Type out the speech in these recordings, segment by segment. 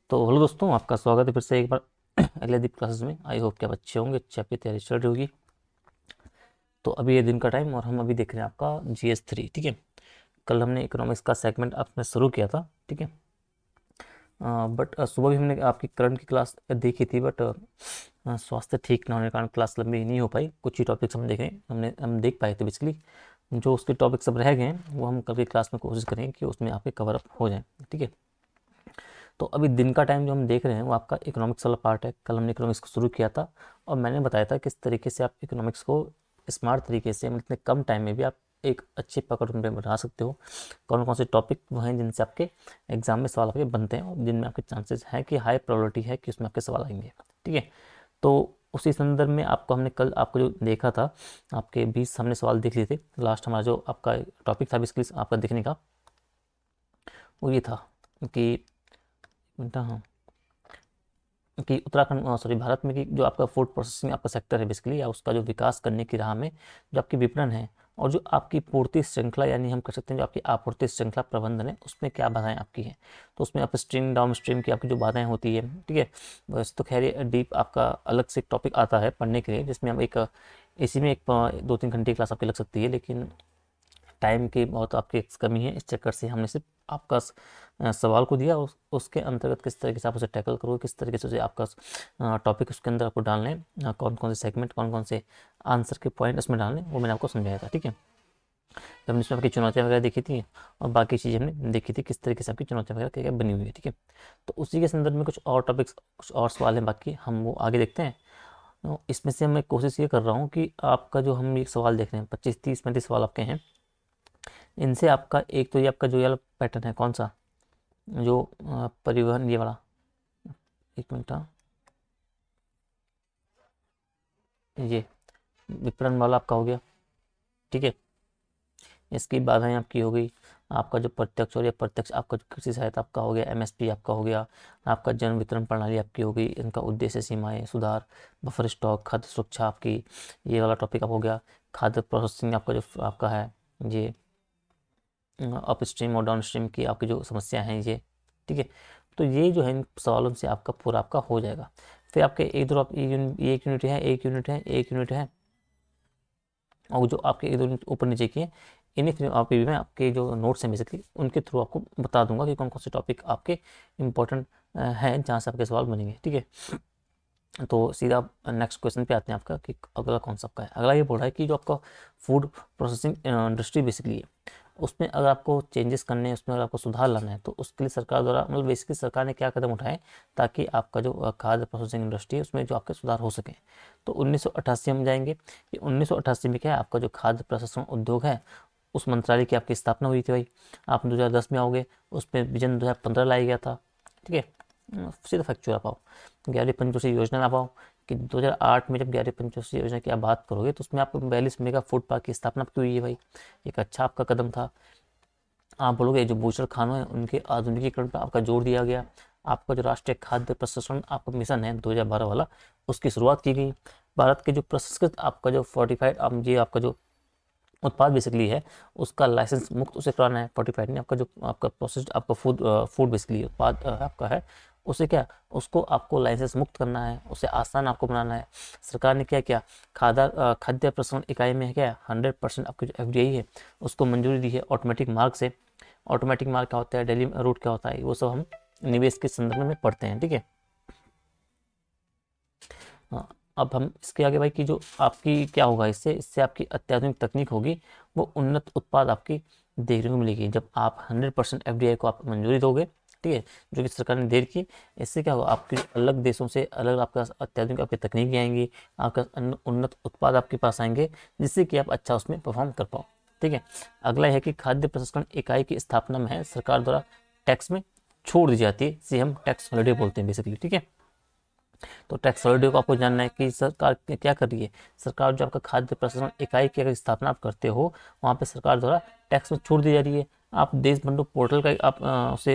तो हेलो दोस्तों, आपका स्वागत है फिर से एक बार अगले दीप क्लासेस में। आई होप कि आप अच्छे होंगे, अच्छी आपकी तैयारी चल रही होगी। तो अभी ये दिन का टाइम और हम अभी देख रहे हैं आपका GS3। ठीक है, कल हमने इकोनॉमिक्स का सेगमेंट आपने शुरू किया था। ठीक है, बट सुबह भी हमने आपकी करंट की क्लास देखी थी, बट स्वास्थ्य ठीक ना होने के कारण क्लास लंबी नहीं हो पाई। कुछ ही टॉपिक्स हम देखें, हम देख पाए थे बेसिकली। जो उसके टॉपिक सब रह गए हैं वो हम कल की क्लास में कोशिश करेंगे कि उसमें आपके कवर अप हो जाए। ठीक है, तो अभी दिन का टाइम जो हम देख रहे हैं वो आपका इकोनॉमिक्स वाला पार्ट है। कल हमने इकोनॉमिक्स को शुरू किया था और मैंने बताया था किस तरीके से आप इकोनॉमिक्स को स्मार्ट तरीके से, मतलब इतने कम टाइम में भी आप एक अच्छी पकड़ उन पे बना सकते हो। कौन कौन से टॉपिक वो हैं जिनसे आपके एग्जाम में सवाल आपके बनते हैं और जिनमें आपके चांसेस हैं कि हाई प्रोबेबिलिटी है कि उसमें आपके सवाल आएंगे। ठीक है, तो उसी संदर्भ में आपको हमने कल आपको जो देखा था, आपके 20 हमने सवाल देख लिए थे। लास्ट हमारा जो आपका टॉपिक था बेसिकली आपका देखने का, वो ये था कि हाँ, कि उत्तराखंड, सॉरी, भारत में कि जो आपका फूड प्रोसेसिंग आपका सेक्टर है बेसिकली, या उसका जो विकास करने की राह में जो आपकी विपणन है और जो आपकी पूर्ति श्रृंखला, यानी हम कर सकते हैं जो आपकी आपूर्ति श्रृंखला प्रबंधन है, उसमें क्या बाधाएं आपकी हैं। तो उसमें अप स्ट्रीम डाउन स्ट्रीम की आपकी जो बाधाएं होती है। ठीक है, वैसे तो खैर ये डीप आपका अलग से टॉपिक आता है पढ़ने के लिए, जिसमें हम एक इसी में एक 2-3 घंटे की क्लास आपकी लग सकती है, लेकिन टाइम की बहुत आपकी कमी है। इस चक्कर से हमने सिर्फ आपका सवाल को दिया, उसके अंतर्गत किस तरीके से आप उसे टैकल करोगे, किस तरीके से उसे आपका टॉपिक उसके अंदर आपको डालने हैं, कौन कौन से सेगमेंट, कौन कौन से आंसर के पॉइंट उसमें डालने, वो मैंने आपको समझाया था। ठीक है, तो हमने इसमें आपकी चुनौतियाँ वगैरह देखी थी और बाकी चीज़ें हमने देखी थी किस तरीके से आपकी चुनौतियाँ वगैरह क्या क्या बनी हुई है। ठीक है, तो उसी के संदर्भ में कुछ और टॉपिक्स, कुछ और सवाल हैं बाकी, हम वो आगे देखते हैं। तो इसमें से मैं कोशिश ये कर रहा हूँ कि आपका जो हम ये सवाल देख रहे हैं, 25, 30, 35 सवाल आपके हैं, इनसे आपका एक तो ये आपका जो ये वाला पैटर्न है, कौन सा, जो परिवहन, ये वाला, एक मिनट, हाँ, ये विपणन वाला आपका हो गया। ठीक है, इसकी बाधाएं आपकी हो गई। आपका जो प्रत्यक्ष और या प्रत्यक्ष आपका जो कृषि सहायता आपका हो गया, MSP आपका हो गया। आपका जन वितरण प्रणाली आपकी हो गई, इनका उद्देश्य, सीमाएं, सुधार, बफर स्टॉक, खाद्य सुरक्षा आपकी, ये वाला टॉपिक आप हो गया। खाद्य प्रोसेसिंग आपका जो आपका है, ये अप स्ट्रीम और डाउन स्ट्रीम की आपकी जो समस्या हैं ये। ठीक है, तो ये जो है इन सवालों से आपका पूरा आपका हो जाएगा। फिर आपके एक दो आप एक यूनिट है, एक यूनिट है, एक यूनिट है, और जो आपके एक दो यूनिट ऊपर नीचे की है, इन्हें फिर आपके भी मैं आपके जो नोट्स हैं बेसिकली उनके थ्रू आपको बता दूंगा कि कौन कौन से टॉपिक आपके इंपॉर्टेंट हैं जहाँ से आपके सवाल बनेंगे। ठीक है, तो सीधा नेक्स्ट क्वेश्चन पे आते हैं आपका कि अगला कौन सा आपका है। अगला ये बोल रहा है कि जो आपका फूड प्रोसेसिंग इंडस्ट्री बेसिकली है, उसमें अगर आपको चेंजेस करने हैं, उसमें अगर आपको सुधार लाना है, तो उसके लिए सरकार द्वारा, मतलब बेसिकली सरकार ने क्या कदम उठाए ताकि आपका जो खाद्य प्रोसेसिंग इंडस्ट्री है उसमें जो आपके सुधार हो सके। तो 1988 हम जाएंगे कि 1988 में क्या है, आपका जो खाद्य प्रसंस्करण उद्योग है उस मंत्रालय की आपकी स्थापना हुई थी भाई। आप 2010 में आओगे, उसमें विजन 2015 लाया गया था। ठीक है, सीधा फैक्चुअल आप आओ, 11वीं पंचवर्षीय योजना में आप आओ कि 2008 में जब 11वीं पंचवर्षीय योजना की आप बात करोगे तो उसमें आपको 42 मेगा फूड पार्क की स्थापना आपकी हुई है भाई। एक अच्छा आपका कदम था। आप बोलोगे जो बूचर खानों हैं उनके आधुनिकीकरण पर आपका जोर दिया गया। आपका जो राष्ट्रीय खाद्य प्रसंस्करण आपका मिशन है 2012 वाला, उसकी शुरुआत की गई। भारत के जो प्रसंस्कृत आपका जो फोर्टिफाइड ये आपका जो उत्पाद बेसिकली है उसका लाइसेंस मुक्त उसे कराना है। फोर्टिफाइड ने आपका जो आपका प्रोसेस्ड आपका फूड फूड बेसिकली उत्पाद आपका है, उसे क्या, उसको आपको लाइसेंस मुक्त करना है, उसे आसान आपको बनाना है। सरकार ने क्या किया, खाद्य प्रसंस्करण इकाई में क्या 100% आपकी जो FDI है उसको मंजूरी दी है ऑटोमेटिक मार्ग से। ऑटोमेटिक मार्ग क्या होता है, डेली रूट क्या होता है, वो सब हम निवेश के संदर्भ में पढ़ते हैं। ठीक है, हाँ, अब हम इसके आगे भाई कि जो आपकी क्या होगा, इससे इससे आपकी अत्याधुनिक तकनीक होगी, वो उन्नत उत्पाद आपकी देखने को मिलेगी जब आप 100% FDI को आप मंजूरी दोगे। ठीक है, जो कि सरकार ने दे रखी है। इससे क्या होगा, आपके अलग देशों से अलग आपका अत्याधुनिक आपकी तकनीकें आएंगी, आपका उन्नत उत्पाद आपके पास आएंगे, जिससे कि आप अच्छा उसमें परफॉर्म कर पाओ। ठीक है, अगला है कि खाद्य प्रसंस्करण इकाई की स्थापना में है सरकार द्वारा टैक्स में छोड़ दी जाती है, जिसे हम टैक्स हॉलिडे बोलते हैं बेसिकली। ठीक है, तो टैक्स हॉलिडे को आपको जानना है कि सरकार क्या कर रही है। सरकार जो आपका खाद्य प्रसंस्करण इकाई की अगर स्थापना आप करते हो, वहाँ पे सरकार द्वारा टैक्स में छूट दी जा रही है। आप देश बंधु पोर्टल का आप उसे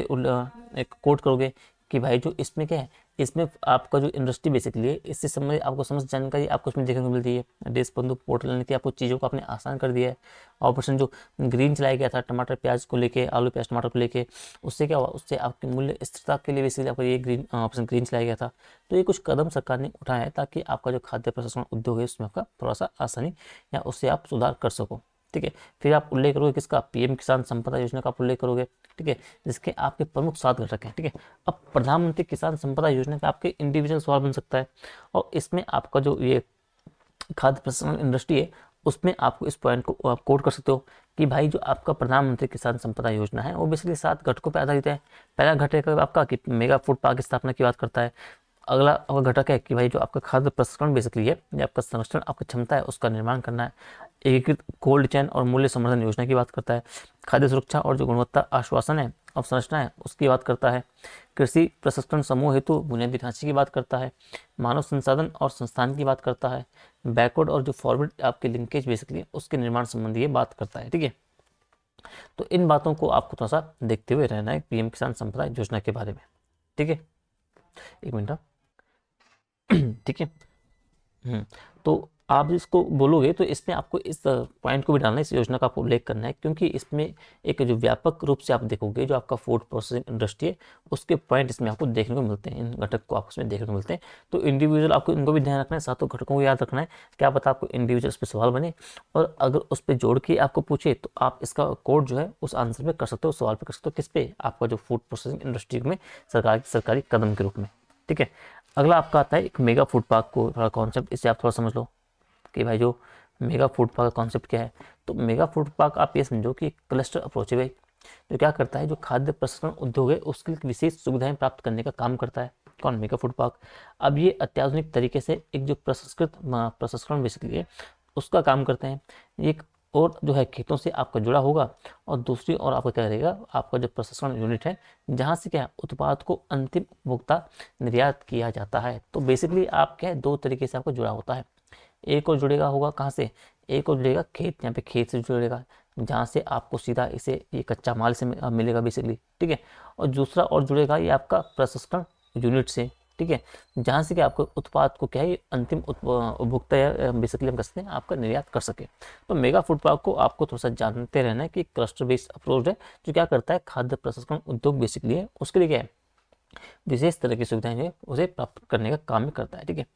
एक कोड करोगे कि भाई जो इसमें क्या है, इसमें आपका जो इंडस्ट्री बेसिकली है, इससे संबंधित आपको समस्त जानकारी आपको इसमें देखने को मिलती है। देश बंधु पोर्टल ने आपको चीज़ों को आपने आसान कर दिया है। ऑपरेशन जो ग्रीन चलाया गया था टमाटर प्याज को लेके, आलू प्याज टमाटर को लेके, उससे क्या हुआ, उससे आपकी मूल्य स्थिरता के लिए बेसिकली आपको ये ग्रीन ऑपरेशन ग्रीन चलाया गया था। तो ये कुछ कदम सरकार ने उठाया है ताकि आपका जो खाद्य प्रसंस्करण उद्योग है उसमें आपका थोड़ा सा आसानी या उससे आप सुधार कर सको। ठीक है, फिर आप उल्लेख करोगे किसका, पीएम किसान संपदा योजना का आप उल्लेख करोगे। ठीक है, जिसके आपके प्रमुख 7 घटक हैं। ठीक है, अब प्रधानमंत्री किसान संपदा योजना पे आपके इंडिविजुअल सवाल बन सकता है, और इसमें आपका जो ये खाद्य प्रसंस्करण इंडस्ट्री है उसमें आपको इस पॉइंट को आप कोट कर सकते हो कि भाई जो आपका प्रधानमंत्री किसान संपदा योजना है वो बेसिकली 7 घटकों पर आधारित है। पहला घटक है आपका कि मेगा फूड पार्क की स्थापना की बात करता है। अगला घटक है कि भाई जो आपका खाद्य प्रसंस्करण बेसिकली है, या आपका संरक्षण आपकी क्षमता है उसका निर्माण करना है। एकीकृत कोल्ड चेन और मूल्य संवर्धन योजना की बात करता है। खाद्य सुरक्षा और जो गुणवत्ता आश्वासन है अवसंरचना है उसकी बात करता है। कृषि प्रसंस्करण समूह हेतु बुनियादी ढांचे की बात करता है। मानव संसाधन और संस्थान की बात करता है। बैकवर्ड और जो फॉरवर्ड आपके लिंकेज बेसिकली उसके निर्माण संबंधी ये बात करता है। ठीक है, तो इन बातों को आपको थोड़ा सा देखते हुए रहना है पीएम किसान संपदा योजना के बारे में। ठीक है, एक मिनट। ठीक है। तो आप इसको बोलोगे तो इसमें आपको इस पॉइंट को भी डालना है, इस योजना का आपको उल्लेख करना है, क्योंकि इसमें एक जो व्यापक रूप से आप देखोगे जो आपका फूड प्रोसेसिंग इंडस्ट्री है उसके पॉइंट इसमें आपको देखने को मिलते हैं, इन घटक को आपको इसमें देखने को मिलते हैं। तो इंडिविजुअल आपको इनको भी ध्यान रखना है, 7 घटकों को याद रखना है। क्या पता आपको इंडिविजुअल उस पर सवाल बने, और अगर उस पर जोड़ के आपको पूछे तो आप इसका कोड जो है उस आंसर पे कर सकते हो, सवाल पे कर सकते हो, किस पे, आपका जो फूड प्रोसेसिंग इंडस्ट्री में सरकारी कदम के रूप में। ठीक है, अगला आपका आता है एक मेगा फूड पार्क को थोड़ा कॉन्सेप्ट, इसे आप थोड़ा समझ लो कि भाई जो मेगा फूड पार्क का कॉन्सेप्ट क्या है। तो मेगा फूड पार्क आप ये समझो कि एक क्लस्टर अप्रोच है भाई, जो क्या करता है, जो खाद्य प्रसंस्करण उद्योग है उसके लिए विशेष सुविधाएं प्राप्त करने का काम करता है। कौन, मेगा फूड पार्क। अब ये अत्याधुनिक तरीके से एक जो प्रसंस्करण बेसिकली है उसका काम करते हैं। एक और जो है खेतों से आपका जुड़ा होगा, और दूसरी ओर आपका क्या रहेगा, आपका जो प्रसंस्करण यूनिट है जहाँ से क्या है उत्पाद को अंतिम उपभोक्ता निर्यात किया जाता है। तो बेसिकली आप क्या है, 2 तरीके से आपको जुड़ा होता है। एक और जुड़ेगा होगा कहाँ से, एक और जुड़ेगा खेत, यहाँ पे खेत से जुड़ेगा जहाँ से आपको सीधा इसे ये कच्चा माल से मिलेगा बेसिकली। ठीक है, और दूसरा और जुड़ेगा ये आपका प्रसंस्करण यूनिट से। ठीक है, जहाँ से कि आपको उत्पाद को क्या है अंतिम उपभोक्ता या बेसिकली हम कह सकते हैं आपका निर्यात कर सके। तो मेगा फूड पार्क को आपको थोड़ा सा जानते रहना है कि क्लस्टर बेस्ड अप्रोच है जो क्या करता है, खाद्य प्रसंस्करण उद्योग बेसिकली है उसके लिए क्या है विशेष तरह की सुविधाएं जो है उसे प्राप्त करने का काम में करता है। ठीक है,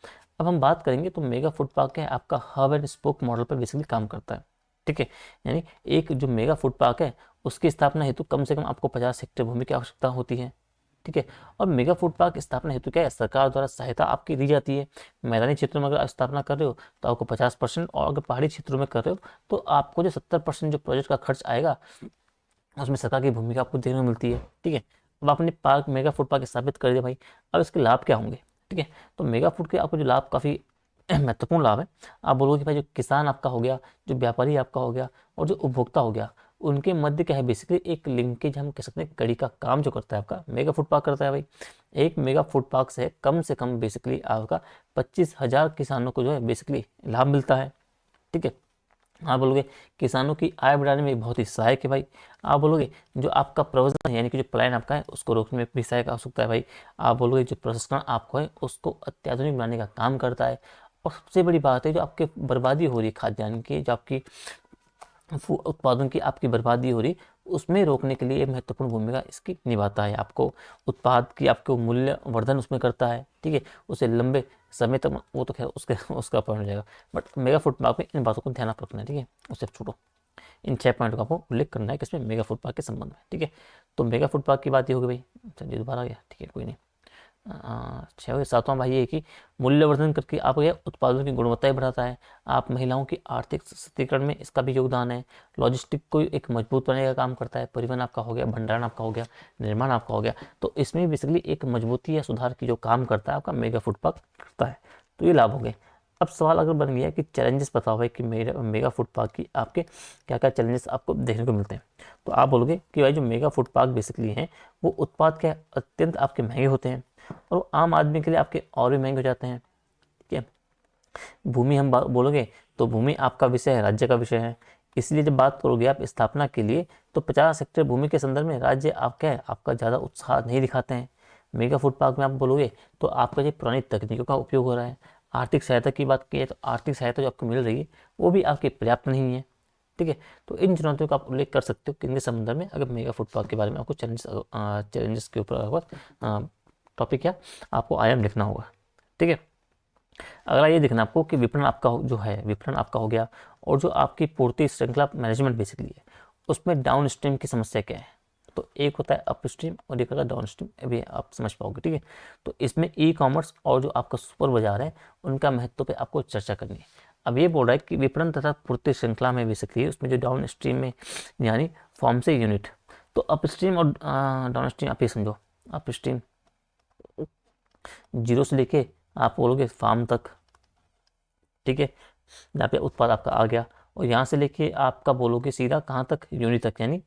अब हम बात करेंगे तो मेगा फूड पार्क है आपका हब एंड स्पोक मॉडल पर बेसिकली काम करता है। ठीक है, यानी एक जो मेगा फूड पार्क है उसकी स्थापना हेतु कम से कम आपको 50 हेक्टेयर भूमि की आवश्यकता होती है। ठीक है, और मेगा फूड पार्क स्थापना हेतु क्या है, सरकार द्वारा सहायता आपकी दी जाती है। मैदानी क्षेत्रों में अगर आप स्थापना कर रहे हो तो आपको 50%, और अगर पहाड़ी क्षेत्रों में कर रहे हो तो आपको जो 70% जो प्रोजेक्ट का खर्च आएगा उसमें सरकार की भूमिका आपको देखने को मिलती है। ठीक है, अब आपने पार्क मेगा फूड पार्क स्थापित कर दिया भाई, अब इसके लाभ क्या होंगे। ठीक है, तो मेगा फूड के आपको जो लाभ काफ़ी महत्वपूर्ण लाभ है। आप बोलोगे कि भाई जो किसान आपका हो गया, जो व्यापारी आपका हो गया, और जो उपभोक्ता हो गया, उनके मध्य क्या है बेसिकली एक लिंकेज हम कह सकते हैं, कड़ी का काम जो करता है आपका मेगा फूड पार्क करता है भाई। एक मेगा फूड पार्क से कम बेसिकली आपका 25,000 किसानों को जो है बेसिकली लाभ मिलता है। ठीक है, आप बोलोगे किसानों की आय बढ़ाने में बहुत ही सहायक है भाई। आप बोलोगे जो आपका प्रवजन है यानी कि जो पलायन आपका है उसको रोकने में भी सहायक हो सकता है भाई। आप बोलोगे जो प्रसंस्करण आपको है उसको अत्याधुनिक बनाने का काम करता है। और सबसे बड़ी बात है जो आपके बर्बादी हो रही है खाद्यान्न की, जो आपकी उत्पादन की आपकी बर्बादी हो रही उसमें रोकने के लिए एक महत्वपूर्ण भूमिका इसकी निभाता है। आपको उत्पाद की आपको मूल्य वर्धन उसमें करता है। ठीक है, उसे लंबे समय तक, वो तो खैर उसके उसका पॉइंट हो जाएगा, बट मेगा फूड पार्क में इन बातों को ध्यान आप रखना है। ठीक है, उसे छोड़ो, इन 6 पॉइंट का आपको उल्लेख करना है किसमें, मेगा फूड पार्क के संबंध में। ठीक है, तो मेगा फूड पार्क की बात ये होगी भाई। चलिए दोबारा आ गया, ठीक है कोई नहीं। 7वां भाई ये कि मूल्यवर्धन करके आप यह उत्पादों की गुणवत्ता ही बढ़ाता है। आप महिलाओं की आर्थिक सशक्तिकरण में इसका भी योगदान है। लॉजिस्टिक को एक मजबूत बनाने का काम करता है। परिवहन आपका हो गया, भंडारण आपका हो गया, निर्माण आपका हो गया, तो इसमें बेसिकली एक मजबूती या सुधार की जो काम करता है आपका मेगा फूड पार्क करता है। तो ये लाभ हो गए। अब सवाल अगर बन गया कि चैलेंजेस बताओ भाई कि मेगा फूड पार्क की आपके क्या क्या चैलेंजेस आपको देखने को मिलते हैं। तो आप बोलोगे कि भाई जो मेगा फूड पार्क बेसिकली हैं वो उत्पाद क्या अत्यंत आपके महंगे होते हैं, और वो आम आदमी के लिए आपके और भी महंगे हो जाते हैं। ठीक है, भूमि हम बोलोगे तो भूमि आपका विषय है, राज्य का विषय है। इसलिए जब बात करोगे आप स्थापना के लिए तो 50 हेक्टेयर भूमि के संदर्भ में राज्य आप क्या है आपका ज़्यादा उत्साह नहीं दिखाते हैं। मेगा फूड पार्क में आप बोलोगे तो आपका जो पुरानी तकनीकों का उपयोग हो रहा है। आर्थिक सहायता की बात की है तो आर्थिक सहायता जो आपको मिल रही है वो भी आपकी पर्याप्त नहीं है। ठीक है, तो इन चुनौतियों का आप उल्लेख कर सकते हो किन के संबंध में, अगर मेगा फूड पार्क के बारे में आपको चैलेंजेस के ऊपर टॉपिक या आपको आयाम लिखना होगा। ठीक है, अगला ये देखना आपको कि विपणन आपका जो है, विपणन आपका हो गया, और जो आपकी पूर्ति श्रृंखला मैनेजमेंट बेसिकली है, उसमें डाउन स्ट्रीम की समस्या क्या है। तो एक होता है अप स्ट्रीम और एक होता है डाउन स्ट्रीम, अभी आप समझ पाओगे। ठीक है, तो इसमें ई कॉमर्स और जो आपका सुपर बाजार है उनका महत्व पे आपको चर्चा करनी है। अब ये बोल रहा है कि विपणन तथा पूर्ति श्रृंखला में बेसिकली उसमें जो डाउन स्ट्रीम में यानी फॉर्म से यूनिट, तो अप स्ट्रीम और डाउन स्ट्रीम आप ये समझो। अप स्ट्रीम जीरो से लेके आप बोलोगे फार्म तक, ठीक है, जहाँ पे उत्पाद आपका आ गया, और यहाँ से लेके आपका बोलोगे सीधा कहाँ तक, यूनिट तक, यानी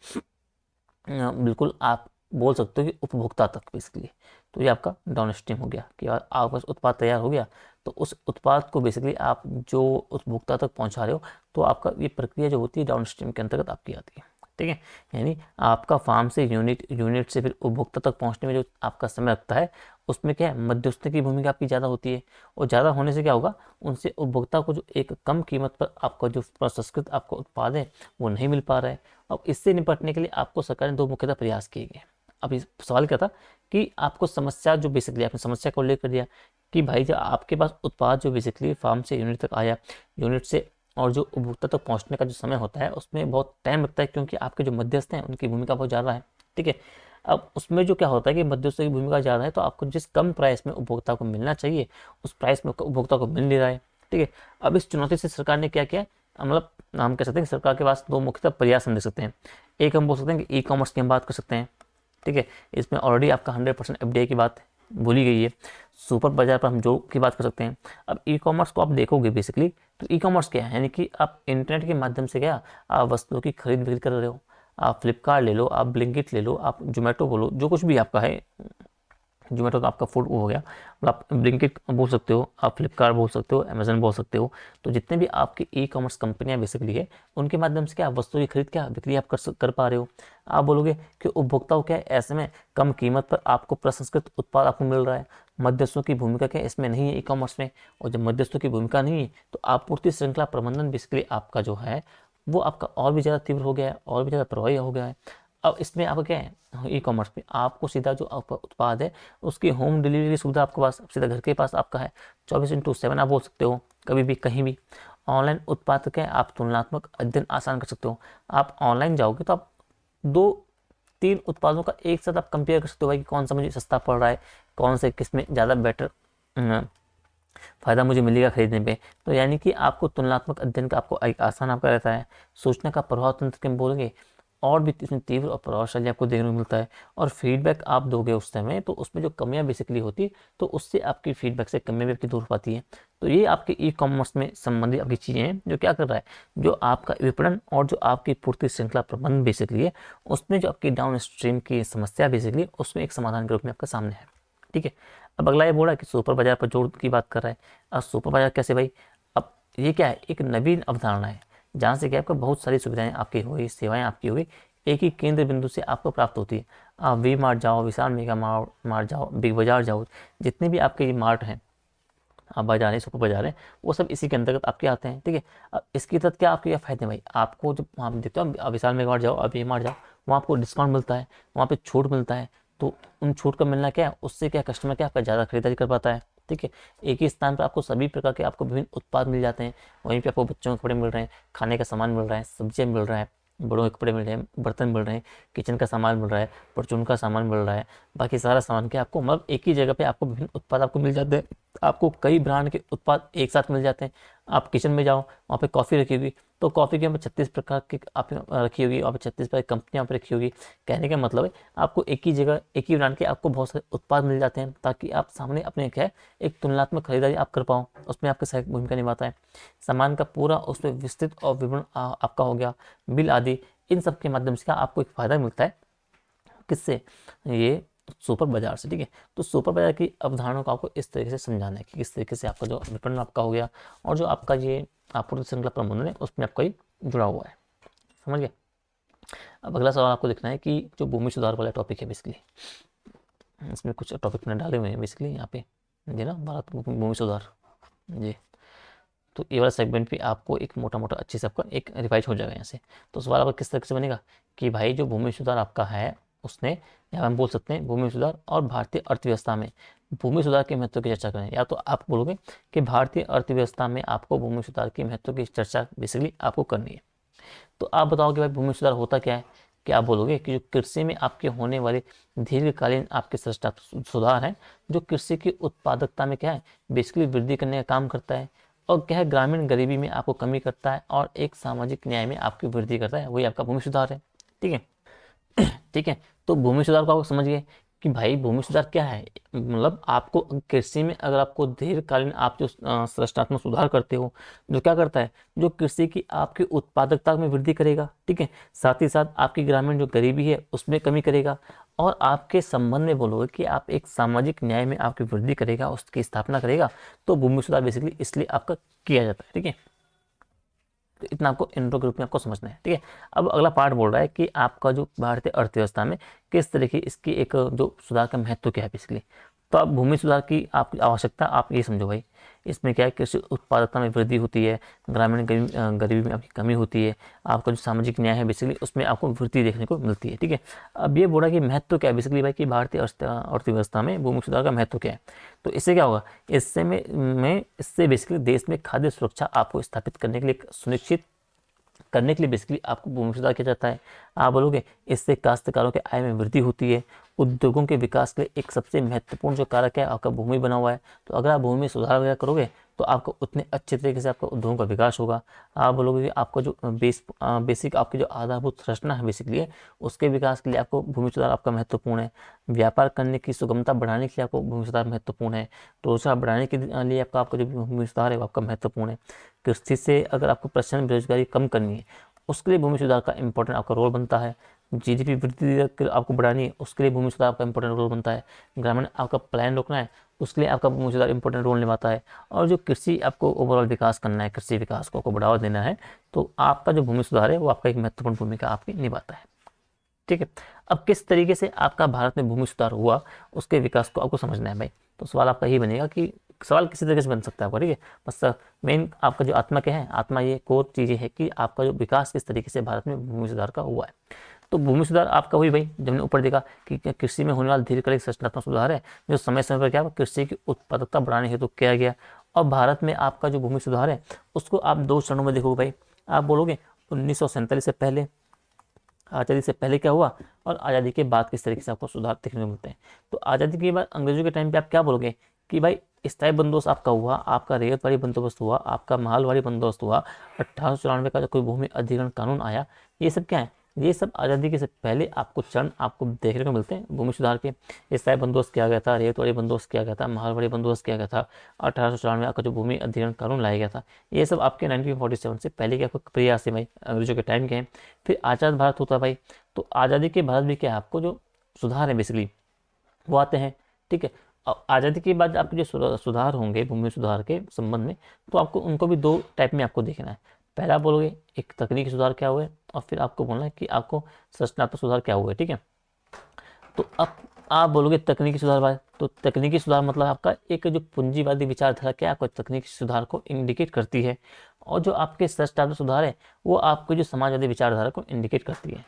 बिल्कुल आप बोल सकते हो कि उपभोक्ता तक बेसिकली। तो ये आपका डाउन स्ट्रीम हो गया कि आपके पास उत्पाद तैयार हो गया तो उस उत्पाद को बेसिकली आप जो उपभोक्ता तक पहुंचा रहे हो, तो आपका ये प्रक्रिया जो होती है डाउन स्ट्रीम के अंतर्गत आपकी आती है। ठीक है, यानी आपका फार्म से यूनिट, यूनिट से फिर उपभोक्ता तक पहुंचने में जो आपका समय लगता है, उसमें क्या है, मध्यस्थ की भूमिका आपकी ज़्यादा होती है। और ज़्यादा होने से क्या होगा, उनसे उपभोक्ता को जो एक कम कीमत पर आपका जो प्रसंस्कृत आपका उत्पाद है वो नहीं मिल पा रहा है। अब इससे निपटने के लिए आपको सरकार ने दो मुख्यतः प्रयास किए गए। अब इस सवाल क्या था कि आपको समस्या जो बेसिकली आपने समस्या को उल्लेख कर दिया कि भाई जब आपके पास उत्पाद जो बेसिकली फार्म से यूनिट तक आया, यूनिट से और जो उपभोक्ता तक पहुंचने का जो समय होता है उसमें बहुत टाइम लगता है, क्योंकि आपके जो मध्यस्थ हैं उनकी भूमिका बहुत ज़्यादा है। ठीक है, अब उसमें जो क्या होता है कि मध्यस्थों की भूमिका ज़्यादा है, तो आपको जिस कम प्राइस में उपभोक्ता को मिलना चाहिए उस प्राइस में उपभोक्ता को मिल नहीं रहा है। ठीक है, अब इस चुनौती से सरकार ने क्या किया, मतलब हम कह सकते हैं कि सरकार के पास दो मुख्यतः प्रयास हम देख सकते हैं। एक हम बोल सकते हैं कि ई कॉमर्स की हम बात कर सकते हैं। ठीक है, इसमें ऑलरेडी आपका 100% एफडीआई की बात बोली गई है। सुपर बाजार पर हम जो की बात कर सकते हैं। अब ई कॉमर्स को आप देखोगे बेसिकली, तो ई कॉमर्स क्या है, यानी कि आप इंटरनेट के माध्यम से क्या आप वस्तुओं की खरीद बिक्री कर रहे हो। आप फ्लिपकार्ट ले लो, आप ब्लिंकिट ले लो, आप जोमेटो बोलो, जो कुछ भी आपका है, जोमेटो का आपका फूड वो हो गया, मतलब आप ब्लिंकिट बोल सकते हो, आप फ्लिपकार्ट बोल सकते हो, अमेजन बोल सकते हो। तो जितने भी आपकी ई कॉमर्स कंपनियां बेसिकली है, उनके माध्यम से क्या वस्तु की खरीद क्या बिक्री आप कर पा रहे हो। आप बोलोगे कि उपभोक्ताओं क्या है, ऐसे में कम कीमत पर आपको प्रसंस्कृत उत्पाद आपको मिल रहा है। मध्यस्थों की भूमिका क्या इसमें नहीं है ई कॉमर्स में, और जब मध्यस्थों की भूमिका नहीं है तो आपूर्ति श्रृंखला प्रबंधन बेसिकली आपका जो है वो आपका और भी ज़्यादा तीव्र हो गया है, और भी ज़्यादा प्रभावी हो गया है। अब इसमें आपका क्या है, ई कॉमर्स में आपको सीधा जो आपका उत्पाद है उसकी होम डिलीवरी की सुविधा आपके पास सीधा घर के पास आपका है, 24/7 आप बोल सकते हो, कभी भी कहीं भी। ऑनलाइन उत्पाद क्या है, आप तुलनात्मक अध्ययन आसान कर सकते हो। आप ऑनलाइन जाओगे तो आप 2-3 उत्पादों का एक साथ आप कंपेयर कर सकते हो भाई कि कौन सा मुझे सस्ता पड़ रहा है, कौन से किस में ज़्यादा बेटर फ़ायदा मुझे मिलेगा खरीदने पे। तो यानी कि आपको तुलनात्मक अध्ययन का आपको एक आसान आपका रहता है। सूचना का प्रभाव तंत्र के हम बोलेंगे और भी इसमें तीव्र और प्रभावशाली आपको देखने को मिलता है। और फीडबैक आप दोगे उस समय, तो उसमें जो कमियां बेसिकली होती है तो उससे आपकी फीडबैक से कमियां भी आपकी दूर हो पाती है। तो ये आपके ई कॉमर्स में संबंधित आपकी चीज़ें हैं जो क्या कर रहा है, जो आपका विपणन और जो आपकी पूर्ति श्रृंखला प्रबंधन बेसिकली है, उसमें जो आपकी डाउन स्ट्रीम की समस्या बेसिकली उसमें एक समाधान के रूप में आपके सामने है। ठीक है, अब अगला ये बोल रहा है कि सुपर बाजार पर जोर की बात कर रहा है। अब सुपर बाजार कैसे भाई, अब ये क्या है, एक नवीन अवधारणा है जहाँ से क्या आपको बहुत सारी सुविधाएं आपकी हो गई, सेवाएं आपकी हो गई, एक ही केंद्र बिंदु से आपको प्राप्त होती है। आप वी मार्ट जाओ, विशाल मेगा मार्ट जाओ, बिग बाजार जाओ, जितने भी आपके ये मार्ट हैं, आप बाजार है, सुपर बाजार है, वो सब इसी के अंतर्गत आपके आते हैं। ठीक है, अब इसके तहत क्या आपके क्या फ़ायदे हैं भाई, आपको जब वहाँ पे देखते हो आप विशाल मेगा मार्ट जाओ, आप वी मार्ट जाओ, वहाँ आपको डिस्काउंट मिलता है, वहाँ पे छूट मिलता है। तो उन छूट का मिलना क्या है, उससे क्या कस्टमर क्या आपका ज़्यादा खरीदारी कर पाता है। ठीक है, एक ही स्थान पर आपको सभी प्रकार के आपको विभिन्न उत्पाद मिल जाते हैं। वहीं पे आपको बच्चों के कपड़े मिल रहे हैं, खाने का सामान मिल रहा है, सब्जियां मिल रहा है, बड़ों के कपड़े मिल रहे हैं, बर्तन मिल रहे हैं, किचन का सामान मिल रहा है, परचून का सामान मिल रहा है, बाकी सारा सामान क्या आपको मतलब एक ही जगह पे आपको विभिन्न उत्पाद आपको मिल जाते हैं। आपको कई ब्रांड के उत्पाद एक साथ मिल जाते हैं। आप किचन में जाओ, वहाँ पे कॉफ़ी रखी होगी, तो कॉफ़ी की यहाँ पे 36 प्रकार की आप रखी होगी, वहाँ पे 36 प्रकार की कंपनियाँ यहाँ पे रखी होगी। कहने का मतलब है आपको एक ही जगह एक ही ब्रांड के आपको बहुत सारे उत्पाद मिल जाते हैं, ताकि आप सामने अपने क्या है एक तुलनात्मक खरीदारी आप कर पाओ, उसमें आपका सहायक भूमिका निभाता है। सामान का पूरा उसमें विस्तृत और विवरण आपका हो गया, बिल आदि, इन सब के माध्यम से आपको एक फ़ायदा मिलता है। किससे, ये सुपर बाजार से। ठीक है, तो सुपर बाजार की अवधारणा को आपको इस तरीके से समझाना है कि किस तरीके से आपका जो विपणन आपका हो गया और जो आपका ये आपूर्ति श्रृंखला प्रबंधन है उसमें आपका ये जुड़ा हुआ है। समझ गए। अब अगला सवाल आपको देखना है कि जो भूमि सुधार वाला टॉपिक है बेसिकली, इसमें कुछ टॉपिक मैंने डाले हुए हैं बेसिकली यहाँ पे जी ना, भारत भूमि सुधार जी। तो ये वाला सेगमेंट भी आपको एक मोटा मोटा अच्छे से आपका एक रिवाइज हो जाएगा यहाँ से। तो सवाल आपका किस तरह से बनेगा कि भाई जो भूमि सुधार आपका है उसने, यहाँ हम बोल सकते हैं भूमि सुधार और भारतीय अर्थव्यवस्था में भूमि सुधार के महत्व की चर्चा करें। या तो आप बोलोगे कि भारतीय अर्थव्यवस्था में आपको भूमि सुधार के महत्व की चर्चा बेसिकली आपको करनी है। तो आप बताओगे भाई भूमि सुधार होता क्या है, कि आप बोलोगे कि जो कृषि में आपके होने वाले दीर्घकालीन आपके सृष्टात्मक सुधार हैं, जो कृषि की उत्पादकता में क्या है बेसिकली वृद्धि करने का काम करता है, और क्या है ग्रामीण गरीबी में आपको कमी करता है, और एक सामाजिक न्याय में आपकी वृद्धि करता है, वही आपका भूमि सुधार है। ठीक है। ठीक है। तो भूमि सुधार को आप समझ गए कि भाई भूमि सुधार क्या है। मतलब आपको कृषि में अगर आपको दीर्घकालीन आप जो संरचनात्मक सुधार करते हो, जो क्या करता है, जो कृषि की आपकी उत्पादकता में वृद्धि करेगा। ठीक है। साथ ही साथ आपकी ग्रामीण जो गरीबी है उसमें कमी करेगा, और आपके संबंध में बोलोगे कि आप एक सामाजिक न्याय में आपकी वृद्धि करेगा, उसकी स्थापना करेगा। तो भूमि सुधार बेसिकली इसलिए आपका किया जाता है। ठीक है। तो इतना आपको इंट्रो के रूप में आपको समझना है। ठीक है। अब अगला पार्ट बोल रहा है कि आपका जो भारतीय अर्थव्यवस्था में किस तरह की इसकी एक जो सुधार का महत्व क्या है बेसिकली। तो अब भूमि सुधार की आपकी आवश्यकता आप ये समझो भाई, इसमें क्या है कृषि उत्पादकता में वृद्धि होती है, ग्रामीण गरीबी में आपकी कमी होती है, आपका जो सामाजिक न्याय है बेसिकली उसमें आपको वृद्धि देखने को मिलती है। ठीक है। अब ये बोला कि महत्व क्या है बेसिकली भाई, कि भारतीय अर्थव्यवस्था में भूमि सुधार का महत्व क्या है। तो इससे क्या होगा, इससे बेसिकली देश में खाद्य सुरक्षा आपको स्थापित करने के लिए, सुनिश्चित करने के लिए बेसिकली आपको भूमि सुधार किया जाता है। आप बोलोगे इससे काश्तकारों के आय में वृद्धि होती है, उद्योगों के विकास के लिए एक सबसे महत्वपूर्ण जो कारक है आपका भूमि बना हुआ है। तो अगर आप भूमि में सुधार वगैरह करोगे तो आपको उतने अच्छे तरीके से आपका उद्योगों का विकास होगा। आप बोलोगे कि आपका जो बेसिक आपकी जो आधारभूत संरचना है बेसिकली है, उसके विकास के लिए आपको भूमि सुधार आपका महत्वपूर्ण है। व्यापार करने की सुगमता बढ़ाने के लिए आपको भूमि सुधार महत्वपूर्ण है। रोजगार बढ़ाने के लिए आपका जो भूमि सुधार है वो आपका महत्वपूर्ण है। कृषि से अगर आपको प्रचंड बेरोजगारी कम करनी है उसके लिए भूमि सुधार का इंपॉर्टेंट आपका रोल बनता है। जीडीपी वृद्धि आपको बढ़ानी है उसके लिए भूमि सुधार आपका इंपॉर्टेंट रोल बनता है। ग्रामीण आपका पलायन रोकना है उसके लिए आपका भूमि सुधार इंपॉर्टेंट रोल निभाता है। और जो कृषि आपको ओवरऑल विकास करना है, कृषि विकास को आपको बढ़ावा देना है, तो आपका जो भूमि सुधार है वो आपका एक महत्वपूर्ण भूमिका आपकी निभाता है। ठीक है। अब किस तरीके से आपका भारत में भूमि सुधार हुआ उसके विकास को आपको समझना है भाई। तो सवाल आपका यही बनेगा कि सवाल किसी तरीके से बन सकता है आपका। ठीक है। बस मेन आपका जो आत्मा क्या है, आत्मा ये कोर चीज़ें है कि आपका जो विकास किस तरीके से भारत में भूमि सुधार का हुआ है। तो भूमि सुधार आपका हुई भाई, जब हमने ऊपर देखा कि कृषि में होने वाला दीर्घकालिक संरचनात्मक सुधार है जो समय समय पर क्या कृषि की उत्पादकता बढ़ाने हेतु किया गया। और भारत में आपका जो भूमि सुधार है उसको आप दो चरणों में देखोगे भाई। आप बोलोगे 1947 से पहले, आज़ादी से पहले क्या हुआ, और आज़ादी के बाद किस तरीके से आपको सुधार देखने को मिलते हैं। तो आज़ादी के बाद अंग्रेजों के टाइम पे आप क्या बोलोगे कि भाई स्थायी बंदोबस्त आपका हुआ, आपका रेतवाड़ी बंदोबस्त हुआ, आपका मालवाड़ी बंदोबस्त हुआ, 1894 का जो कोई भूमि अधिग्रहण कानून आया, ये सब क्या है, ये सब आज़ादी के से पहले आपको चरण आपको देखने को मिलते हैं भूमि सुधार के। स्थायी बंदोबस्त किया गया था, रेतवाड़ी बंदोबस्त किया गया था, मालवाड़ी बंदोबस्त किया गया था, 1894 का जो भूमि अधिग्रहण कानून लाया गया था, ये सब आपके 1947 से पहले के आपको प्रयास है भाई, अंग्रेजों के टाइम के हैं। फिर आज़ाद भारत होता है भाई। तो आज़ादी के भारत में क्या है, आपको जो सुधार है बेसिकली वो आते हैं। ठीक है। अब आज़ादी के बाद आपके जो सुधार होंगे भूमि सुधार के संबंध में, तो आपको उनको भी दो टाइप में आपको देखना है। पहला बोलोगे एक तकनीकी सुधार क्या हुआ है, और फिर आपको बोलना है कि आपको संरचनात्मक सुधार क्या हुआ है। ठीक है। तो अब आप बोलोगे तकनीकी सुधार बात, तो तकनीकी सुधार मतलब आपका एक जो पूंजीवादी विचारधारा क्या आपको तकनीकी सुधार को इंडिकेट करती है, और जो आपके संरचनात्मक सुधार है वो आपको जो समाजवादी विचारधारा को इंडिकेट करती है।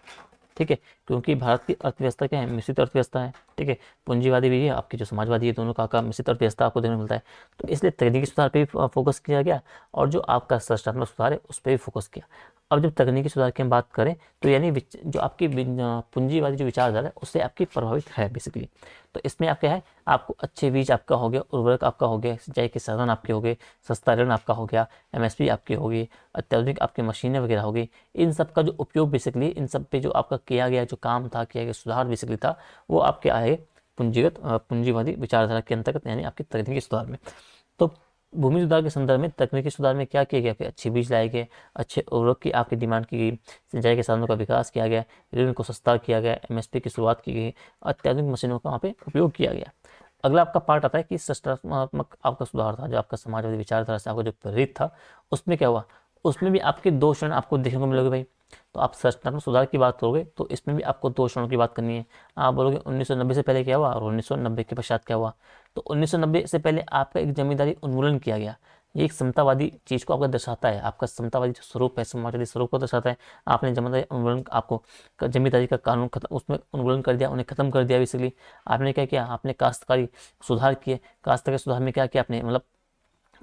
ठीक है। क्योंकि भारत की अर्थव्यवस्था क्या है, मिश्रित अर्थव्यवस्था है। ठीक है। पूंजीवादी भी है, आपकी जो समाजवादी है, दोनों का मिश्रित अर्थव्यवस्था आपको देखने को मिलता है। तो इसलिए तकनीकी सुधार पे भी फोकस किया गया, और जो आपका संरचनात्मक सुधार है उस पर भी फोकस किया। अब जब तकनीकी सुधार की हम बात करें तो यानी जो आपकी पूंजीवादी जो विचारधारा है उससे आपकी प्रभावित है बेसिकली। तो इसमें आप क्या है, आपको अच्छे बीज आपका हो गया, उर्वरक आपका हो गया, सिंचाई के साधन आपके हो गए, सस्ता ऋण आपका हो गया, एमएसपी आपकी होगी, अत्याधुनिक आपकी मशीनें वगैरह होगी। इन सब का जो उपयोग बेसिकली, इन सब पे जो आपका किया गया जो काम था, किया गया सुधार बेसिकली था, वो आपके आए पूंजीवादी विचारधारा के अंतर्गत, यानी आपके तकनीकी सुधार में। तो भूमि सुधार के संदर्भ में तकनीकी सुधार में क्या किया गया, फिर अच्छे बीज लाए गए, अच्छे उर्वरक की आपकी डिमांड की गई, सिंचाई के साधनों का विकास किया गया, ऋण को सस्ता किया गया, एमएसपी की शुरुआत की गई, अत्याधुनिक मशीनों का वहाँ पे उपयोग किया गया। अगला आपका पार्ट आता है कि संरचनात्मक आपका सुधार था, जो आपका समाजवादी विचारधारा से आपको जो प्रेरित था, उसमें क्या हुआ, उसमें भी आपके दो चरण आपको देखने को मिलेंगे भाई। तो आप संरचनात्मक सुधार की बात करोगे तो इसमें भी आपको 2 चरणों की बात करनी है। आप बोलोगे 1990 से पहले क्या हुआ और 1990 के पश्चात क्या हुआ। तो 1990 से पहले आपका एक जमींदारी उन्मूलन किया गया। ये एक समतावादी चीज़ को आपका दर्शाता है, आपका समतावादी जो स्वरूप है, समाजवादी स्वरूप को दर्शाता है। आपने जमींदारी उन्मूलन आपको जमींदारी का कानून खत्म, उसमें उन्मूलन कर दिया, उन्हें खत्म कर दिया बेसिकली। आपने क्या किया, आपने काश्तकारी सुधार किए। काश्तकारी सुधार में क्या किया आपने, मतलब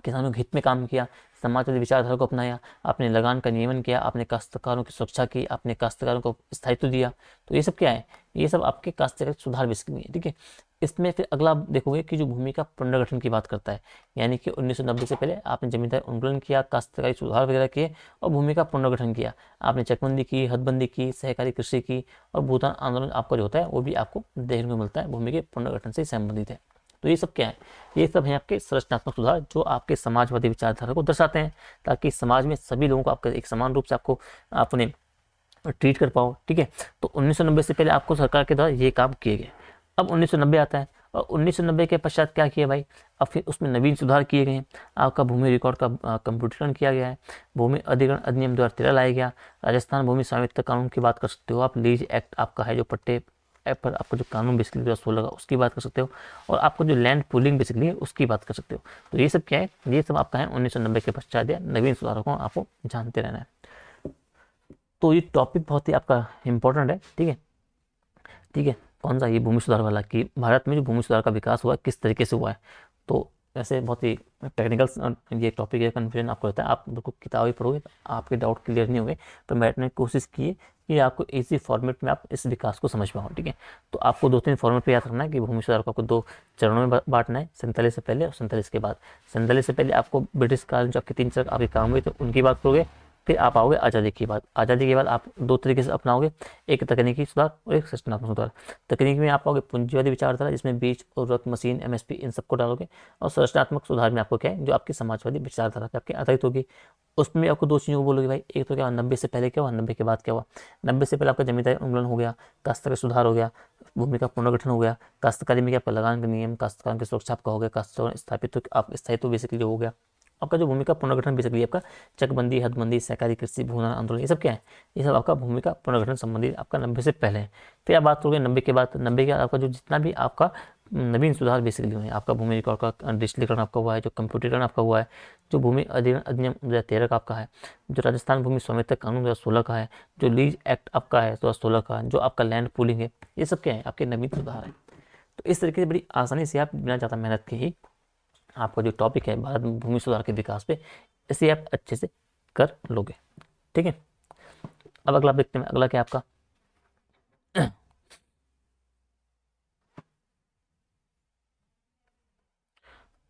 किसानों के हित में काम किया, समाजवादी विचारधारा को अपनाया, आपने लगान का नियमन किया, आपने काश्तकारों की सुरक्षा की, आपने काश्तकारों को स्थायित्व दिया। तो ये सब क्या है, ये सब आपके काश्तकारी सुधार बेसिकली है, ठीक है। इसमें फिर अगला आप देखोगे कि जो भूमि का पुनर्गठन की बात करता है, यानी कि 1990 से पहले आपने जमींदारी उन्मूलन किया, काश्तकारी सुधार वगैरह किए और भूमि का पुनर्गठन किया। आपने चकबंदी की, हदबंदी की, सहकारी कृषि की और भूदान आंदोलन आपका जो होता है वो भी आपको देखने को मिलता है, भूमि के पुनर्गठन से संबंधित है। तो ये सब क्या है, ये सब है आपके संरचनात्मक सुधार जो आपके समाजवादी विचारधारा को दर्शाते हैं, ताकि समाज में सभी लोगों को आपका एक समान रूप से आपको आपने ट्रीट कर पाओ, ठीक है। तो 1990 से पहले आपको सरकार के द्वारा ये काम किए गए। अब 1990 आता है और 1990 के पश्चात क्या किया भाई, अब फिर उसमें नवीन सुधार किए गए हैं। आपका भूमि रिकॉर्ड का कंप्यूटरीकरण किया गया है, भूमि अधिग्रहण अधिनियम 2013 लाया गया, राजस्थान भूमि स्वामित्व कानून की बात कर सकते हो आप, लीज एक्ट आपका है जो पट्टे पर आपका जो कानून बेसिकली 2016 का उसकी बात कर सकते हो, और आपको जो लैंड पूलिंग बेसिकली है उसकी बात कर सकते हो। तो ये सब क्या है, ये सब आपका है 1990 के पश्चात या नवीन सुधारों को आपको जानते रहना है। तो ये टॉपिक बहुत ही आपका इंपॉर्टेंट है, ठीक है, ठीक है। कौन सा, ये भूमि सुधार वाला, कि भारत में जो भूमि सुधार का विकास हुआ है किस तरीके से हुआ है। तो ऐसे बहुत ही टेक्निकल ये टॉपिक है, कन्फ्यूजन आपको रहता है, आप बिल्कुल किताबें पढ़ोगे तो आपके डाउट क्लियर नहीं होंगे, पर मैंने कोशिश की है कि आपको इजी फॉर्मेट में आप इस विकास को समझ पाओ, ठीक है। तो आपको 2-3 फॉर्मेट पे याद रखना है कि भूमि सुधार को आपको 2 चरणों में बांटना है, 47 से पहले और 47 के बाद। 47 से पहले आपको ब्रिटिश काल जो आपके 3 चरण आपके काम हुए थे उनकी बात करोगे, फिर आप आओगे आज़ादी के बाद। आज़ादी के बाद आप 2 तरीके से अपनाओगे, एक तकनीकी सुधार और एक संरचनात्मक सुधार। तकनीक में आप आओगे पूंजीवादी विचारधारा, जिसमें बीज उर्वरक मशीन एमएसपी इन सबको डालोगे, और संरचनात्मक सुधार में आपको क्या है, जो आपकी समाजवादी विचारधारा पे आपके आधारित होगी। उसमें आपको 2 चीज़ों को बोलोगे भाई, एक तो क्या 90 से पहले क्या हुआ, 90 के बाद क्या हुआ। 90 से पहले आपका जमींदारी उन्मूलन हो गया, काश्तकारी सुधार हो गया, भूमि का पुनर्गठन हो गया, काश्तकारी में क्या आपका लगान का नियम, काश्तकारों की सुरक्षा आपका हो गया, काश्तकारों स्थापित आप स्थायित्व बेसिकली हो गया। आपका जो भूमि का पुनर्गठन बेसिकली आपका चकबंदी, हदबंदी, सहकारी कृषि, भूदान आंदोलन, ये सब क्या है, ये सब आपका भूमि का पुनर्गठन संबंधी आपका 90 से पहले है। फिर आप बात करोगे 90 के बाद, 90 के बाद आपका जो जितना भी आपका नवीन सुधार बेसिकली हुए हैं, आपका भूमि रिकॉर्ड का डिजिटलीकरण आपका हुआ है, जो कंप्यूटरीकरण आपका हुआ है, जो भूमि अधिग्रहण अधिनियम 2013 का आपका है, जो राजस्थान भूमि स्वामित्व कानून 2016 का है, जो लीज एक्ट आपका है 2016 का, जो आपका लैंड पूलिंग है, ये सब क्या है, आपके नवीन सुधार है। तो इस तरीके से बड़ी आसानी से आप बिना ज़्यादा मेहनत के ही आपका जो टॉपिक है भारत में भूमि सुधार के विकास पे, इसे आप अच्छे से कर लोगे, ठीक है। अब अगला देखते हैं, अगला क्या आपका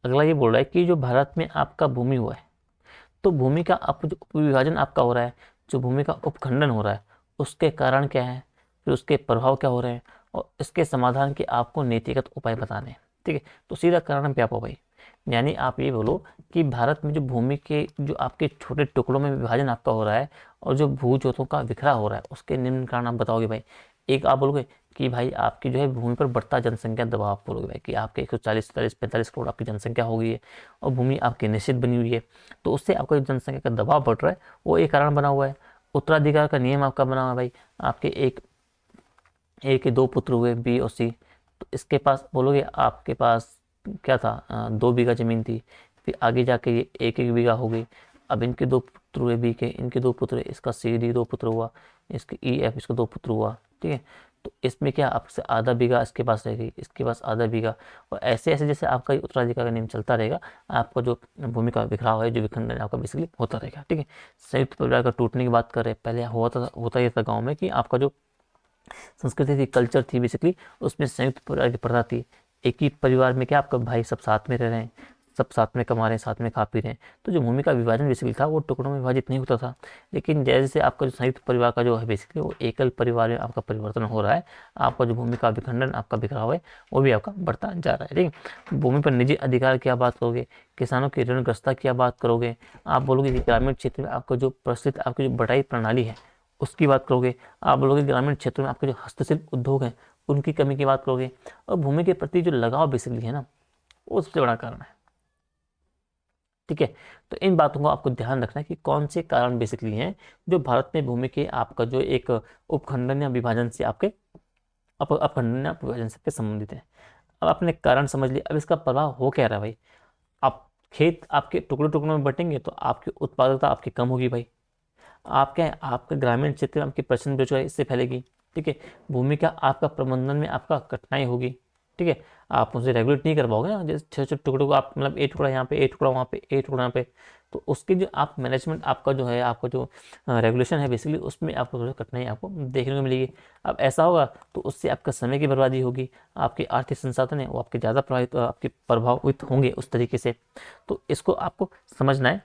अगला ये बोल रहा है कि जो भारत में आपका भूमि हुआ है, तो भूमि का आप जो उपविभाजन आपका हो रहा है, जो भूमि का उपखंडन हो रहा है, उसके कारण क्या है, फिर उसके प्रभाव क्या हो रहे हैं, और इसके समाधान के आपको नीतिगत उपाय बताने हैं, ठीक है। तो सीधा कारण पे आप हो भाई, यानी आप ये बोलो कि भारत में जो भूमि के जो आपके छोटे टुकड़ों में विभाजन आपका हो रहा है और जो भू जोतों का बिखरा हो रहा है, उसके निम्न कारण आप बताओगे भाई। एक आप बोलोगे कि भाई आपकी जो है भूमि पर बढ़ता जनसंख्या दबाव, आप बोलोगे भाई कि आपके 140, 40, 45 करोड़ आपकी जनसंख्या हो गई है और भूमि आपकी निश्चित बनी हुई है, तो उससे आपका जो जनसंख्या का दबाव बढ़ रहा है वो एक कारण बना हुआ है। उत्तराधिकार का नियम आपका बना हुआ है भाई, आपके एक के 2 पुत्र हुए बी और सी, तो इसके पास बोलोगे आपके पास क्या था, 2 बीघा ज़मीन थी, फिर आगे जाके ये 1-1 बीघा हो गई। अब इनके 2 पुत्र हुए बी के, इनके 2 पुत्र, इसका सी डी 2 पुत्र हुआ, इसके ई एफ इसका 2 पुत्र हुआ, ठीक है। तो इसमें क्या आपसे आधा बीघा इसके पास रहेगी, इसके पास आधा बीघा, और ऐसे ऐसे जैसे आपका उत्तराधिकार का नियम चलता रहेगा, आपका जो भूमि का बिखराव है, जो विखंडन आपका बेसिकली होता रहेगा, ठीक है। संयुक्त परिवार का टूटने की बात कर रहे हैं, पहले होता ये था गाँव में कि आपका जो संस्कृति थी, कल्चर थी बेसिकली, उसमें संयुक्त परिवार की प्रथा थी। एक ही परिवार में क्या आपका भाई सब साथ में रह रहे हैं, सब साथ में कमा रहे हैं, साथ में खा पी रहे हैं, तो जो भूमि का विभाजन बेसिकली था वो टुकड़ों में विभाजित नहीं होता था। लेकिन जैसे जैसे आपका जो संयुक्त परिवार का जो है बेसिकली वो एकल परिवार में आपका परिवर्तन हो रहा है, आपका जो भूमि का विखंडन आपका बिखराव है वो भी आपका बढ़ता जा रहा है, ठीक है। भूमि पर निजी अधिकार की आप बात करोगे, किसानों की ऋणग्रस्तता की आप बात करोगे, आप बोलोगे कि ग्रामीण क्षेत्र में आपका जो प्रचलित आपकी जो बटाई प्रणाली है उसकी बात करोगे, आप बोलोगे ग्रामीण क्षेत्रों में आपके जो हस्तशिल्प उद्योग हैं उनकी कमी की बात करोगे, और भूमि के प्रति जो लगाव बेसिकली है ना, वो सबसे बड़ा कारण है। ठीक है। तो इन बातों को आपको ध्यान रखना है कि कौन से कारण बेसिकली हैं जो भारत में भूमि के आपका जो एक उपखंडन या विभाजन से आपके अपखंडन या विभाजन से संबंधित है। अब आपने कारण समझ लिया, अब इसका प्रभाव हो क्या रहा है भाई। आप खेत आपके टुकड़े टुकड़ों में बटेंगे तो आपकी उत्पादकता आपकी कम होगी भाई। आप क्या है, आपके ग्रामीण क्षेत्र में आपकी प्रचंड बेरोजगारी इससे फैलेगी। ठीक है। भूमि का आपका प्रबंधन में आपका कठिनाई होगी। ठीक है। आप उसे रेगुलेट नहीं कर पाओगे ना, जैसे छोटे छोटे टुकड़ों को आप मतलब एक टुकड़ा यहाँ पे, एक टुकड़ा वहाँ पे, एक टुकड़ा यहाँ पे, तो उसकी जो आप मैनेजमेंट आपका जो है, आपका जो रेगुलेशन है बेसिकली, उसमें आपको थोड़ी कठिनाई आपको देखने को मिलेगी। अब ऐसा होगा तो उससे आपका समय की बर्बादी होगी, आपके आर्थिक संसाधन है वो आपके ज़्यादा प्रभावित आपके प्रभावित होंगे उस तरीके से। तो इसको आपको समझना है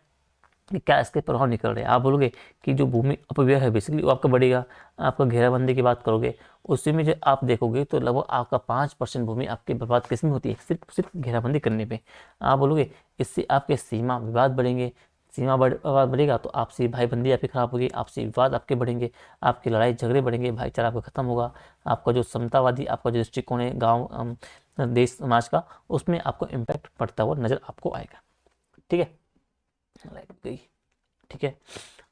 कि क्या इसके प्रभाव निकल रहे हैं। आप बोलोगे कि जो भूमि अपव्यय है बेसिकली वो आपका बढ़ेगा। आपका घेराबंदी की बात करोगे, उसी में जो आप देखोगे तो लगभग आपका 5% भूमि आपकी बर्बाद किस में होती है, सिर्फ सिर्फ घेराबंदी करने पे। आप बोलोगे इससे आपके सीमा विवाद बढ़ेंगे, विवाद बढ़ेगा तो आपसी भाईबंदी आपकी खराब होगी, आपसी विवाद आपके बढ़ेंगे, आपकी लड़ाई झगड़े बढ़ेंगे, भाईचारा आपका खत्म होगा। आपका जो समतावादी आपका जो दृष्टिकोण है गाँव देश समाज का, उसमें आपको इम्पैक्ट पड़ता हुआ नजर आपको आएगा। ठीक है। गई। ठीक है।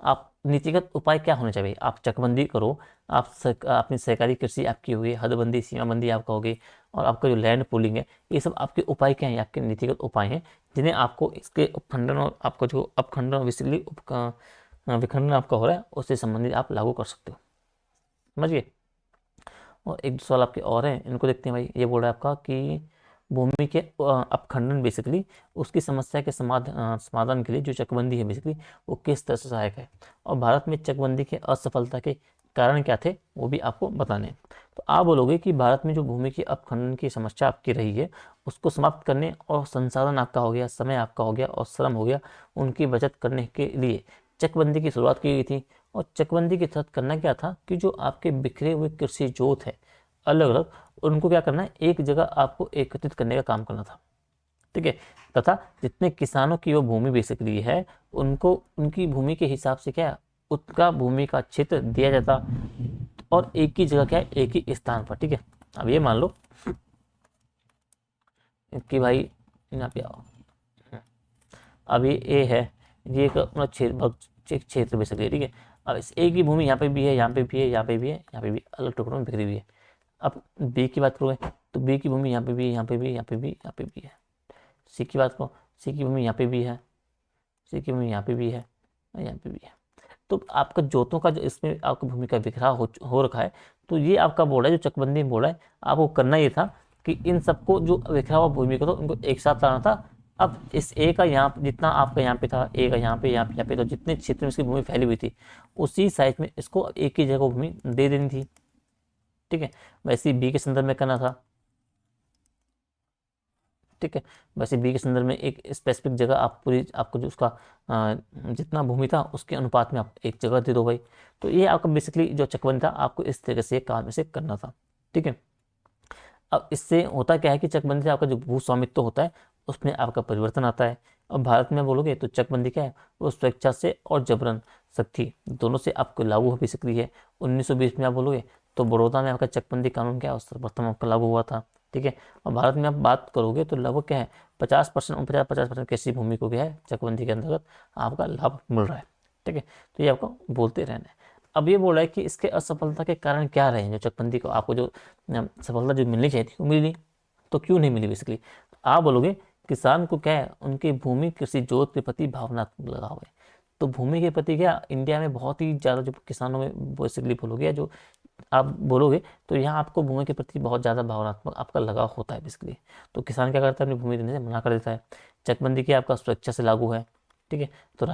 आप नीतिगत उपाय क्या होने चाहिए, आप चकबंदी करो, आप अपनी सहकारी कृषि आपकी होगी, हदबंदी सीमाबंदी आपका होगी, और आपका जो लैंड पूलिंग है, ये सब आपके उपाय क्या हैं, आपके नीतिगत उपाय हैं जिन्हें आपको इसके उपखंडन और आपका जो अपखंडन बेसिकली विखंडन आपका हो रहा है उससे संबंधित आप लागू कर सकते हो। समझिए। और एक दो सवाल आपके और हैं, इनको देखते हैं भाई। ये बोल रहा है आपका कि भूमि के अपखंडन बेसिकली उसकी समस्या के समाधान के लिए जो चकबंदी है बेसिकली वो किस तरह से सहायक है, और भारत में चकबंदी के असफलता के कारण क्या थे वो भी आपको बताने हैं। तो आप बोलोगे कि भारत में जो भूमि के अपखंडन की समस्या आपकी रही है उसको समाप्त करने, और संसाधन आपका हो गया, समय आपका हो गया, और श्रम हो गया, उनकी बचत करने के लिए चकबंदी की शुरुआत की गई थी। और चकबंदी के तहत करना क्या था कि जो आपके बिखरे हुए कृषि जोत है अलग अलग, उनको क्या करना है, एक जगह आपको एकत्रित करने का काम करना था। ठीक है। तथा जितने किसानों की वो भूमि बेसिकली है उनको उनकी भूमि के हिसाब से क्या है, उसका भूमि का क्षेत्र दिया जाता, और एक ही जगह क्या है, एक ही स्थान पर। ठीक है। अब ये मान लो कि भाई यहाँ पे आओ, अब ये ए है, ये एक अपना क्षेत्र बेसिकली। ठीक है। अब इस ए की भूमि यहाँ पे भी है, यहाँ पे भी है, यहाँ पे भी है, यहाँ पे भी अलग टुकड़ों में बिखरी हुई है। अब बी की बात करोगे तो बी की भूमि यहाँ पे भी है, यहाँ पे भी, यहाँ पे भी, यहाँ पे भी है। सी की बात करो, सी की भूमि यहाँ पे भी है, सी की भूमि यहाँ पे भी है, और यहाँ पे भी है। तो आपका जोतों का जो इसमें आपकी भूमि का बिखराव हो रखा है, तो ये आपका बोल रहा है, जो चकबंदी में बोल रहा है आपको करना ये था कि इन सबको जो बिखरा हुआ भूमि को, तो उनको एक साथ लाना था। अब इस ए का यहाँ जितना आपका यहाँ पे था, ए का यहाँ पे, यहाँ पे, तो जितने क्षेत्र में इसकी भूमि फैली हुई थी उसी साइज में इसको एक ही जगह भूमि दे देनी थी। ठीक है। वैसे ही बी के संदर्भ में करना था। ठीक है। वैसे बी के संदर्भ में एक स्पेसिफिक जगह आप पूरी आपको जो उसका जितना भूमि था उसके अनुपात में आप एक जगह दे दो भाई। तो ये आपका बेसिकली जो चकबंदी था आपको इस तरीके से काम इसे करना था। ठीक है। अब इससे होता क्या है कि चकबंदी से आपका जो भू स्वामित्व होता है उसमें आपका परिवर्तन आता है। अब भारत में बोलोगे तो चकबंदी क्या है, वो स्वेच्छा से और जबरन शक्ति दोनों से आपको लागू हो बेसिकली है। 1920 में आप बोलोगे तो बड़ौदा में आपका चकबंदी कानून क्या है, सर्वप्रथम आपका लागू हुआ था। ठीक है। और भारत में आप बात करोगे तो लगभग क्या है, 50% 50% कृषि भूमि को क्या है चकबंदी के अंतर्गत आपका लाभ मिल रहा है। ठीक है। तो ये आपको बोलते रहना है। अब ये बोल रहा है कि इसके असफलता के कारण क्या रहे हैं, जो चकबंदी को आपको जो सफलता जो मिलनी चाहिए थी वो मिली नहीं, तो क्यों नहीं मिली बेसिकली। आप बोलोगे किसान को क्या है, उनकी भूमि कृषि जोत के प्रति भावनात्मक लगाव है। तो भूमि के प्रति क्या इंडिया में बहुत ही ज़्यादा जो किसानों में बेसिकली बोलोगे, जो आप बोलोगे तो यहाँ आपको भूमि के प्रति बहुत ज़्यादा भावनात्मक आपका लगाव होता है बेसिकली। तो किसान क्या करता है, अपनी भूमि देने से मना कर देता है। चकबंदी क्या आपका सुरक्षा से लागू है। ठीक है। तो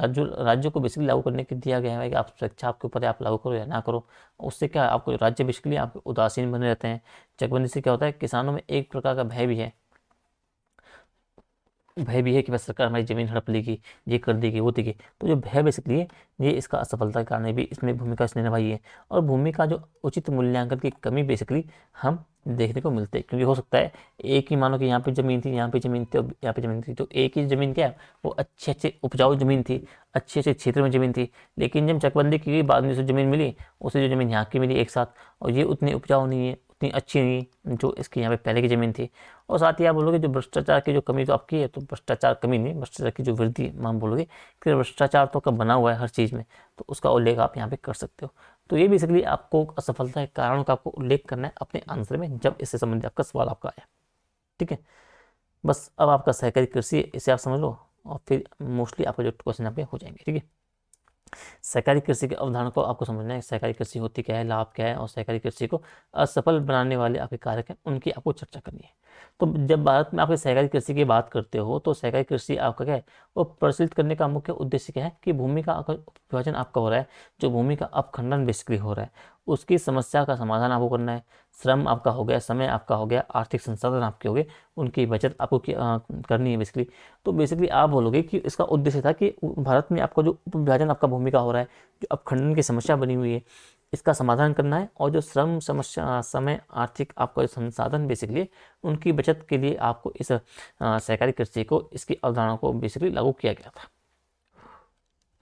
राज्यों को बेसिकली लागू करने के दिया गया है कि आप सुरक्षा आपके ऊपर है, आप लागू करो या ना करो। उससे क्या आपको राज्य बेसिकली आप उदासीन बने रहते हैं। चकबंदी से क्या होता है, किसानों में एक प्रकार का भय भी है, भय भी है कि बस सरकार हमारी जमीन हड़प लेगी, ये कर देगी, वो देगी। तो जो भय बेसिकली है ये इसका असफलता के कारण भी इसमें भूमिका इसने निभाई है। और भूमि का जो उचित मूल्यांकन की कमी बेसिकली हम देखने को मिलते हैं, क्योंकि हो सकता है एक ही मानो कि यहाँ पे ज़मीन थी, यहाँ पे ज़मीन थी और यहाँ पे ज़मीन थी, तो एक ही ज़मीन क्या है वो अच्छे अच्छे उपजाऊ ज़मीन थी, अच्छे अच्छे क्षेत्र में ज़मीन थी। लेकिन जब चकबंदी की गई बाद में जो ज़मीन मिली, उसे जो ज़मीन यहाँ की मिली एक साथ, और ये उतनी उपजाऊ नहीं है, उतनी अच्छी नहीं जो इसकी यहाँ पे पहले की ज़मीन थी। और साथ ही आप बोलोगे जो भ्रष्टाचार की जो कमी तो आपकी है, तो भ्रष्टाचार कमी नहीं, भ्रष्टाचार की जो वृद्धि हम बोलोगे कि भ्रष्टाचार तो कब बना हुआ है हर चीज़ में, तो उसका उल्लेख आप यहाँ पे कर सकते हो। तो ये बेसिकली आपको असफलता के कारणों का आपको उल्लेख करना है अपने आंसर में जब इससे संबंधित आपका सवाल आपका आया। ठीक है, बस अब आपका सहकारी कृषि इसे आप समझ लो और फिर मोस्टली आपका जो क्वेश्चन यहाँ पे हो जाएंगे। ठीक है, सहकारी कृषि की अवधारणा को आपको समझना है, सहकारी कृषि होती क्या है, लाभ क्या है, और सहकारी कृषि को असफल बनाने वाले आपके कारक हैं, उनकी आपको चर्चा करनी है। तो जब भारत में आपके सहकारी कृषि की बात करते हो तो सहकारी कृषि आपका क्या है, वो प्रचलित करने का मुख्य उद्देश्य क्या है कि भूमि का अगर विभाजन आपका हो रहा है, जो भूमि का अपखंडन बेसिकली हो रहा है, उसकी समस्या का समाधान आपको करना है। श्रम आपका हो गया, समय आपका हो गया, आर्थिक संसाधन आपके हो गए, उनकी बचत आपको करनी है बेसिकली। तो बेसिकली आप बोलोगे कि इसका उद्देश्य था कि भारत में आपका जो उप विभाजन आपका भूमि का हो रहा है, जो अपखंडन की समस्या बनी हुई है, इसका समाधान करना है। और जो श्रम समस्या, समय, आर्थिक आपका जो संसाधन बेसिकली उनकी बचत के लिए आपको इस सहकारी कृषि को, इसकी अवधारणा को बेसिकली लागू किया गया था।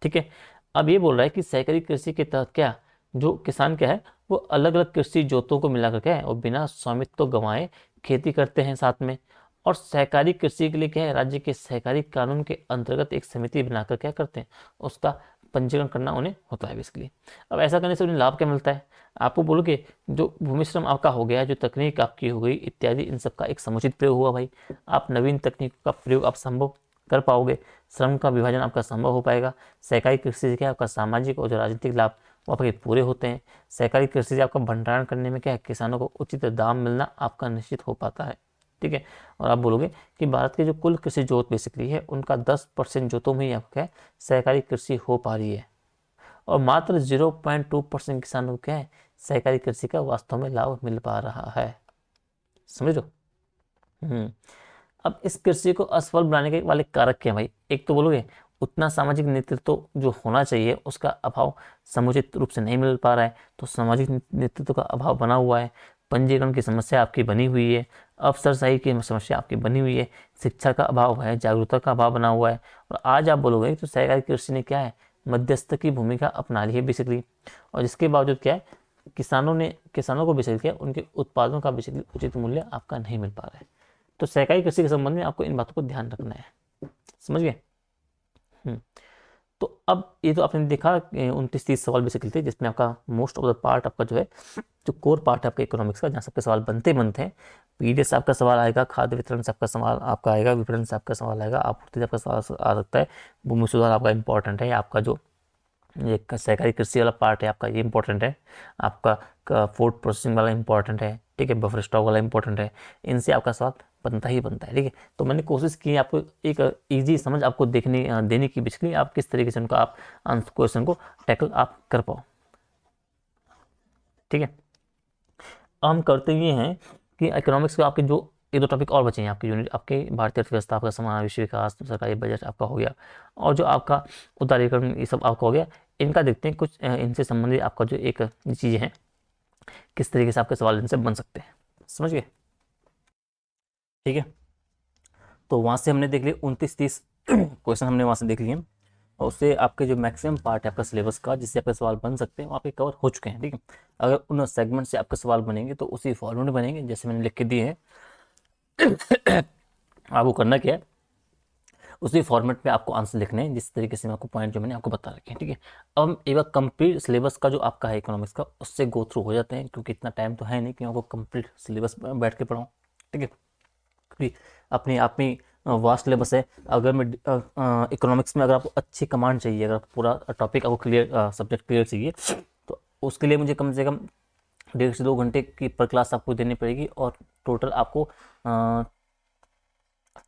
ठीक है, अब ये बोल रहा है कि सहकारी कृषि के तहत क्या, जो किसान क्या है वो अलग अलग कृषि जोतों को मिलाकर क्या है और बिना स्वामित्व तो गंवाए खेती करते हैं साथ में। और सहकारी कृषि के लिए क्या है, राज्य के सहकारी कानून के अंतर्गत एक समिति बनाकर क्या करते हैं, उसका पंजीकरण करना उन्हें होता है बेसिकली। अब ऐसा करने से उन्हें लाभ क्या मिलता है, आपको बोलोगे जो भूमि श्रम आपका हो गया, जो तकनीक आपकी हो गई इत्यादि, इन सब का एक समुचित प्रयोग हुआ भाई। आप नवीन तकनीक का प्रयोग आप संभव कर पाओगे, श्रम का विभाजन आपका संभव हो पाएगा। सहकारी कृषि से क्या आपका सामाजिक और जो राजनीतिक लाभ वो आपके पूरे होते हैं। सहकारी कृषि से आपका भंडारण करने में क्या है, किसानों को उचित दाम मिलना आपका निश्चित हो पाता है। ठीक है, और आप बोलोगे कि भारत के जो कुल कृषि जोत बेसिकली है उनका 10% जोतों में ही आपका है सहकारी कृषि हो पा रही है, और मात्र 0.2% किसानों को क्या है सहकारी कृषि का वास्तव में लाभ मिल पा रहा है। समझ लो। अब इस कृषि को असफल बनाने के वाले कारक क्या है भाई, एक तो बोलोगे उतना सामाजिक नेतृत्व जो होना चाहिए उसका अभाव समुचित रूप से नहीं मिल पा रहा है, तो सामाजिक नेतृत्व का अभाव बना हुआ है। पंजीकरण की समस्या आपकी बनी हुई है, अफसरशाही की समस्या आपकी बनी हुई है, शिक्षा का अभाव है, जागरूकता का अभाव बना हुआ है। और आज आप बोलोगे तो सहकारी कृषि ने क्या है, मध्यस्थ की भूमिका अपना ली है बेसिकली, और जिसके बावजूद क्या है, किसानों को बेसिकली क्या उनके उत्पादों का बेसिकली उचित मूल्य आपका नहीं मिल पा रहा है। तो सहकारी कृषि के संबंध में आपको इन बातों को ध्यान रखना है। समझ गए। हम्म तो अब ये तो आपने देखा 29-30 सवाल बेसिकली थे, जिसमें आपका मोस्ट ऑफ द पार्ट आपका जो है, जो कोर पार्ट है आपका इकोनॉमिक्स का, जहाँ सबके सवाल बनते बनते हैं। पीडीएस से आपका सवाल आएगा, खाद्य वितरण से आपका सवाल आपका आएगा, विपणन से आपका सवाल आएगा, आपूर्ति से आपका सवाल आ सकता है, भूमि सुधार आपका इंपॉर्टेंट है, आपका जो ये सहकारी कृषि वाला पार्ट है आपका ये इंपॉर्टेंट है, आपका फूड प्रोसेसिंग वाला इंपॉर्टेंट है। ठीक है, बफर स्टॉक वाला इंपॉर्टेंट है, इनसे आपका सवाल बनता ही बनता है। ठीक है, तो मैंने कोशिश की आपको एक इजी समझ आपको देने की, बेसिकली आप किस तरीके से उनका आप क्वेश्चन को टैकल आप कर पाओ। ठीक है, हम करते ये हैं कि इकोनॉमिक्स के आपके जो एक दो टॉपिक और बचे हैं आपकी यूनिट, आपके भारतीय अर्थव्यवस्था, आपका समाज, विश्व विकास, सरकारी बजट आपका हो गया, और जो आपका उदारीकरण ये सब आपका हो गया। इनका देखते हैं कुछ इनसे संबंधित आपका जो एक चीज़ें हैं, किस तरीके से आपके सवाल इनसे बन सकते हैं। समझ गए। ठीक है, तो वहाँ से हमने देख लिए 29-30 क्वेश्चन हमने वहाँ से देख लिए, और उससे आपके जो मैक्सिमम पार्ट है आपका सिलेबस का जिससे आपके सवाल बन सकते हैं वो आपके कवर हो चुके हैं। ठीक है, अगर उन सेगमेंट से आपके सवाल बनेंगे तो उसी फॉर्मेट में बनेंगे जैसे मैंने लिख के दिए हैं। आपको करना क्या है, उसी फॉर्मेट में आपको आंसर लिखने हैं जिस तरीके से मैं आपको पॉइंट जो मैंने आपको बता रखे हैं। ठीक है, अब हम एक बार कंप्लीट सिलेबस का जो आपका है इकोनॉमिक्स का उससे गो थ्रू हो जाते हैं, क्योंकि इतना टाइम तो है नहीं कि आपको कंप्लीट सिलेबस बैठ के पढ़ाऊँ। ठीक है, क्योंकि अपने आप में वास्ट सिलेबस है। अगर मैं इकोनॉमिक्स में अगर आपको अच्छी कमांड चाहिए, अगर पूरा टॉपिक आपको क्लियर, सब्जेक्ट क्लियर चाहिए, तो उसके लिए मुझे कम से कम 1.5 से 2 घंटे की पर क्लास आपको देनी पड़ेगी, और टोटल आपको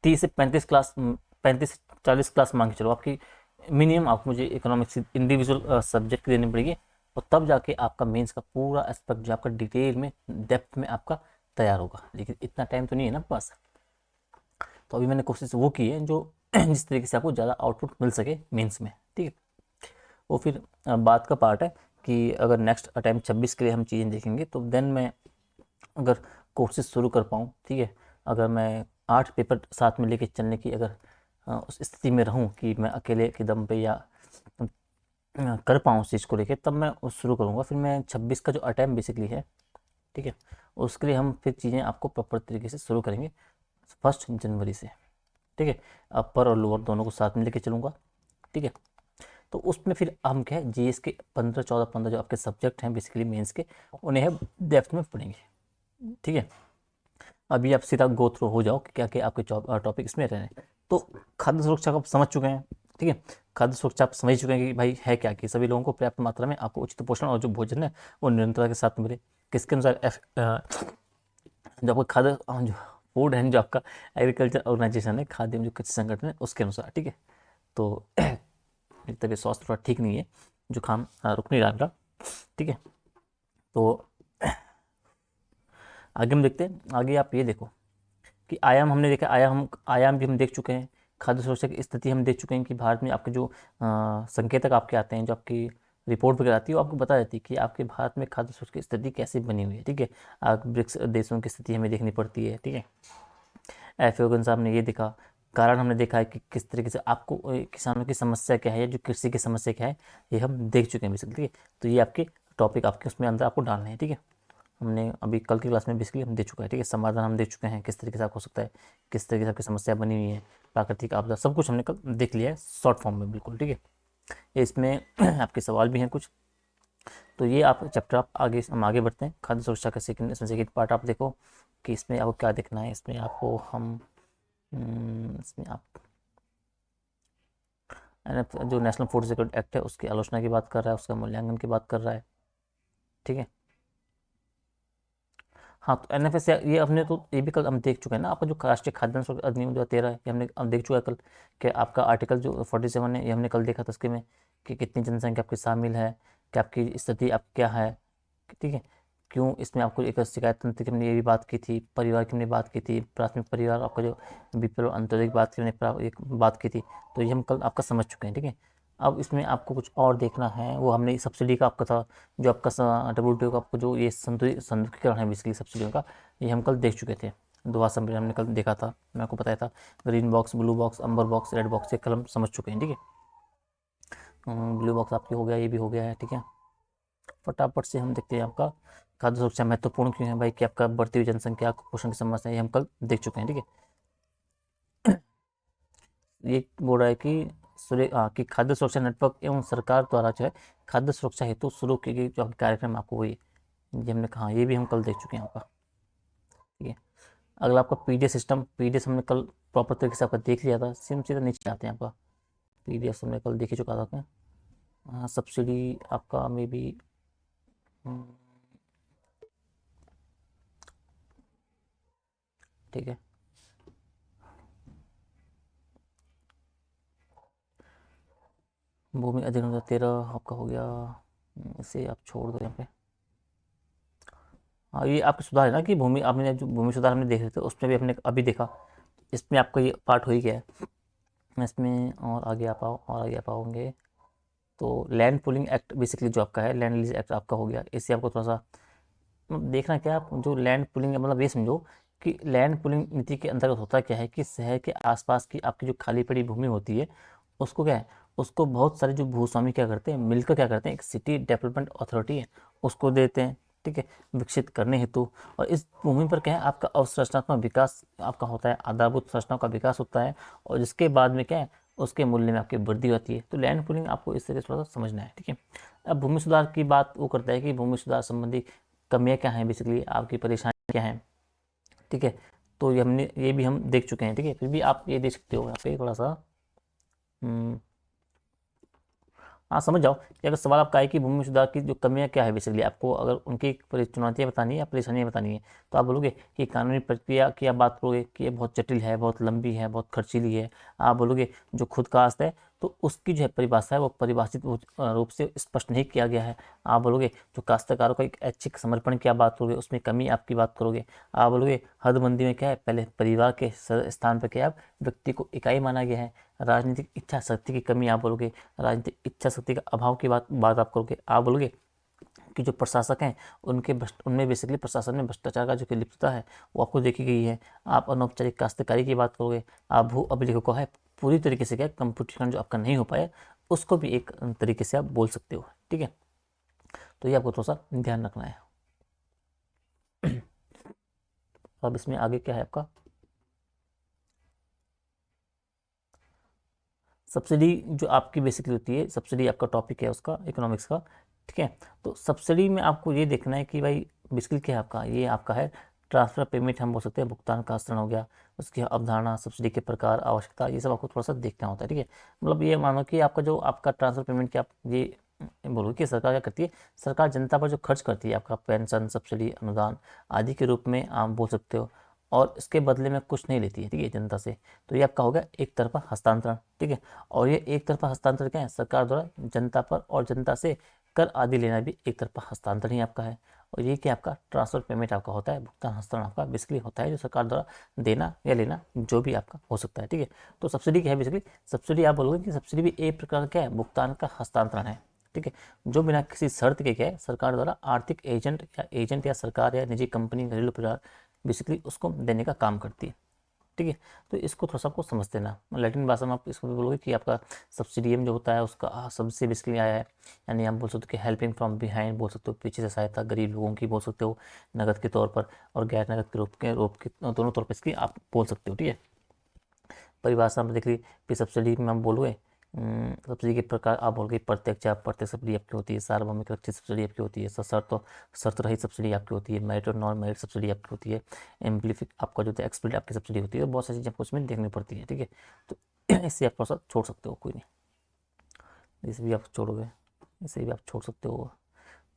30 से 35 क्लास, 35 से 40 क्लास मान के चलो आपकी मिनिमम आपको मुझे इकोनॉमिक्स इंडिविजुअल सब्जेक्ट देनी पड़ेगी, और तब जाके आपका मेंस का पूरा एस्पेक्ट जो आपका डिटेल में डेप्थ में आपका तैयार होगा। लेकिन इतना टाइम तो नहीं है ना पास, तो अभी मैंने कोशिश वो की है जो जिस तरीके से आपको ज़्यादा आउटपुट मिल सके मेंस में। ठीक है, वो फिर बात का पार्ट है कि अगर नेक्स्ट अटैम्प्ट 26 के लिए हम चीज़ें देखेंगे तो देन मैं अगर कोर्सेज शुरू कर पाऊँ। ठीक है, अगर मैं 8 पेपर साथ में लेके चलने की अगर उस स्थिति में रहूँ कि मैं अकेले के दम पे या कर पाऊँ उस चीज़ को लेके, तब मैं उस शुरू करूँगा। फिर मैं 26 का जो अटैम्प्ट बेसिकली है ठीक है। उसके लिए हम फिर चीज़ें आपको प्रॉपर तरीके से शुरू करेंगे 1 जनवरी से, ठीक है। अपर और लोअर दोनों को साथ में लेके चलूँगा, ठीक है। तो उसमें फिर हम क्या है, जीएस के 15 14 15 जो आपके सब्जेक्ट हैं बेसिकली मेंस के, उन्हें हम डेप्थ में पढ़ेंगे, ठीक है। अभी आप सीधा गो थ्रू हो जाओ कि क्या क्या आपके टॉपिक इसमें रहे हैं। तो खाद्य सुरक्षा को आप समझ चुके हैं, ठीक है। खाद्य सुरक्षा आप समझ चुके हैं कि भाई है क्या, कि सभी लोगों को पर्याप्त मात्रा में आपको उचित पोषण और जो भोजन है वो निरंतरता के साथ मिले। किसके अनुसार जो आपका खाद्य जो फूड है, जो आपका एग्रीकल्चर ऑर्गेनाइजेशन है, खाद्य जो कृषि संगठन है उसके अनुसार, ठीक है। तो मेरी तबीयत स्वास्थ्य थोड़ा ठीक नहीं है, जुकाम रुक नहीं रहा मेरा, ठीक है। तो आगे हम देखते हैं। आगे आप ये देखो कि आयाम हमने देखा, आयाम भी हम देख चुके हैं। खाद्य सुरक्षा की स्थिति हम देख चुके हैं कि भारत में आपके जो संकेतक आपके आते हैं, जो आपकी रिपोर्ट वगैरह आती है, वो आपको बता देती है कि आपके भारत में खाद्य सुरक्षा की स्थिति कैसे बनी हुई है, ठीक है। ब्रिक्स देशों की स्थिति हमें देखनी पड़ती है, ठीक है। एफएओ के अनुसार हमने ये देखा, कारण हमने देखा है कि किस तरीके से आपको किसानों की समस्या क्या है या जो कृषि की समस्या क्या है, ये हम देख चुके हैं बेसिकली, ठीक है। तो ये आपके टॉपिक आपके उसमें अंदर आपको डालने हैं, ठीक है। हमने अभी कल की क्लास में बेसिकली हम देख चुका है, ठीक है। समाधान हम देख चुके हैं किस तरीके से आपको हो सकता है, किस तरीके से आपकी समस्या बनी हुई है, प्राकृतिक आपदा, सब कुछ हमने कल देख लिया है शॉर्ट फॉर्म में, बिल्कुल, ठीक है। इसमें आपके सवाल भी हैं कुछ, तो ये आप चैप्टर आप आगे हम आगे बढ़ते हैं। खाद्य सुरक्षा का सेकंड, इसमें सेकंड पार्ट आप देखो कि इसमें आपको क्या देखना है। इसमें आपको हम इसमें आप जो नेशनल फूड सिक्योरिटी एक्ट है उसकी आलोचना की बात कर रहा है, उसका मूल्यांकन की बात कर रहा है, ठीक है। हाँ, तो एनएफएस ये हमने तो ये भी कल हम देख चुके हैं ना, आपका जो राष्ट्रीय खाद्यान्न सुरक्षा अधिनियम 2013 है, ये हमने हम देख चुका है कल, कि आपका आर्टिकल जो 47 है, ये हमने कल देखा था उसके में, कि कितनी जनसंख्या आपकी शामिल है, कि आपकी स्थिति आप क्या है, ठीक है। क्यों इसमें आपको एक शिकायत तंत्र की हमने ये भी बात की थी, परिवार की हमने बात की थी, प्राथमिक परिवार आपका जो बीपीएल और अंत्योदय की बात की हमने एक बात की थी। तो ये हम कल आपका समझ चुके हैं, ठीक है। अब इसमें आपको कुछ और देखना है, वो हमने सब्सिडी का आपका था, जो आपका WTO का आपको जो ये संतुलीकरण है बेसिकली सब्सिडियों का, ये हम कल देख चुके थे। दोहा सम्मेलन हमने कल देखा था, मैं आपको बताया था। ग्रीन बॉक्स, ब्लू बॉक्स, अम्बर बॉक्स, रेड बॉक्स, ये कल हम समझ चुके हैं, ठीक है। ब्लू बॉक्स आपकी हो गया, ये भी हो गया है, ठीक है। फटाफट से हम देखते हैं आपका खाद्य सुरक्षा महत्वपूर्ण क्यों है भाई, कि आपका बढ़ती हुई जनसंख्या, कुपोषण की समस्या, ये हम कल देख चुके हैं, ठीक है। ये बोल रहा है कि कि खाद्य सुरक्षा नेटवर्क एवं सरकार द्वारा जो है खाद्य सुरक्षा हेतु शुरू की गई जो आपके कार्यक्रम आपको वही, ये हमने कहा, ये भी हम कल देख चुके हैं आपका, ठीक है। अगला आपका पीडीएस सिस्टम, पीडीएस हमने कल प्रॉपर तरीके से आपका देख लिया था। सिम सीधा नीचे आते हैं आपका, पीडीएस हमने कल देख ही चुका था। हाँ, सब्सिडी आपका मे बी ठीक है। भूमि अधिग्रहण 2013 आपका हो गया, इसे आप छोड़ दो यहाँ पे। हाँ, ये आपके सुधार है ना, कि भूमि आपने जो भूमि सुधार हमने देख रहे थे उसमें भी हमने अभी देखा, इसमें आपका ये पार्ट हो ही गया है। इसमें और आगे आ पाओ, और आगे आ पाओगे तो लैंड पुलिंग एक्ट बेसिकली जो आपका है, लैंड लीज एक्ट आपका हो गया। इससे आपको थोड़ा सा देखना क्या, आप जो लैंड पुलिंग मतलब ये समझो कि लैंड पुलिंग नीति के अंतर्गत होता क्या है, कि शहर के आसपास की आपकी जो खाली पड़ी भूमि होती है उसको क्या है, उसको बहुत सारे जो भूस्वामी क्या करते हैं, मिलकर क्या करते हैं, एक सिटी डेवलपमेंट अथॉरिटी है उसको देते हैं, ठीक है, विकसित करने हेतु। और इस भूमि पर क्या है, आपका अवसंरचनात्मक विकास आपका होता है, आधारभूत संरचनाओं का विकास होता है, और जिसके बाद में क्या है, उसके मूल्य में आपकी वृद्धि होती है। तो लैंड पुलिंग आपको इस तरह से थोड़ा सा समझना है, ठीक है। अब भूमि सुधार की बात वो करता है कि भूमि सुधार संबंधी कमियां क्या हैं, बेसिकली आपकी परेशानी क्या है, ठीक है। तो ये भी हम देख चुके हैं, ठीक है। फिर भी आप ये देख सकते हो यहाँ पे थोड़ा सा, हम्म, हाँ समझ जाओ कि अगर सवाल आपका है कि भूमि सुधार की जो कमियां क्या है, बेसिकली आपको अगर उनकी चुनौतियां बतानी है या परेशानियां बतानी है, तो आप बोलोगे कि कानूनी प्रक्रिया की आप बात करोगे कि ये बहुत जटिल है, बहुत लंबी है, बहुत खर्चीली है। आप बोलोगे जो खुद कास्ट है तो उसकी जो है परिभाषा है वो परिभाषित रूप से स्पष्ट नहीं किया गया है। आप बोलोगे जो काश्तकारों का एक ऐच्छिक समर्पण की आप बात करोगे, उसमें कमी आपकी बात करोगे। आप बोलोगे हदबंदी में क्या है, पहले परिवार के स्थान पर क्या है, व्यक्ति को इकाई माना गया है। राजनीतिक इच्छा शक्ति की कमी आप बोलोगे, राजनीतिक इच्छा शक्ति का अभाव की बात आप करोगे। आप बोलोगे कि जो प्रशासक हैं उनमें बेसिकली प्रशासन में भ्रष्टाचार का जो कि लिप्तता है वो आपको देखी गई है। आप अनौपचारिक काश्तकारी की बात करोगे। आप भू अभिलेखों को है पूरी तरीके से क्या कंप्यूटरीकरण जो आपका नहीं हो पाया उसको भी एक तरीके से आप बोल सकते हो, ठीक है। तो ये आपको थोड़ा सा ध्यान रखना है। तो अब इसमें आगे क्या है आपका, सब्सिडी जो आपकी बेसिकली होती है, सब्सिडी आपका टॉपिक है उसका इकोनॉमिक्स का, ठीक है। तो सब्सिडी में आपको ये देखना है कि भाई बेसिकली क्या है आपका, ये आपका है ट्रांसफर पेमेंट, हम बोल सकते हैं भुगतान का हस्तांतरण हो गया, उसकी अवधारणा, सब्सिडी के प्रकार, आवश्यकता, ये सब आपको थोड़ा सा देखना होता है, ठीक है। मतलब ये मानो कि आपका जो आपका ट्रांसफर पेमेंट क्या, आप ये बोलो कि सरकार क्या करती है, सरकार जनता पर जो खर्च करती है आपका पेंशन, सब्सिडी, अनुदान आदि के रूप में आप बोल सकते हो, और इसके बदले में कुछ नहीं लेती है, ठीक है, जनता से। तो ये आपका हो गया एक तरफा हस्तांतरण, ठीक है। और ये एक तरफा हस्तांतरण क्या है, सरकार द्वारा जनता पर और जनता से कर आदि लेना भी एक तरफा हस्तांतरण ही आपका है। और ये क्या आपका ट्रांसफर पेमेंट आपका होता है, भुगतान हस्तांतरण आपका बेसिकली होता है जो सरकार द्वारा देना या लेना जो भी आपका हो सकता है, ठीक है। तो सब्सिडी क्या है, बेसिकली सब्सिडी आप बोलोगे कि सब्सिडी भी एक प्रकार का क्या है, भुगतान का हस्तांतरण है, ठीक है, जो बिना किसी शर्त के क्या है, सरकार द्वारा आर्थिक एजेंट या सरकार या निजी कंपनी, घरेलू परिवार बेसिकली उसको देने का काम करती है, ठीक है। तो इसको थोड़ा सा आपको समझ देना, लैटिन भाषा में आप इसको भी बोलोगे कि आपका सब्सिडियम जो होता है उसका सबसे बेसिकली आया है, यानी आप बोल सकते हो कि हेल्पिंग फ्रॉम बिहाइंड बोल सकते हो, पीछे से सहायता, गरीब लोगों की बोल सकते हो नगद के तौर पर, और गैर नगद के रूप के दोनों तौर पर इसकी आप बोल सकते हो, ठीक है। परिभाषा में देख ली, फिर सब्सिडी में हम बोलोगे सब्सिडी के प्रकार आप बोलोगे प्रत्यक्ष अप्रत्यक्ष सब्सिडी आपकी होती है, सार्वभौमिक रक्षित सब्सिडी आपकी होती है, शर्त रहित सब्सिडी आपकी होती है, मेरिट और नॉन मेरिट सब्सिडी आपकी होती है, एम्प्लीफिक आपका जो है एक्सप्लिसिट आपकी सब्सिडी होती है, बहुत सारी चीज़ें आपको उसमें देखनी पड़ती है, ठीक है। तो इससे आप थोड़ा सा छोड़ सकते हो, कोई नहीं, इसे भी आप छोड़ोगे, इसे भी आप छोड़ सकते हो।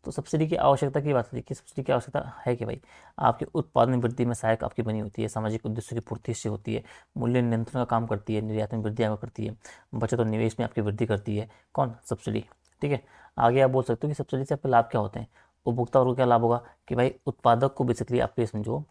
तो सब्सिडी की आवश्यकता की बात होती है कि सब्सिडी की आवश्यकता है कि भाई आपके उत्पादन वृद्धि में सहायक आपकी बनी होती है, सामाजिक उद्देश्यों की पूर्ति से होती है, मूल्य नियंत्रण का काम करती है, निर्यात में वृद्धि आपको करती है, बचत और निवेश में आपकी वृद्धि करती है, कौन, सब्सिडी, ठीक है। आगे आप बोल सकते हो कि सब्सिडी से आपके लाभ क्या होते हैं, उपभोक्ता को क्या लाभ होगा कि भाई उत्पादक को बेसिकली आप ये समझो,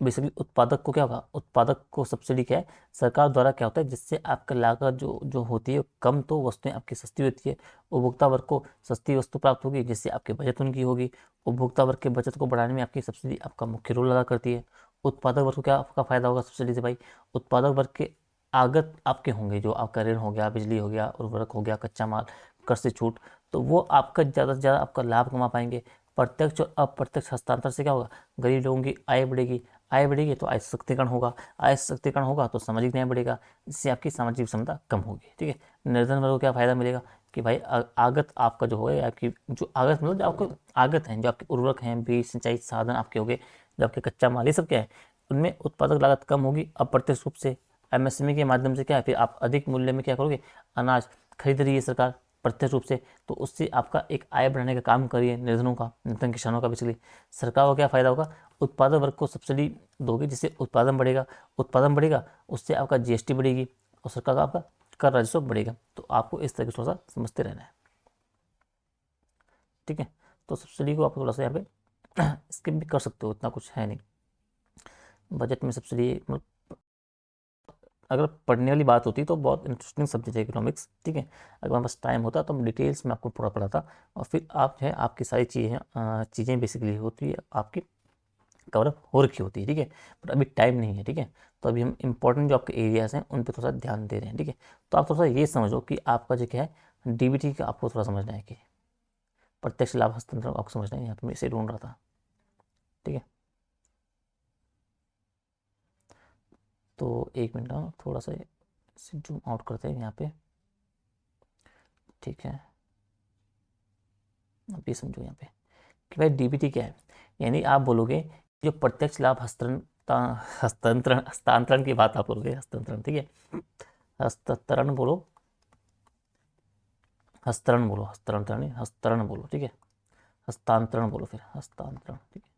बेसिकली उत्पादक को क्या होगा, उत्पादक को सब्सिडी क्या है, सरकार द्वारा क्या होता है, जिससे आपका लागत जो जो होती है कम, तो वस्तुएं आपकी सस्ती होती है, उपभोक्ता वर्ग को सस्ती वस्तु प्राप्त होगी जिससे आपकी बचत उनकी होगी, उपभोक्ता वर्ग के बचत को बढ़ाने में आपकी सब्सिडी आपका मुख्य रोल अदा करती है। उत्पादक वर्ग को क्या आपका फायदा होगा सब्सिडी से भाई, उत्पादक वर्ग के आगत आपके होंगे, जो आपका ऋण हो गया, बिजली हो गया, उर्वरक हो गया, कच्चा माल, कर से छूट, तो वो आपका ज़्यादा से ज़्यादा आपका लाभ कमा पाएंगे। प्रत्यक्ष और अप्रत्यक्ष हस्तांतरण से क्या होगा, गरीब लोगों की आय बढ़ेगी, आय बढ़ेगी तो आय सशक्तिकरण होगा, आय सशक्तिकरण होगा तो सामाजिक न्याय बढ़ेगा, जिससे आपकी सामाजिक क्षमता कम होगी, ठीक है। निर्धन वर्ग को क्या फायदा मिलेगा कि भाई आगत आपका जो है, आपकी जो आगत मतलब जो आपको आगत हैं, जो आपके उर्वरक हैं, बीज, सिंचाई साधन आपके हो गए, जो आपके कच्चा माल, ये सब क्या है, उनमें उत्पादक लागत कम होगी अप्रत्यक्ष रूप से। एमएसएमई के माध्यम से क्या है, फिर आप अधिक मूल्य में क्या करोगे, अनाज खरीद रही है सरकार प्रत्यक्ष रूप से, तो उससे आपका एक आय बढ़ाने का काम करिए, निर्धनों का, निर्धन किसानों का, बेसिकली सरकार को क्या फायदा होगा, उत्पादक वर्ग को सब्सिडी दोगे जिससे उत्पादन बढ़ेगा, उत्पादन बढ़ेगा उससे आपका जीएसटी बढ़ेगी, और सरकार का आपका कर राजस्व बढ़ेगा। तो आपको इस तरह से थोड़ा सा समझते रहना है, ठीक है। तो सब्सिडी को आप थोड़ा सा यहाँ पे स्किप भी कर सकते हो, इतना कुछ है नहीं बजट में सब्सिडी, मतलब अगर पढ़ने वाली बात होती तो बहुत इंटरेस्टिंग सब्जेक्ट है इकोनॉमिक्स, ठीक है। अगर हमारे पास टाइम होता तो हम डिटेल्स में आपको पूरा पढ़ाता, और फिर आप जो है आपकी सारी चीज़ें बेसिकली होती है आपकी कवर अप हो रखी होती है, ठीक है। बट अभी टाइम नहीं है, ठीक है। तो अभी हम इंपॉर्टेंट जो आपके एरियाज़ हैं उन पर थोड़ा सा ध्यान दे रहे हैं, ठीक है। तो आप थोड़ा सा ये समझो कि आपका जो क्या है डीबीटी का आपको थोड़ा समझना है कि प्रत्यक्ष लाभ हस्तांतरण आपको समझना है, यहाँ पर मैं इसे ढूंढ रहा था, ठीक है। तो एक मिनट थोड़ा सा जूम आउट करते हैं यहाँ पे, ठीक है। अब ये समझो यहाँ पे कि भाई डीबीटी क्या है, यानी आप बोलोगे जो प्रत्यक्ष लाभ हस्तांतरण हस्तांतरण की बात आप बोलोगे, हस्तांतरण, ठीक है, हस्तांतरण बोलो, हस्तांतरण बोलो, हस्तांतरण हस्तांतरण बोलो, ठीक है, हस्तांतरण बोलो, फिर हस्तांतरण, ठीक है,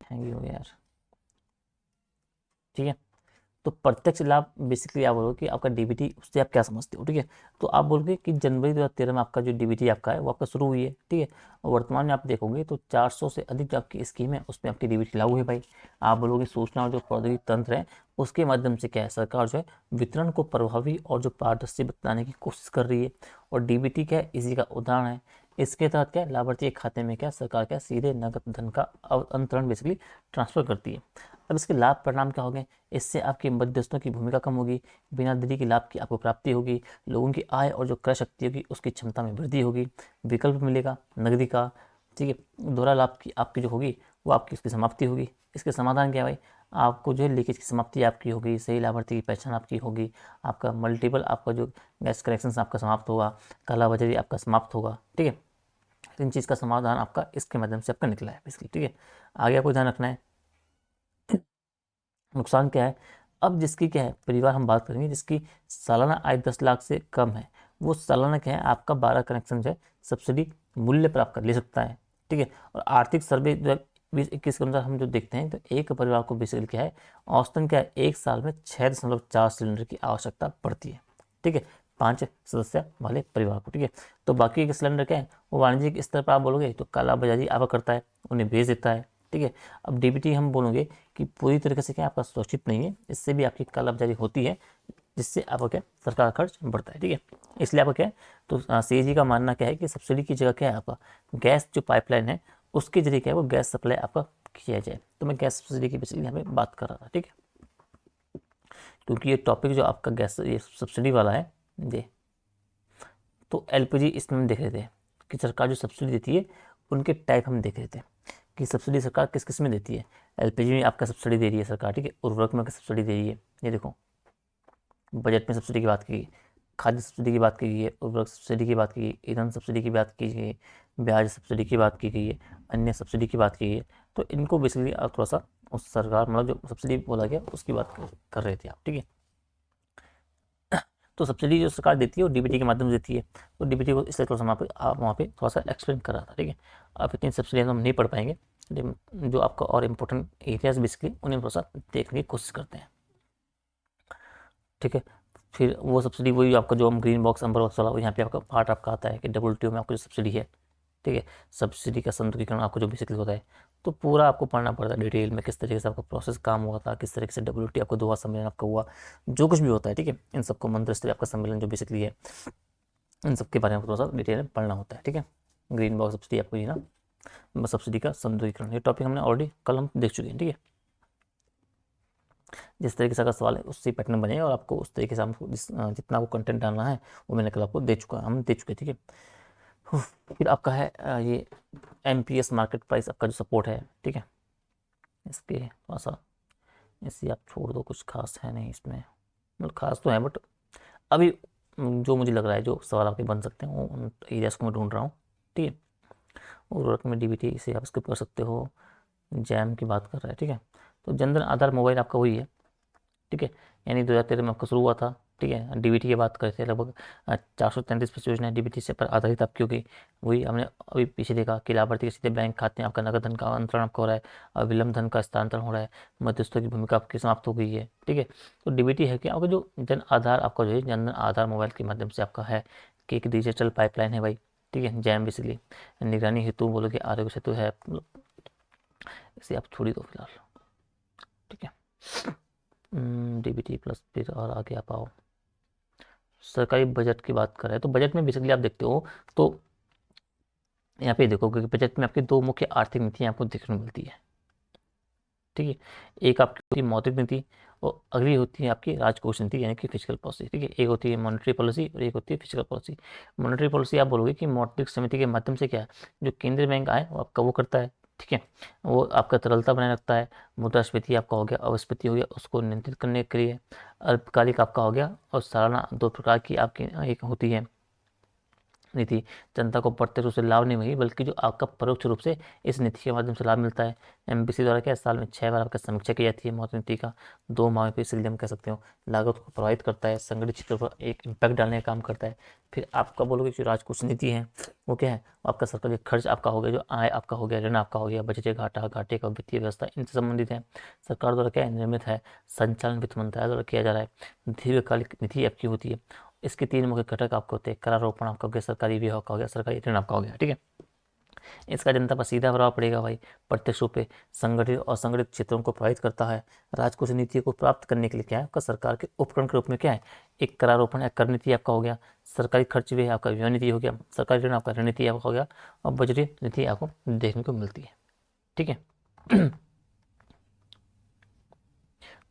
हैंगी हो गया यार, ठीक है। तो प्रत्यक्ष लाभ बेसिकली आप बोलोगे कि आपका डीबीटी, उससे आप क्या समझते हो, ठीक है। तो आप बोलोगे कि जनवरी 2013 में आपका जो डीबीटी आपका है वो आपका शुरू हुई है, ठीक है। और वर्तमान में आप देखोगे तो 400 से अधिक जो आपकी स्कीम है उसमें आपकी डीबीटी लागू है भाई। आप बोलोगे सूचना और जो प्रौद्योगिकी तंत्र है उसके माध्यम से क्या है, सरकार जो है वितरण को प्रभावी और जो पारदर्शी बनाने की कोशिश कर रही है, और डीबीटी क्या है इसी का उदाहरण है। इसके तहत क्या है, लाभार्थी के खाते में क्या सरकार क्या सीधे नगद धन का अंतरण बेसिकली ट्रांसफर करती है। अब इसके लाभ परिणाम क्या होंगे, इससे आपके मध्यस्थों की भूमिका कम होगी, बिना देरी के लाभ की आपको प्राप्ति होगी, लोगों की आय और जो क्रय शक्ति होगी उसकी क्षमता में वृद्धि होगी, विकल्प मिलेगा नकदी का, ठीक है। दोहरा लाभ की आपकी जो होगी वो आपकी उसकी समाप्ति होगी। इसके समाधान क्या है भाई, आपको जो है लीकेज की समाप्ति आपकी होगी, सही लाभार्थी की पहचान आपकी होगी, आपका मल्टीपल आपका जो गैस कनेक्शन आपका समाप्त होगा, कालाबाजारी आपका समाप्त होगा। ठीक है, इन चीज़ का समाधान आपका इसके माध्यम से आपका निकला है बेसिकली। ठीक है, आगे आपको ध्यान रखना है नुकसान क्या है। अब जिसकी क्या है परिवार हम बात करेंगे जिसकी सालाना आय 10 लाख से कम है, वो सालाना क्या है आपका 12 कनेक्शन जो है सब्सिडी मूल्य पर आपका ले सकता है। ठीक है, और आर्थिक सर्वे 2021 के अनुसार हम जो देखते हैं तो एक परिवार को बेसिकली क्या है औसतन क्या है एक साल में 6.4 सिलेंडर की आवश्यकता पड़ती है। ठीक है, 5 सदस्य वाले परिवार को। ठीक है, तो बाकी के सिलेंडर क्या है वो वाणिज्यिक स्तर पर आप बोलोगे तो काला बाजारी आपका करता है, उन्हें बेच देता है। ठीक है, अब डीबीटी हम बोलोगे कि पूरी तरीके से क्या आपका सुरक्षित नहीं है, इससे भी आपकी कालाबाजारी होती है, जिससे आपका क्या सरकार का खर्च बढ़ता है। ठीक है, इसलिए आपका क्या है तो सीएजी का मानना क्या है कि सब्सिडी की जगह क्या है आपका गैस जो पाइपलाइन है उसके जरिए क्या है वो गैस सप्लाई आपका किया जाए। तो मैं गैस सब्सिडी की बेसिकली यहाँ पे बात कर रहा था। ठीक है, क्योंकि ये टॉपिक जो आपका गैस ये सब्सिडी वाला है ये, तो एलपीजी इसमें हम देख रहे थे कि सरकार जो सब्सिडी देती है उनके टाइप हम देख रहे थे कि सब्सिडी सरकार किस किस में देती है। एलपीजी में आपका सब्सिडी दे रही है सरकार। ठीक है, उर्वरक में सब्सिडी दे रही है, ये देखो बजट में सब्सिडी की बात की गई, खाद्य सब्सिडी की बात की गई है, उर्वरक सब्सिडी की बात की गई, ईंधन सब्सिडी की बात की गई, ब्याज सब्सिडी की बात की गई है, अन्य सब्सिडी की बात की गई है। तो इनको बेसिकली आप थोड़ा सा उस सरकार मतलब जो सब्सिडी बोला गया उसकी बात कर रहे थे आप। ठीक है, तो सब्सिडी जो सरकार देती है वो डीबीटी के माध्यम से देती है, तो डीबीटी को इसलिए थोड़ा सा वहाँ पे थोड़ा सा एक्सप्लेन कर रहा था। ठीक है, अब इतनी सब्सिडी हम नहीं पढ़ पाएंगे, लेकिन जो आपका और इम्पोर्टेंट एरियाज बेसिकली उन्हें थोड़ा सा देखने की कोशिश करते हैं। ठीक है, फिर वो सब्सिडी वही आपका जो हम ग्रीन बॉक्स अम्बर बॉक्स वाला यहाँ पे आपका पार्ट आपका आता है कि WTO में आपको जो सब्सिडी है। ठीक है, सब्सिडी का संतुलीकरण आपको जो बेसिकली होता है, तो पूरा आपको पढ़ना पड़ता है डिटेल में किस तरीके से आपका प्रोसेस काम हुआ था, किस तरीके से WTO आपको दोहा सम्मेलन आपका हुआ, जो कुछ भी होता है। ठीक है, इन सबको मंत्रिस्तरीय आपका सम्मेलन जो बेसिकली है इन सब के बारे में थोड़ा सा डिटेल में पढ़ना होता है। ठीक है, ग्रीन बॉक्स सब्सिडी आपको ये ना सब्सिडी का संतुलीकरण, ये टॉपिक हमने ऑलरेडी कल हम देख चुके हैं। ठीक है, जिस तरीके से अगर सवाल है उससे पैटर्न बनेगा और आपको उस तरीके से हमको जितना आपको कंटेंट डालना है वो मैंने कल आपको दे चुका हम दे चुके। ठीक है, फिर आपका है ये MPS मार्केट प्राइस आपका जो सपोर्ट है। ठीक है, इसके थोड़ा सा इसे आप छोड़ दो, कुछ खास है नहीं इसमें, मतलब खास तो है बट अभी जो मुझे लग रहा है जो सवाल आपके बन सकते हैं वो उन एरियाज को मैं ढूंढ रहा हूँ। ठीक है, उर्वरक में DBT इसे आप स्किप कर सकते हो, जैम की बात कर रहा है। ठीक है, तो जनधन आधार मोबाइल आपका वही है। ठीक है, यानी 2013 में आपका शुरू हुआ था। ठीक है, डीबीटी की बात करते थे, लगभग 433 योजना डीबीटी से पर आधारित आपकी होगी। वही हमने अभी पीछे देखा कि लाभार्थी के सीधे बैंक खाते में आपका नगद धन का अंतरण आपका हो रहा है और विलम्ब धन का स्थानांतरण हो रहा है, मध्यस्थों की भूमिका आपकी समाप्त हो गई है। ठीक है, तो डीबीटी है कि आपका जो जन आधार आपका जो है जनधन आधार मोबाइल के माध्यम से आपका है कि एक डिजिटल पाइपलाइन है भाई। ठीक है, जैम बेसिकली निगरानी हेतु बोलो कि आरोग्य सेतु है, मतलब इसे आप छोड़ ही दो फिलहाल। ठीक है, DBT प्लस फिर और आगे आप आओ सरकारी बजट की बात कर रहे हैं तो बजट में बेसिकली आप देखते हो तो यहाँ पे देखो क्योंकि बजट में आपकी दो मुख्य आर्थिक नीतियाँ आपको देखने को मिलती है। ठीक है, एक आपकी होती है मौद्रिक नीति और अगली होती है आपकी राजकोष नीति यानी कि फिजिकल पॉलिसी। ठीक है, एक होती है मॉनेटरी पॉलिसी और एक होती है फिजिकल पॉलिसी। मॉनेटरी पॉलिसी आप बोलोगे कि मौद्रिक समिति के माध्यम से क्या है जो केंद्रीय बैंक आए वो आपका वो करता है। ठीक है, वो आपका तरलता बनाए रखता है, मुद्रास्फीति आपका हो गया, अपस्फीति हो गया, उसको नियंत्रित करने के लिए अल्पकालिक आपका हो गया, और सालाना दो प्रकार की आपकी एक होती है नीति। जनता को प्रत्यक्ष रूप से लाभ नहीं हुई बल्कि जो आपका परोक्ष रूप से इस नीति के माध्यम से लाभ मिलता है। MPC द्वारा क्या साल में 6 बार आपका समीक्षा की जाती है मौद्रिक नीति का, 2 माह पे इसलिए हम कह सकते हो लागत को प्रभावित करता है, संगठित क्षेत्र पर एक इम्पैक्ट डालने का काम करता है। फिर आपका बोलोगे जो राजकोष नीति है वो क्या है, वो आपका सरकारी खर्च आपका हो गया, जो आय आपका हो गया, ऋण आपका हो गया, बजटीय घाटा घाटे का वित्तीय व्यवस्था इनसे संबंधित है। सरकार द्वारा क्या है निर्मित है, संचालन वित्त मंत्रालय द्वारा किया जा रहा है। दीर्घकालिक नीति आपकी होती है, इसके 3 मुख्य घटक आपको होते हैं, करारोपण आपका हो गया, सरकारी व्यय आपका हो गया, सरकारी ऋण आपका हो गया। ठीक है, इसका जनता पर सीधा प्रभाव पड़ेगा भाई, प्रत्यक्ष रूप से संगठित और असंगठित क्षेत्रों को प्रभावित करता है। राजकोष नीति को प्राप्त करने के लिए क्या है आपका सरकार के उपकरण के रूप में क्या है एक करारोपण या कर नीति आपका हो गया, सरकारी खर्च व्यय आपका व्यय नीति हो गया, सरकारी ऋण आपका ऋण नीति आपका हो गया, और बजटीय नीति आपको देखने को मिलती है। ठीक है,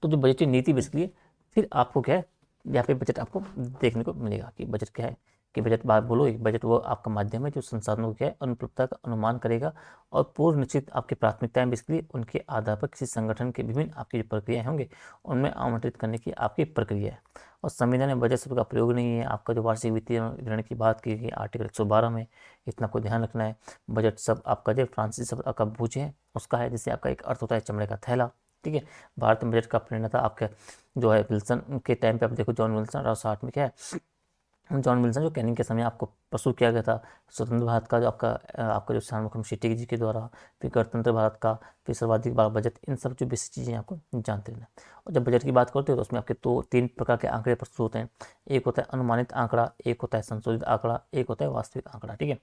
तो जो बजटीय नीति बेसिकली फिर आपको क्या है यहाँ पे बजट आपको देखने को मिलेगा कि बजट क्या है कि बजट बात बोलो, एक बजट वो आपका माध्यम है जो संसाधनों की क्या है अनुपलब्धता का अनुमान करेगा और पूर्व निश्चित आपकी प्राथमिकताएं बेसिकली उनके आधार पर किसी संगठन के विभिन्न आपकी जो प्रक्रियाएं होंगे उनमें आवंटित करने की आपकी प्रक्रिया है। और संविधान में बजट शब्द का प्रयोग नहीं है। आपका जो वार्षिक वित्तीय विवरण की बात की गई आर्टिकल 112 में, इतना को ध्यान रखना है। बजट शब्द आपका जो फ्रांसीसी शब्द आपका बुझ है उसका है, जिससे आपका एक अर्थ होता है चमड़े का थैला। ठीक है, भारत में बजट का प्रणेता आपका जो है विल्सन के टाइम पे आप देखो, जॉन विल्सन 1860 में क्या है, जॉन विल्सन जो कैनिंग के समय आपको प्रस्तुत किया गया था स्वतंत्र भारत का जो आपका जो सार्वभौम शेट्टी जी के द्वारा, फिर गणतंत्र भारत का, फिर सर्वाधिक बार बजट, इन सब जो बेसिक चीज़ें आपको जानते रहना। और जब बजट की बात करते हो तो उसमें आपके तीन प्रकार के आंकड़े प्रस्तुत होते हैं। एक होता है अनुमानित आंकड़ा, एक होता है संशोधित आंकड़ा, एक होता है वास्तविक आंकड़ा। ठीक है,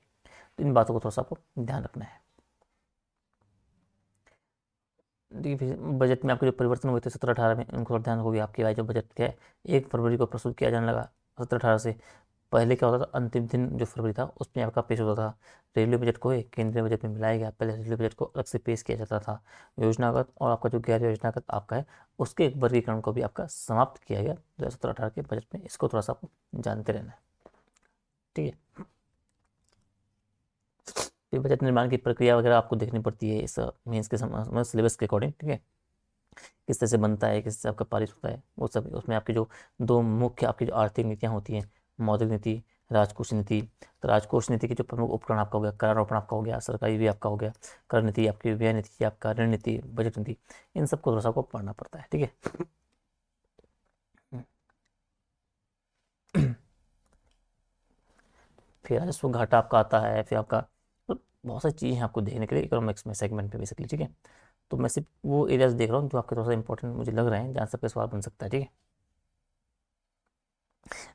तो इन बातों को थोड़ा सा आपको ध्यान रखना है। देखिए बजट में आपके जो परिवर्तन हुए थे 17-18 में, उनको ध्यान होगी आपकी भाई। जो बजट क्या है 1 फरवरी को प्रस्तुत किया जाने लगा 17-18 से। पहले क्या होता था, अंतिम दिन जो फरवरी था उसमें आपका पेश होता था। रेलवे बजट को केंद्रीय बजट में मिलाया गया। पहले रेलवे बजट को अलग से पेश किया जाता था। योजनागत और आपका जो गैर योजनागत आपका है उसके एक वर्गीकरण को भी आपका समाप्त किया गया 2017-18 के बजट में। इसको थोड़ा सा आपको जानते रहना है। ठीक है, फिर बजट निर्माण की प्रक्रिया वगैरह आपको देखनी पड़ती है इस मीन्स के सिलेबस के अकॉर्डिंग। ठीक है, किस तरह से बनता है, किस तरह से आपका पारित होता है, वो सब उसमें आपकी जो दो मुख्य आपकी जो आर्थिक नीतियाँ होती हैं, मौद्रिक नीति, राजकोष नीति। तो राजकोष नीति के जो प्रमुख उपकरण आपका हो गया, करारोपण आपका हो गया, सरकारी भी आपका हो गया, कर नीति आपकी, व्यय नीति आपका, ऋण नीति, बजट नीति, इन सबको थोड़ा सा आपको पढ़ना पड़ता है। ठीक है, फिर राजस्व घाटा आपका आता है, फिर आपका तो बहुत सारी चीज़ें हैं आपको देखने के लिए इकोनॉमिक्स में सेगमेंट पे बेसिकली। ठीक है, तो मैं सिर्फ वो एरियाज देख रहा हूँ जो आपके थोड़ा सा इंपॉर्टेंट मुझे लग रहे हैं, जहाँ सबके सवाल बन सकता है। ठीक है,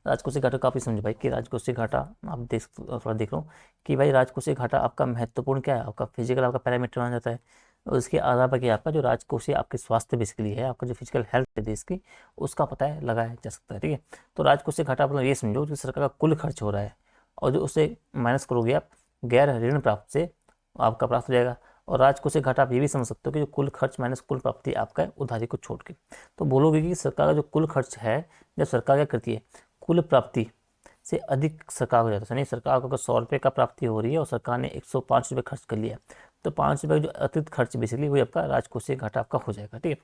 राजकोषीय घाटा काफ़ी समझ भाई कि राजकोषीय घाटा आप थोड़ा देख रहा हूँ कि भाई राजकोषीय घाटा आपका महत्वपूर्ण क्या है, आपका फिजिकल आपका पैरामीटर माना जाता है। और उसके आधार पर क्या आपका जो राजकोषीय आपके स्वास्थ्य बेसिकली है, आपका जो फिजिकल हेल्थ है देश की, उसका पता है लगाया जा सकता है। ठीक है, तो राजकोषीय घाटा मतलब ये समझो कि सरकार का कुल खर्च हो रहा है और जो उससे माइनस करोगे आप गैर ऋण प्राप्त से आपका प्राप्त हो जाएगा। और राजकोषीय घाटा आप ये भी समझ सकते हो कि जो कुल खर्च माइनस कुल प्राप्ति आपका है उधारी को छोड़ के। तो बोलोगे कि सरकार का जो कुल खर्च है, जब सरकार क्या करती है कुल प्राप्ति से अधिक सरकार हो जाता है, यानी सरकार को अगर 100 रुपये का प्राप्ति हो रही है और सरकार ने 105 रुपये खर्च कर लिया, तो 5 रुपये का जो अतिरिक्त खर्च बेसिकली वही आपका राजकोषीय घाटा आपका हो जाएगा। ठीक है,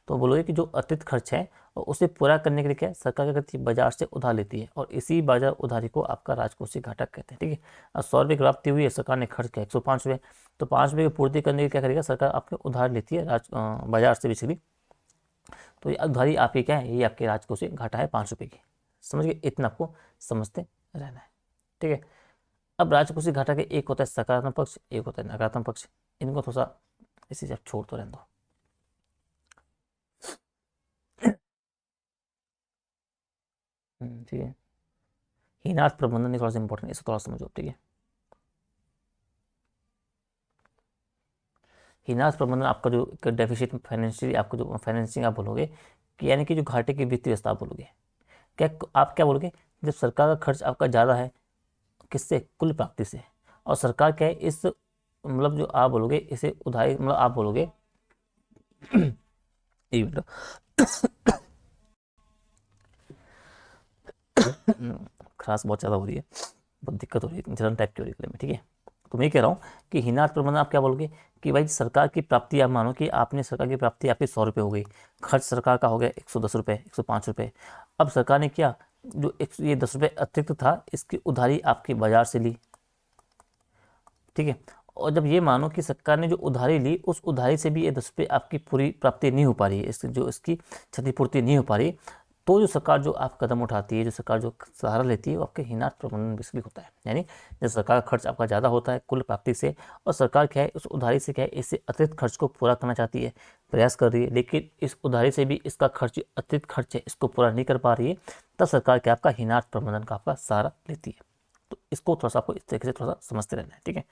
तो बोलोगे कि जो अतिरिक्त खर्च है और उसे पूरा करने के लिए क्या है सरकार क्या करती है बाजार से उधार लेती है, और इसी बाजार उधारी को आपका राजकोषीय घाटा कहते हैं। ठीक है, अब 100 रुपये की प्राप्ति हुई है, सरकार ने खर्च किया 105 रुपये, तो 5 रुपये की पूर्ति करने के लिए क्या करेगा सरकार आपके उधार लेती है बाजार से बेसिकली। तो ये उधारी आपकी क्या है, ये आपके राजकोषीय घाटा है 5 रुपये की। समझ गए, इतना आपको समझते रहना है। ठीक है, अब राजकोषीय घाटा के एक होता है सकारात्मक पक्ष, एक होता है नकारात्मक पक्ष। इनको थोड़ा सा इसी से छोड़ तो रहने दो। ठीक है, हीनार्थ प्रबंधन थोड़ा सा इंपॉर्टेंट, इसको थोड़ा समझो। ठीक है, हीनार्थ प्रबंधन आपका जो डेफिसिट फाइनेंशियली आपको जो फाइनेंसिंग आप बोलोगे कि यानी कि जो घाटे की वित्तीय व्यवस्था आप बोलोगे, क्या आप क्या बोलोगे, जब सरकार का खर्च आपका ज़्यादा है किससे, कुल प्राप्ति से, और सरकार क्या है इस मतलब जो आप बोलोगे इसे उधारी मतलब आप बोलोगे एक मिनट खराश बहुत ज़्यादा हो रही है, बहुत दिक्कत हो रही है, जलन टाइप की हो रही है गले में। ठीक है, तो मैं कह रहा हूँ कि हीनार्थ प्रबंधन आप क्या बोलोगे कि भाई सरकार की प्राप्ति आप मानो कि आपने सरकार की प्राप्ति आपकी 100 रुपये हो गई, खर्च सरकार का हो गया 110 रुपये 105 रुपये। अब सरकार ने क्या जो ये 10 रुपये अतिरिक्त था इसकी उधारी आपके बाजार से ली। ठीक है, और जब ये मानो कि सरकार ने जो उधारी ली उस उधारी से भी ये 10 रुपये आपकी पूरी प्राप्ति नहीं हो पा रही है, इसकी क्षतिपूर्ति नहीं हो पा रही, तो जो सरकार जो आप कदम उठाती है, जो सरकार जो सहारा लेती है वो आपके हीनार्थ प्रबंधन बेसिकली होता है। यानी जब सरकार का खर्च आपका ज़्यादा होता है कुल प्राप्ति से, और सरकार क्या है उस उधारी से क्या है इससे अतिरिक्त खर्च को पूरा करना चाहती है, प्रयास कर रही है, लेकिन इस उधारी से भी इसका खर्च अतिरिक्त खर्च है इसको पूरा नहीं कर पा रही है, तब सरकार क्या आपका हीनार्थ प्रबंधन का आपका सहारा लेती है। तो इसको थोड़ा सा आपको इस तरीके से थोड़ा सा समझते रहना है। ठीक है,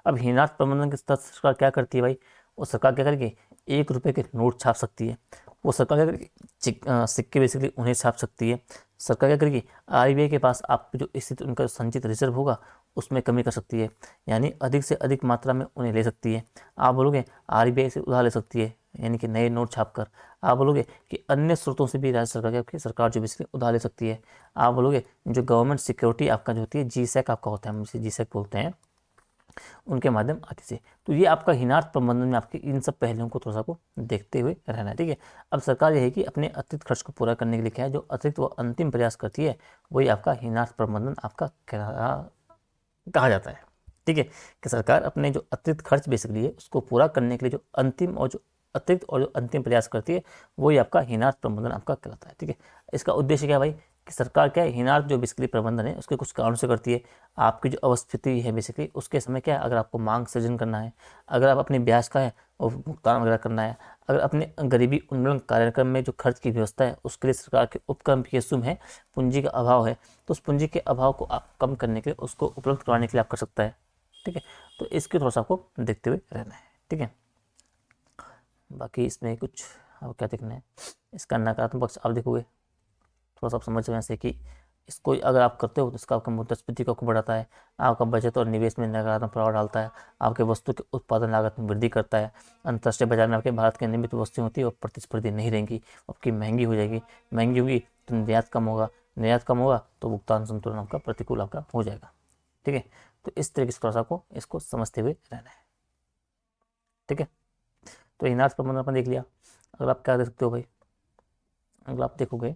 अब हीनार्थ प्रबंधन के तहत सरकार क्या करती है भाई, वो सरकार क्या करेगी 1 रुपये के नोट छाप सकती है, वो सरकार क्या करेगी सिक्के बेसिकली उन्हें छाप सकती है। सरकार क्या करेगी आरबीआई के पास आप जो स्थित उनका संचित रिजर्व होगा उसमें कमी कर सकती है, यानी अधिक से अधिक मात्रा में उन्हें ले सकती है। आप बोलोगे आरबीआई से उधार ले सकती है, यानी कि नए नोट छापकर। आप बोलोगे कि अन्य स्रोतों से भी राज्य सरकार की सरकार जो बेसिकली उधार ले सकती है। आप बोलोगे जो गवर्नमेंट सिक्योरिटी आपका जो होती है जीसैक आपका होता है, हम इसे जीसैक बोलते हैं, उनके माध्यम आदि से। तो ये आपका हिनार्थ प्रबंधन में आपके इन सब पहलुओं को थोड़ा सा को देखते हुए रहना है, ठीक है। अब सरकार यह है कि अपने अतिरिक्त खर्च को पूरा करने के लिए क्या है, जो अतिरिक्त व अंतिम प्रयास करती है वही आपका हिनार्थ प्रबंधन आपका कहा जाता है, ठीक है। कि सरकार अपने जो अतिरिक्त खर्च बेसिकली है उसको पूरा करने के लिए जो अंतिम और जो अतिरिक्त और जो अंतिम प्रयास करती है वही आपका हिनार्थ प्रबंधन आपका कहलाता है, ठीक है। इसका उद्देश्य क्या है भाई, कि सरकार क्या है हिनार्थ जो बेसिकली प्रबंधन है उसके कुछ कारणों से करती है। आपकी जो अवस्थिति है बेसिकली उसके समय क्या है, अगर आपको मांग सृजन करना है, अगर आप अपनी ब्याज का है और भुगतान वगैरह करना है, अगर अपने गरीबी उन्मूलन कार्यक्रम में जो खर्च की व्यवस्था है उसके लिए सरकार के उपक्रम की सुम है, पूंजी का अभाव है, तो उस पूंजी के अभाव को आप कम करने के लिए, उसको उपलब्ध करवाने के लिए आप कर सकता है, ठीक है। तो इसके थोड़ा सा आपको देखते हुए रहना है, ठीक है। बाकी इसमें कुछ अब क्या देखना है, इसका नकारात्मक पक्ष आप देखोगे थोड़ा सा आप समझ जाए, जैसे कि इसको अगर आप करते हो तो इसका आपका मुद्रास्फीति को बढ़ाता है, आपका बचत और निवेश में नकारात्मक प्रभाव डालता है, आपके वस्तु के उत्पादन लागत में वृद्धि करता है, अंतर्राष्ट्रीय बाजार में आपके भारत की नियमित वस्तुएं होती है और प्रतिस्पर्धी नहीं रहेंगी, आपकी महंगी हो जाएगी, महंगी होगी तो निर्यात कम होगा, निर्यात कम होगा तो भुगतान संतुलन आपका प्रतिकूल आपका हो जाएगा, ठीक है। तो इस तरीके से थोड़ा सा आपको इसको समझते हुए रहना है, ठीक है। तो हिनार्थ प्रबंधन अपन देख लिया। अगर आप क्या देख सकते हो भाई, अगर आप देखोगे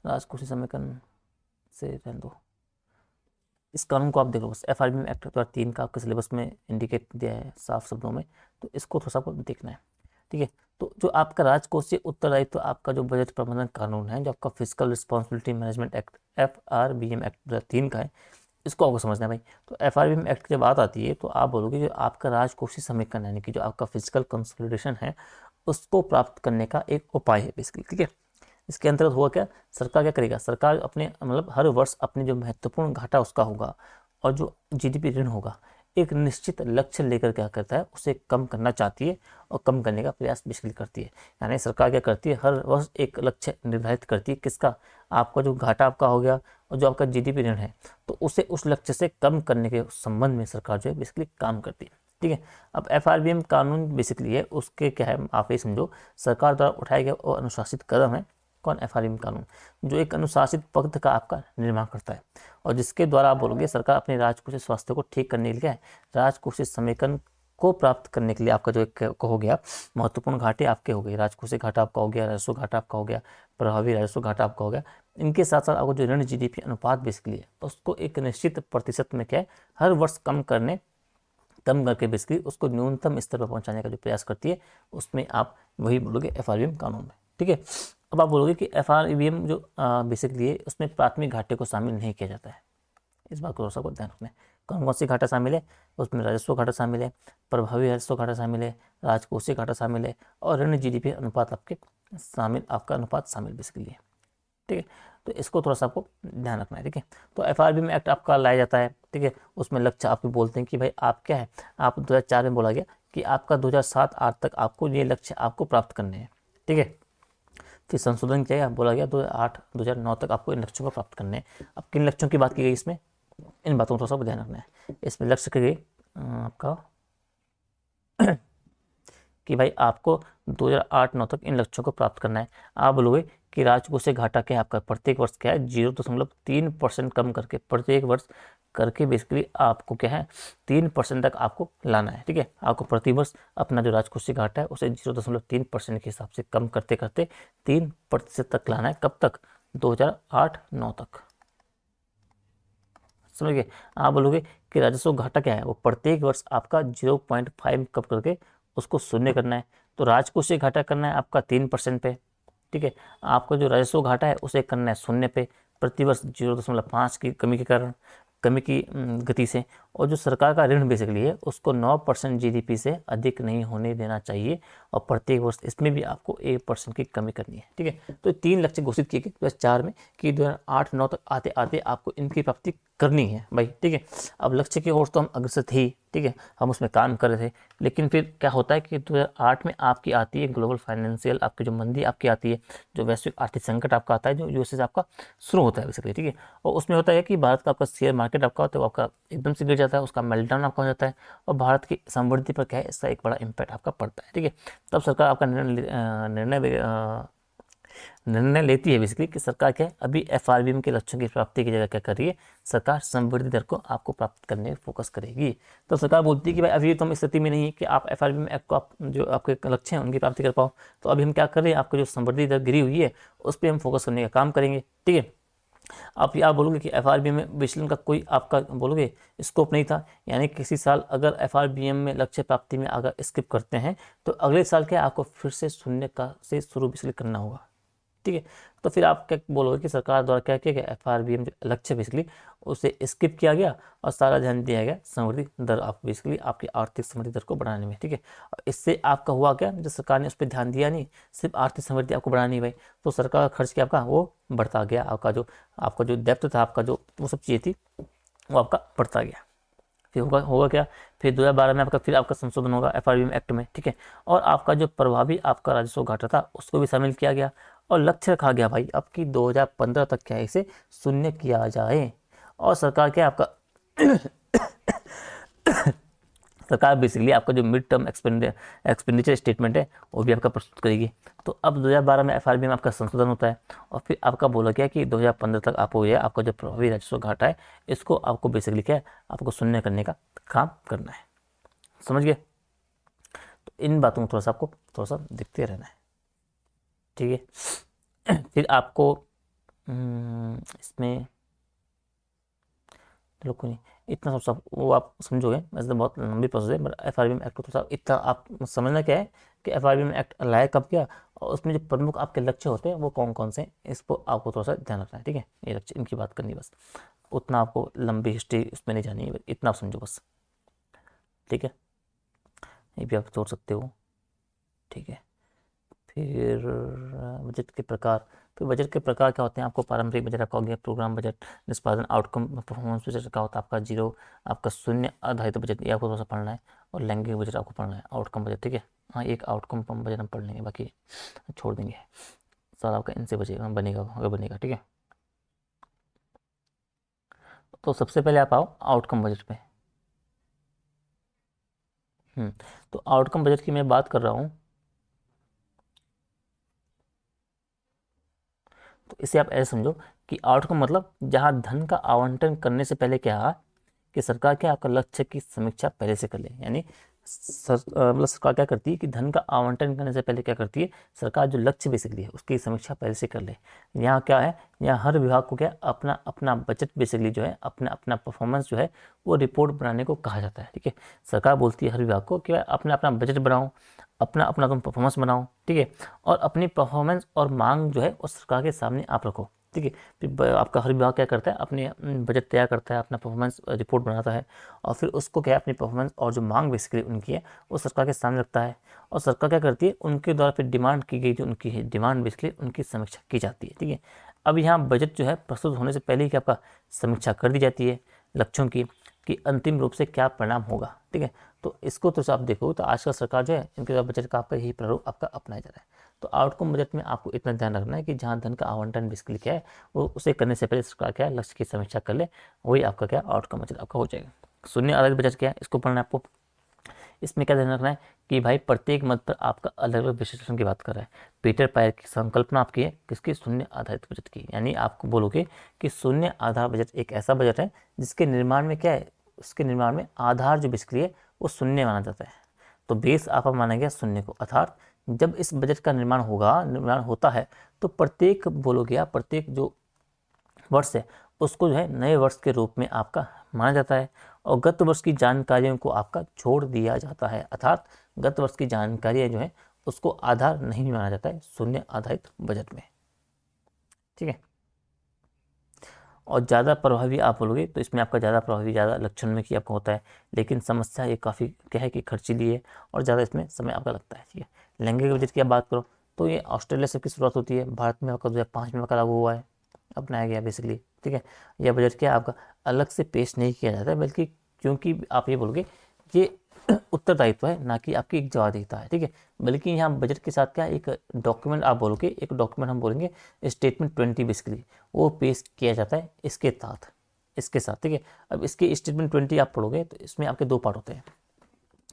राजकोषीय समीकरण से रहने दो, इस कानून को आप देख लो बस, FRBM एक्ट 2003 का आपके सिलेबस में इंडिकेट दिया है साफ शब्दों में, तो इसको थोड़ा सा आपको देखना है, ठीक है। तो जो आपका राजकोषीय उत्तरदायित्व तो आपका जो बजट प्रबंधन कानून है, जो आपका physical responsibility management act FRBM act 2003 का है, इसको आपको समझना है भाई। तो FRBM एक्ट की जब बात आती है तो आप बोलोगे जो आपका राजकोषीय समीकरण यानी कि जो आपका फिजिकल कंसोलिडेशन है उसको प्राप्त करने का एक उपाय है बेसिकली, ठीक है। इसके अंतर्गत हुआ क्या, सरकार क्या करेगा, सरकार अपने मतलब हर वर्ष अपने जो महत्वपूर्ण घाटा उसका होगा और जो GDP ऋण होगा एक निश्चित लक्ष्य लेकर क्या करता है उसे कम करना चाहती है और कम करने का प्रयास बेसिकली करती है। यानी सरकार क्या करती है, हर वर्ष एक लक्ष्य निर्धारित करती है, किसका, आपका जो घाटा आपका हो गया और जो आपका GDP ऋण है, तो उसे उस लक्ष्य से कम करने के संबंध में सरकार जो है बेसिकली काम करती है, ठीक है। अब FRBM कानून बेसिकली है उसके क्या है, आप ये समझो सरकार द्वारा उठाया गया वो अनुशासित कदम है। कौन, FRBM कानून, जो एक अनुशासित पक्ष का आपका निर्माण करता है और जिसके द्वारा आप बोलोगे सरकार अपने राजकोषीय स्वास्थ्य को ठीक करने के लिए क्या है, राजकोषीय समीकरण को प्राप्त करने के लिए आपका जो एक हो गया महत्वपूर्ण घाटे आपके हो गए, राजकोषीय घाटा आपका हो गया, राजस्व घाटा आपका हो गया, प्रभावी राजस्व घाटा आपका हो गया, इनके साथ साथ आपको जो ऋण GDP अनुपात बेसिकली है उसको एक निश्चित प्रतिशत में क्या है हर वर्ष कम करके बेसिकली उसको न्यूनतम स्तर पर पहुंचाने का जो प्रयास करती है, उसमें आप वही बोलोगे FRBM कानून में, ठीक है। अब आप बोलोगे कि FRBM जो बेसिकली है उसमें प्राथमिक घाटे को शामिल नहीं किया जाता है, इस बात को थोड़ा सा ध्यान रखना है। कौन कौन सी घाटा शामिल है, उसमें राजस्व घाटा शामिल है, प्रभावी राजस्व घाटा शामिल है, राजकोषीय घाटा शामिल है और ऋण GDP अनुपात आपके शामिल, आपका अनुपात शामिल बेसिकली है, ठीक है। तो इसको थोड़ा सा आपको ध्यान रखना है, ठीक है। तो FRBM एक्ट आपका लाया जाता है, ठीक है। उसमें लक्ष्य आपको बोलते हैं कि भाई आप क्या है, आप 2004 में बोला गया कि आपका 2007-8 तक आपको ये लक्ष्य आपको प्राप्त करने हैं, ठीक है। फिर संशोधन किया गया, बोला गया 2008-2009 तक आपको इन लक्ष्यों को प्राप्त करने हैं। अब किन लक्ष्यों की बात की गई इसमें, इन बातों को थोड़ा सा ध्यान रखना है। इसमें लक्ष्य की गई आपका कि भाई आपको 2008-9 तक इन लक्ष्यों को प्राप्त करना है। आप बोलोगे कि राजकोषीय घाटा क्या है आपका, प्रत्येक वर्ष क्या है 0.3% कम करके प्रत्येक वर्ष करके बेसिकली आपको क्या है 3% तक आपको लाना है, ठीक है। आपको प्रति वर्ष अपना जो राजकोषीय घाटा है उसे 0.3% के हिसाब से कम करते करते 3% तक लाना है। कब तक, 2008-9 तक, समझ गए। आप बोलोगे कि राजस्व घाटा क्या है, वो प्रत्येक वर्ष आपका 0.5 कम करके उसको शून्य करना है। तो राजकोषीय घाटा करना है आपका 3% पे, ठीक है। आपका जो राजस्व घाटा है उसे करना है शून्य पे प्रतिवर्ष 0.5 की कमी की गति से। और जो सरकार का ऋण बेसिकली है उसको 9% GDP से अधिक नहीं होने देना चाहिए और प्रत्येक वर्ष इसमें भी आपको 1% की कमी करनी है, ठीक है। तो 3 लक्ष्य घोषित किए गए 2004 में कि 2008-9 तक आते आते आपको इनकी प्राप्ति करनी है भाई, ठीक है। अब लक्ष्य की ओर तो हम अग्रसर थे ही, ठीक है, हम उसमें काम कर रहे थे, लेकिन फिर क्या होता है कि 2008 में आपकी आती है ग्लोबल फाइनेंशियल आपकी जो मंदी आपकी आती है, जो वैश्विक आर्थिक संकट आपका आता है जो यूएसए से आपका शुरू होता है बेसिकली, ठीक है। और उसमें होता है कि भारत का आपका शेयर मार्केट आपका होता है वो आपका एकदम से गिर जाता है, उसका मेल्टडाउन आपका हो जाता है, और भारत की समृद्धि पर क्या है, इसका एक बड़ा इम्पैक्ट आपका पड़ता है। ठीक है, तब सरकार आपका निर्णय लेती है बेसिकली कि सरकार क्या है, अभी एफआरबीएम के लक्ष्यों की प्राप्ति की जगह क्या कर रही है, सरकार समृद्धि दर को आपको प्राप्त करने में फोकस करेगी। तो सरकार बोलती है कि भाई अभी तुम इस स्थिति में नहीं है कि आप एफआरबीएम एक्ट को, आप जो आपके लक्ष्य हैं उनकी प्राप्ति कर पाओ, तो अभी हम क्या कर रहे हैं, आपको जो समृद्धि दर गिरी हुई है उस पर हम फोकस करने का काम करेंगे। ठीक है, आप बोलोगे कि एफआरबीएम में विचलन का कोई आपका बोलोगे स्कोप नहीं था, यानी किसी साल अगर एफआरबीएम में लक्ष्य प्राप्ति में अगर स्किप करते हैं तो अगले साल क्या आपको फिर से शून्य का से शुरू बेसिकली करना होगा। ठीक है, तो फिर आप क्या बोलोगे कि सरकार द्वारा क्या किया गया, एफआरबीएम जो लक्ष्य बेसिकली उसे स्किप किया गया और सारा ध्यान दिया गया समृद्धि दर, आप बेसिकली आपकी आर्थिक समृद्धि दर को बढ़ाने में। ठीक है, और इससे आपका हुआ क्या, जो सरकार ने उस पर ध्यान दिया नहीं, सिर्फ आर्थिक समृद्धि आपको बढ़ानी भाई, तो सरकार का खर्च क्या आपका वो बढ़ता गया, आपका जो डेप्थ था, आपका जो वो सब चीज़ें थी वो आपका बढ़ता गया। फिर होगा क्या, फिर 2012 में आपका फिर आपका संशोधन होगा एफआरबीएम एक्ट में। ठीक है, और आपका जो प्रभावी आपका राजस्व घाटा था उसको भी शामिल किया गया, और लक्ष्य रखा गया भाई अब कि 2015 तक क्या है इसे शून्य किया जाए। और सरकार क्या आपका सरकार बेसिकली आपका जो मिड टर्म एक्सपेंडिचर स्टेटमेंट है वो भी आपका प्रस्तुत करेगी। तो अब 2012 में एफआरबीएम में आपका संशोधन होता है, और फिर आपका बोला गया कि 2015 तक आपको ये आपका जो प्रभावी राजस्व घाटा है इसको आपको बेसिकली क्या है, आपको शून्य करने का काम करना है। समझ गए, तो इन बातों को थोड़ा सा देखते रहना है। ठीक है, फिर आपको इसमें चलो कोई नहीं, इतना सब वो आप समझोगे, वैसे तो बहुत लंबी प्रोसेस है, बट एफआरबीएम एक्ट को थोड़ा सा इतना आप समझना क्या है कि एफआरबीएम एक्ट लाया कब किया, और उसमें जो प्रमुख आपके लक्ष्य होते हैं वो कौन कौन से हैं, इसको आपको थोड़ा सा ध्यान रखना है। ठीक है, ये लक्ष्य इनकी बात करनी बस, उतना आपको लंबी हिस्ट्री उसमें नहीं जानी है, इतना आप समझो बस। ठीक है, ये भी आप छोड़ सकते हो। ठीक है, फिर बजट के प्रकार, फिर बजट के प्रकार क्या होते हैं, आपको पारंपरिक बजट रखा हो गया, प्रोग्राम बजट, निष्पादन आउटकम परफॉर्मेंस बजट रखा होता है आपका जीरो, आपका शून्य आधारित बजट, ये आपको थोड़ा सा पढ़ना है, और लैंगिक बजट आपको पढ़ना है, आउटकम बजट। ठीक है, हाँ एक आउटकम बजट हम पढ़ लेंगे, बाकी छोड़ देंगे, सारा आपका इनसे बनेगा अगर बनेगा। ठीक है, तो सबसे पहले आप आओ आउटकम बजट पे। तो आउटकम बजट की मैं बात कर रहा हूँ, तो इसे आप ऐसे समझो कि आउटकम मतलब जहाँ धन का आवंटन करने से पहले क्या है कि सरकार क्या आपका लक्ष्य की समीक्षा पहले से कर ले, यानी मतलब सरकार क्या करती है कि धन का आवंटन करने से पहले क्या करती है, सरकार जो लक्ष्य बेसिकली है उसकी समीक्षा पहले से कर ले। यहाँ क्या है, यहाँ हर विभाग को क्या अपना अपना बजट बेसिकली जो है, अपना अपना परफॉर्मेंस जो है वो रिपोर्ट बनाने को कहा जाता है। ठीक है, सरकार बोलती है हर विभाग को कि अपना अपना बजट बनाओ, अपना अपना तुम परफॉर्मेंस बनाओ। ठीक है, और अपनी परफॉर्मेंस और मांग जो है वो सरकार के सामने आप रखो। ठीक है, फिर आपका हर विभाग क्या करता है, अपने बजट तैयार करता है, अपना परफॉर्मेंस रिपोर्ट बनाता है, और फिर उसको क्या है अपनी परफॉर्मेंस और जो मांग बेसिकली उनकी है वो सरकार के सामने रखता है, और सरकार क्या करती है उनके द्वारा फिर डिमांड की गई जो उनकी है डिमांड बेसिकली उनकी समीक्षा की जाती है। ठीक है, अब यहाँ बजट जो है प्रस्तुत होने से पहले ही क्या आपका समीक्षा कर दी जाती है लक्ष्यों की कि अंतिम रूप से क्या परिणाम होगा। ठीक है, तो इसको तो आप देखो तो आजकल सरकार जो है इनके द्वारा बजट का आपका यही प्रारूप आपका अपनाया जा रहा है। तो आउटकम बजट में आपको इतना ध्यान रखना है कि जहाँ धन का आवंटन बेसिकली क्या है वो उसे करने से पहले सरकार क्या है लक्ष्य की समीक्षा कर ले, वही आपका क्या आउटकम बजट आपका हो जाएगा। शून्य आधारित बजट क्या है इसको पढ़ना है आपको। इसमें क्या ध्यान रखना है कि भाई प्रत्येक मद पर आपका अलग अलग विश्लेषण की बात कर रहा है। पीटर पायर की संकल्पना आपकी है किसकी, शून्य आधारित बजट की, यानी आपको बोलोगे कि शून्य आधार बजट एक ऐसा बजट है जिसके निर्माण में क्या है, उसके निर्माण में आधार जो बेसिकली है वो शून्य माना जाता है। तो बेस आप माना गया शून्य को, अर्थात जब इस बजट का निर्माण होता है तो प्रत्येक बोलोगे आप प्रत्येक जो वर्ष है उसको जो है नए वर्ष के रूप में आपका माना जाता है, और गत वर्ष की जानकारियों को आपका छोड़ दिया जाता है, अर्थात गत वर्ष की जानकारियाँ जो है उसको आधार नहीं माना जाता है शून्य आधारित बजट में। ठीक है, और ज़्यादा प्रभावी आप बोलोगे तो इसमें आपका ज़्यादा प्रभावी ज़्यादा लक्षण में कि आपका होता है, लेकिन समस्या ये काफ़ी क्या है कि खर्चीली है और ज़्यादा इसमें समय आपका लगता है। ठीक है, लैंगिक बजट की आप बात करो तो ये ऑस्ट्रेलिया से की शुरुआत होती है, भारत में आपका 2005 में आपका लागू हुआ है, अपनाया गया बेसिकली। ठीक है, यह बजट क्या आपका अलग से पेश नहीं किया जाता है, बल्कि क्योंकि आप ये बोलोगे ये उत्तरदायित्व है ना कि आपकी एक जवाबदेहिता है। ठीक है, बल्कि यहाँ बजट के साथ क्या एक डॉक्यूमेंट आप बोलोगे, एक डॉक्यूमेंट हम बोलेंगे स्टेटमेंट 20 बेसिकली वो पेश किया जाता है इसके तहत। इसके साथ, ठीक है। अब इसकी स्टेटमेंट 20 आप पढ़ोगे तो इसमें आपके दो पार्ट होते हैं,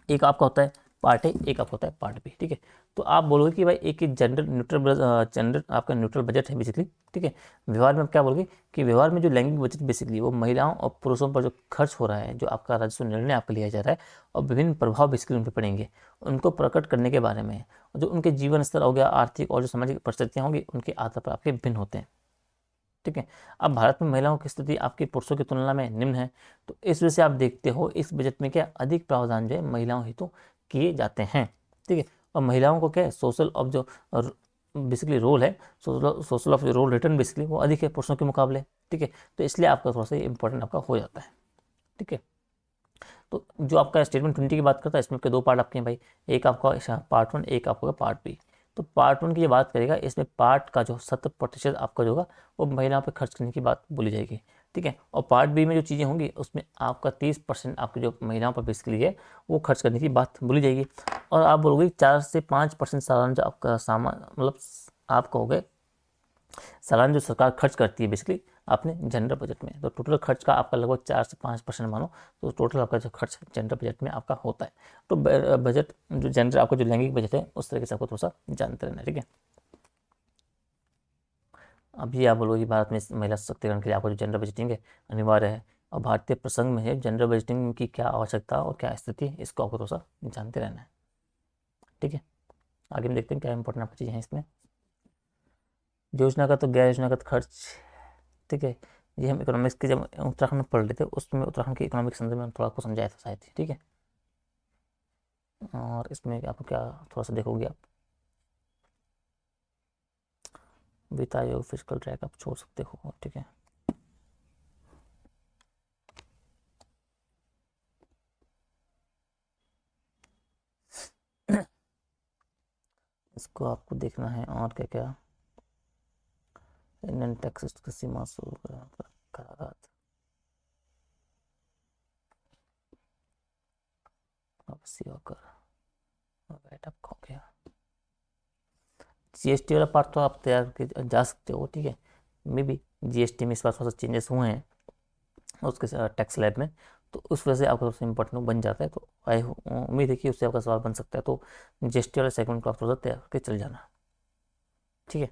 एक आपका होता है पार्ट ए, एक आपका होता है पार्ट बी, ठीक है। तो आप बोलोगे कि भाई एक जेंडर न्यूट्रल, जेंडर आपका न्यूट्रल बजट है बेसिकली, ठीक है। व्यवहार में आप क्या बोलोगे कि व्यवहार में जो लैंगिक बजट बेसिकली वो महिलाओं और पुरुषों पर जो खर्च हो रहा है, जो आपका राजस्व निर्णय आपका लिया जा रहा है और विभिन्न प्रभाव बेसिकली उन पर पड़ेंगे, उनको प्रकट करने के बारे में है। और जो उनके जीवन स्तर हो गया, आर्थिक और जो सामाजिक परिस्थितियाँ होंगी, उनके आधार पर आपके भिन्न होते हैं, ठीक है। अब भारत में महिलाओं की स्थिति आपकी पुरुषों की तुलना में निम्न है, तो इस वजह से आप देखते हो इस बजट में क्या अधिक प्रावधान जो है महिलाओं हेतु किए जाते हैं, ठीक है। और महिलाओं को क्या है सोशल ऑफ जो बेसिकली रोल है, सोशल ऑफ जो रोल रिटर्न बेसिकली वो अधिक है पुरुषों के मुकाबले, ठीक है। तो इसलिए आपका थोड़ा सा इंपॉर्टेंट आपका हो जाता है, ठीक है। तो जो आपका स्टेटमेंट 20 की बात करता है, इसमें आपके दो पार्ट आपके हैं भाई, एक आपका पार्ट 1, एक आपका पार्ट बी। तो पार्ट 1 की ये बात करेगा, इसमें पार्ट का जो 70% आपका जो होगा वो महिलाओं पर खर्च करने की बात बोली जाएगी, ठीक है। और पार्ट बी में जो चीज़ें होंगी उसमें आपका 30% आपकी जो महिलाओं पर बेसिकली है वो खर्च करने की बात बोली जाएगी। और आप बोलोगे 4 से 5% सालाना जो आपका सामान मतलब आप कहोगे सालाना जो सरकार खर्च करती है बेसिकली आपने जेंडर बजट में, तो टोटल खर्च का आपका लगभग 4 से 5% मानो, तो टोटल आपका जो खर्च जेंडर बजट में आपका होता है। तो बजट जो जेंडर आपका जो लैंगिक बजट है उस तरीके से आपको थोड़ा सा जानते रहना है, ठीक है। अब ये आप बोलोगे कि भारत में महिला सशक्तिकरण के लिए आपको जो जेंडर बजटिंग है अनिवार्य है, और भारतीय प्रसंग में है जेंडर बजटिंग की क्या आवश्यकता और क्या स्थिति है, इसको आपको थोड़ा सा जानते रहना है, ठीक है। आगे हम देखते हैं क्या इंपॉर्टेंट आपकी चीज़ें हैं इसमें। योजनागत और गैर योजनागत खर्च, ठीक है। ये हम इकोनॉमिक्स के जब उत्तराखंड में पढ़ रहे थे उसमें उत्तराखंड के इकोनॉमिक संदर्भ में थोड़ा आपको समझाया था शायद, ठीक है। और इसमें आपको क्या थोड़ा सा देखोगे आप, वित्त आयोग फिजिकल ट्रैक आप छोड़ सकते हो, ठीक है। इसको आपको देखना है। और क्या क्या, इंडियन टैक्स की सीमा कराधान, सेवा कर, वैट आप खो गया। जीएसटी वाला पार्ट तो आप तैयार जा सकते हो, ठीक है। मे बी जीएसटी में इस बार थोड़ा सा चेंजेस हुए हैं उसके टैक्स लैब में, तो उस वजह से आपका सबसे इंपॉर्टेंट बन जाता है। तो आई उम्मीद है कि उससे आपका सवाल बन सकता है, तो जीएसटी वाले सेगमेंट को आप थोड़ा सा तैयार करके चल जाना, ठीक है।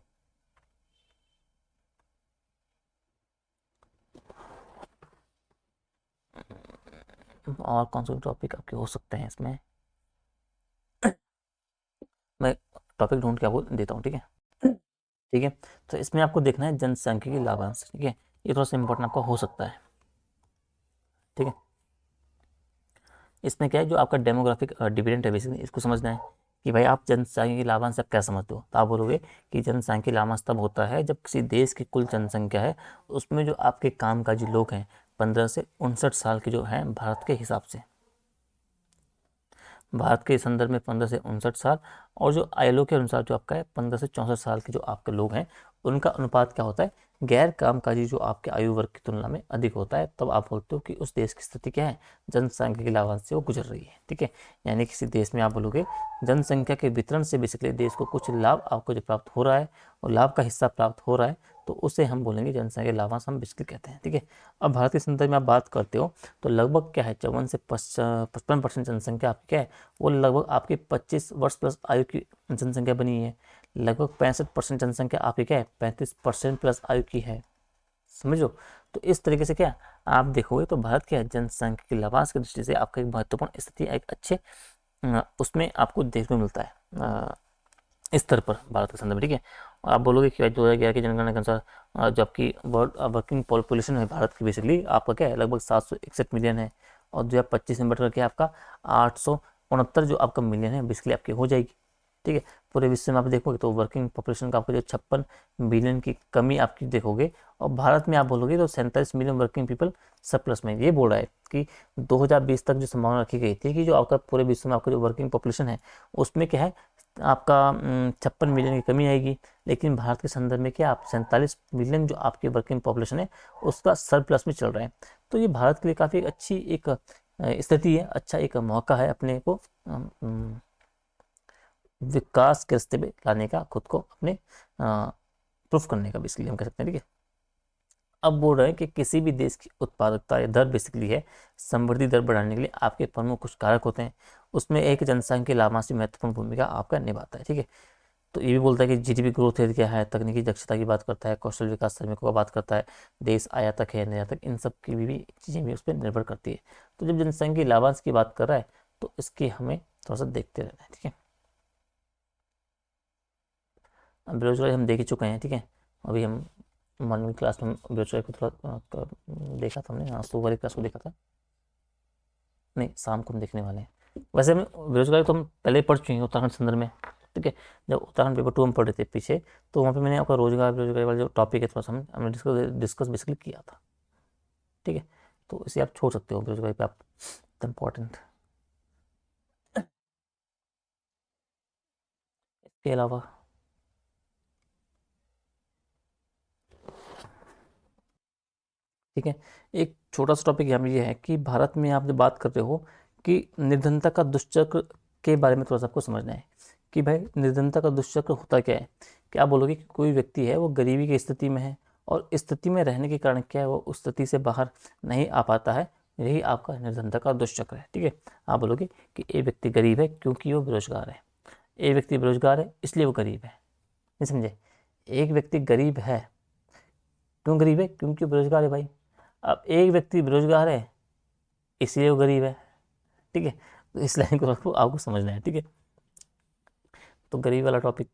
और कौन से टॉपिक आपके हो सकते हैं इसमें, मैं टॉपिक ढूंढ के आपको देता हूँ, ठीक है, ठीक है। तो इसमें आपको देखना है जनसांख्यिकी लाभांश, ठीक है। ये थोड़ा सा इंपॉर्टेंट आपका हो सकता है, ठीक है। इसमें क्या है जो आपका डेमोग्राफिक डिविडेंड है बेसिकली इसको समझना है कि भाई आप जनसांख्यिकी लाभांश आप क्या समझते हो। तो आप बोलोगे कि जनसांख्यिकी लाभांश तब होता है जब किसी देश की कुल जनसंख्या है उसमें जो आपके कामकाजी लोग हैं 15 से 59 साल के जो हैं भारत के हिसाब से, भारत के संदर्भ में 15 से 59 साल, और जो आईएलओ के अनुसार जो आपका है 15 से 64 साल के जो आपके लोग हैं उनका अनुपात क्या होता है गैर कामकाजी जो आपके आयु वर्ग की तुलना में अधिक होता है, तब आप बोलते हो कि उस देश की स्थिति क्या है जनसंख्या के लाभांश से वो गुजर रही है, ठीक है। यानी किसी देश में आप बोलोगे जनसंख्या के वितरण से बेसिकली देश को कुछ लाभ आपको जो प्राप्त हो रहा है और लाभ का हिस्सा प्राप्त हो रहा है, तो उसे हम बोलेंगे जनसंख्या लाभांश हम बेसिकली कहते हैं, ठीक है। अब भारत के संदर्भ में आप बात करते हो तो लगभग क्या है 54 से 55% जनसंख्या आपकी क्या है वो लगभग आपकी 25 वर्ष प्लस आयु की जनसंख्या बनी है। लगभग 65% जनसंख्या आपकी क्या है 35% प्लस आयु की है, समझो। तो इस तरीके से क्या आप देखोगे तो भारत के जनसंख्या के लाभांश की दृष्टि से आपका एक महत्वपूर्ण स्थिति एक अच्छे उसमें आपको देखने को मिलता है इस स्तर पर भारत के संदर्भ में, ठीक है। और आप बोलोगे कि 2011 की जनगणना के अनुसार जो आपकी वर्ल्ड वर्किंग पॉपुलेशन है भारत की बेसिकली आपका क्या है लगभग 761 मिलियन है, और 2025 में बढ़ करके आपका 869 जो आपका मिलियन है बेसिकली आपकी हो जाएगी, ठीक है। पूरे विश्व में आप देखोगे तो वर्किंग पॉपुलेशन का आपको जो 56 बिलियन की कमी आपकी देखोगे, और भारत में आप बोलोगे तो 47 मिलियन वर्किंग पीपल सब प्लस में। ये बोल रहा है कि 2020 तक जो संभावना रखी गई थी कि जो आपका पूरे विश्व में आपका जो वर्किंग पॉपुलेशन है उसमें क्या है आपका 56 मिलियन की कमी आएगी, लेकिन भारत के संदर्भ में क्या आप 47 मिलियन जो आपकी वर्किंग पॉपुलेशन है उसका सरप्लस में चल रहा है। तो ये भारत के लिए काफ़ी अच्छी एक स्थिति है, अच्छा एक मौका है अपने को विकास के रास्ते पे लाने का, खुद को अपने प्रूफ करने का बेसिकली हम कह सकते हैं, ठीक है। अब बोल रहे हैं कि किसी भी देश की उत्पादकता या दर बेसिकली है समृद्धि दर बढ़ाने के लिए आपके प्रमुख कुछ कारक होते हैं, उसमें एक जनसंख्या लाभांश महत्वपूर्ण भूमिका आपका निभाता है। ठीक है, तो ये भी बोलता है कि जीडीपी ग्रोथ रेट क्या है, तकनीकी दक्षता की बात करता है, कौशल विकास श्रमिकों का बात करता है, देश आयातक है निर्यातक, इन सब की भी चीज़ें भी उस पर निर्भर करती है। तो जब जनसंख्या लाभांश की बात कर रहा है तो इसकी हमें थोड़ा सा देखते रहना है। ठीक है, अब बेरोजगारी हम देख ही चुके हैं। ठीक है, अभी हम 1वीं क्लास में बेरोजगारी को थोड़ा देखा था हमने, हाँ सुबह वाली क्लास को देखा था, नहीं शाम को हम देखने वाले हैं। वैसे हम बेरोजगारी तो हम पहले ही पढ़ चुके हैं उत्तराखंड संदर्भ में। ठीक है, जब उत्तराखंड पेपर 2 हम पढ़ रहे थे पीछे, तो वहाँ पे मैंने आपका रोजगार बेरोजगारी वाला जो टॉपिक है थोड़ा सा हमने डिस्कस बेसिकली किया था। ठीक है, तो इसे आप छोड़ सकते हो बेरोजगारी पे, आप इम्पोर्टेंट। इसके अलावा ठीक है, एक छोटा सा टॉपिक यहाँ पे ये है कि भारत में आप जब बात कर रहे हो कि निर्धनता का दुष्चक्र के बारे में थोड़ा सा आपको समझना है कि भाई निर्धनता का दुष्चक्र होता क्या है। क्या आप बोलोगे कि कोई व्यक्ति है वो गरीबी की स्थिति में है और स्थिति में रहने के कारण क्या है वो उस स्थिति से बाहर नहीं आ पाता है, यही आपका निर्धनता का दुष्चक्र है। ठीक है, आप बोलोगे कि एक व्यक्ति गरीब है क्योंकि वो बेरोजगार है, एक व्यक्ति बेरोजगार है इसलिए वो गरीब है। नहीं समझे, एक व्यक्ति गरीब है, क्यों गरीब है, क्योंकि वो बेरोजगार है भाई। अब एक व्यक्ति बेरोजगार है इसलिए वो गरीब है। ठीक है, तो इस लाइन को आपको समझना है। ठीक है, तो गरीब वाला टॉपिक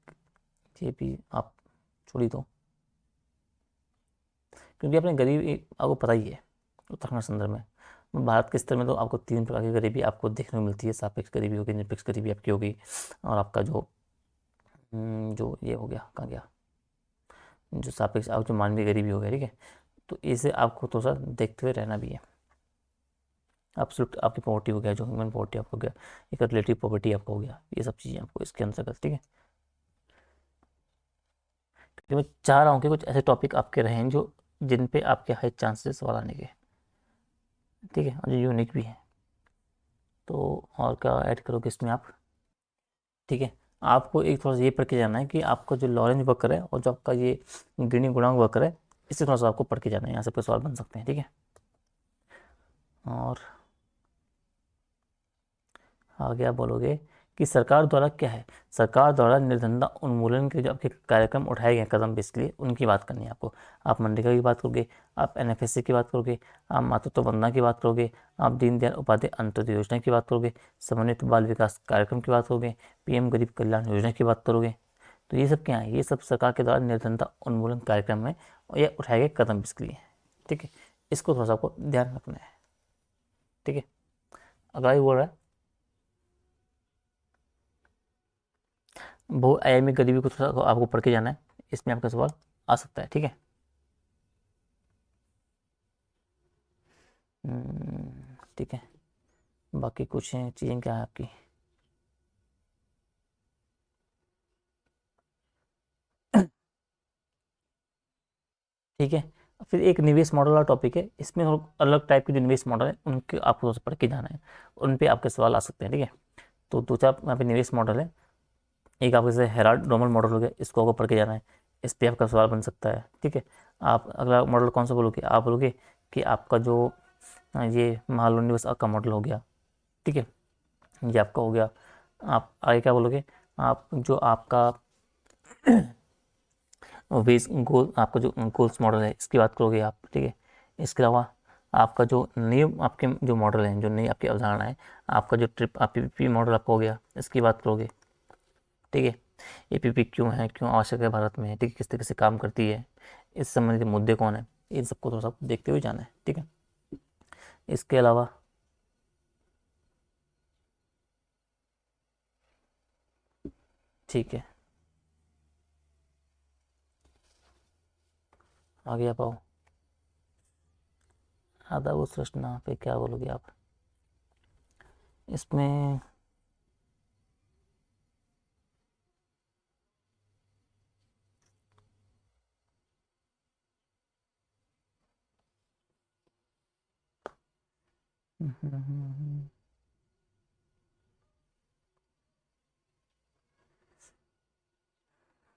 ये भी आप छोड़ ही दो, क्योंकि अपने गरीब आपको पता ही है उत्तराखंड संदर्भ में भारत के स्तर में तो आपको 3 प्रकार की गरीबी आपको देखने को मिलती है। सापेक्ष गरीबी होगी, निरपेक्ष गरीबी आपकी होगी, और आपका जो जो ये हो गया कहाँ गया, जो सापेक्ष आप जो मानवीय गरीबी हो गया। ठीक है, तो इसे आपको थोड़ा सा देखते हुए रहना भी है। एब्सोल्यूट आपकी पॉवर्टी हो गया, जो ह्यूमन पॉवर्टी आपको हो गया, एक रिलेटिव पॉवर्टी आपको हो गया, ये सब चीज़ें आपको इसके अंतर्गत। ठीक है, तो मैं चाह रहा हूँ कि कुछ ऐसे टॉपिक आपके रहें जो जिन पे आपके हाई चांसेस सवाल आने के। ठीक है, और जो यूनिक भी है, तो और क्या ऐड करोगे इसमें आप। ठीक है, आपको एक थोड़ा सा ये पढ़ के जाना है कि आपका जो लॉरेंज वक्र है और जो आपका ये ग्रीनी गुणांक वक्र है, इससे थोड़ा सा आपको पढ़ के जाना है, यहाँ से कोई सवाल बन सकते हैं। ठीक है, और आगे आप बोलोगे कि सरकार द्वारा क्या है, सरकार द्वारा निर्धनता उन्मूलन के जो आपके कार्यक्रम उठाए गए कदम बेसिकली उनकी बात करनी है आपको। आप मनरेगा की बात करोगे, आप एनएफएसए की बात करोगे, आप मातृत्व वंदना की बात करोगे, आप दीनदयाल उपाध्याय अंत्योदय योजना की बात करोगे, समन्वित बाल विकास कार्यक्रम की बात करोगे, पीएम गरीब कल्याण योजना की बात करोगे। तो ये सब क्या है, ये सब सरकार के द्वारा निर्धनता उन्मूलन कार्यक्रम में और ये उठाए गए कदम बेसिकली है। ठीक है, इसको थोड़ा सा आपको ध्यान रखना है। ठीक है, अगला ही बोल रहा है वो आईआई में गरीबी को थोड़ा सा आपको पढ़ के जाना है, इसमें आपका सवाल आ सकता है। ठीक है, ठीक है, बाकी कुछ चीज़ें क्या है आपकी। ठीक है, फिर एक निवेश मॉडल वाला टॉपिक है, इसमें अलग टाइप के जो निवेश मॉडल है उनके आपको थोड़ा सा पढ़ के जाना है, उन पे आपके सवाल आ सकते हैं। ठीक है, तो दो चार यहाँ पे निवेश मॉडल है, एक आपके जैसे हेराल्ड डोमल मॉडल हो गया, इसको आपको पढ़ के जाना है, इस पे आपका सवाल बन सकता है। ठीक है, आप अगला मॉडल कौन सा बोलोगे, आप बोलोगे कि आपका जो ये महालनोबिस निवेश का मॉडल हो गया। ठीक है, ये आपका हो गया। आप आगे क्या बोलोगे, आप जो आपका वेज गोल आपका जो गोल्स मॉडल है इसकी बात करोगे आप। ठीक है, इसके अलावा आपका जो नए आपके जो मॉडल हैं, जो नई आपकी अवधारणा है, आपका जो ट्रिप आप पीपीपी मॉडल आपका हो गया, इसकी बात करोगे। ठीक है, ये पीपीपी क्यों है, क्यों आवश्यक है भारत में, ठीक है, किस तरीके से काम करती है, इस संबंधित मुद्दे कौन है, इन सबको थोड़ा सा देखते हुए जाना है। ठीक है, इसके अलावा ठीक है, आगे आप आओ। आधा वो संरचना पे क्या बोलोगे आप इसमें।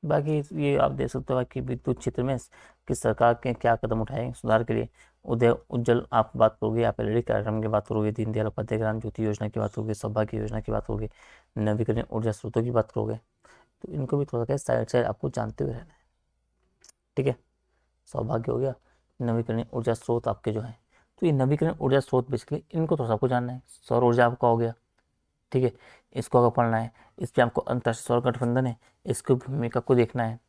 बाकी ये आप देख सकते हो कि विद्युत क्षेत्र में किस सरकार के क्या कदम उठाए सुधार के लिए। उदय उज्जवल आप बात करोगे, आप एलईडी कार्यक्रम की बात करोगे, दीनदयाल उपाध्याय ग्राम ज्योति योजना की बात करोगे, सौभाग्य योजना की बात करोगे, नवीकरणीय ऊर्जा स्रोतों की बात करोगे, तो इनको भी थोड़ा सा साइड साइड आपको जानते हुए रहना है। ठीक है, सौभाग्य हो गया, नवीकरणीय ऊर्जा स्रोत आपके जो हैं, तो ये नवीकरणीय ऊर्जा स्रोत बेसिकली इनको थोड़ा सा आपको जानना है। सौर ऊर्जा आपका हो गया, ठीक है, इसको आपको पढ़ना है। इस पर आपको अंतर्राष्ट्रीय सौर गठबंधन है, इसकी भूमिका को देखना है,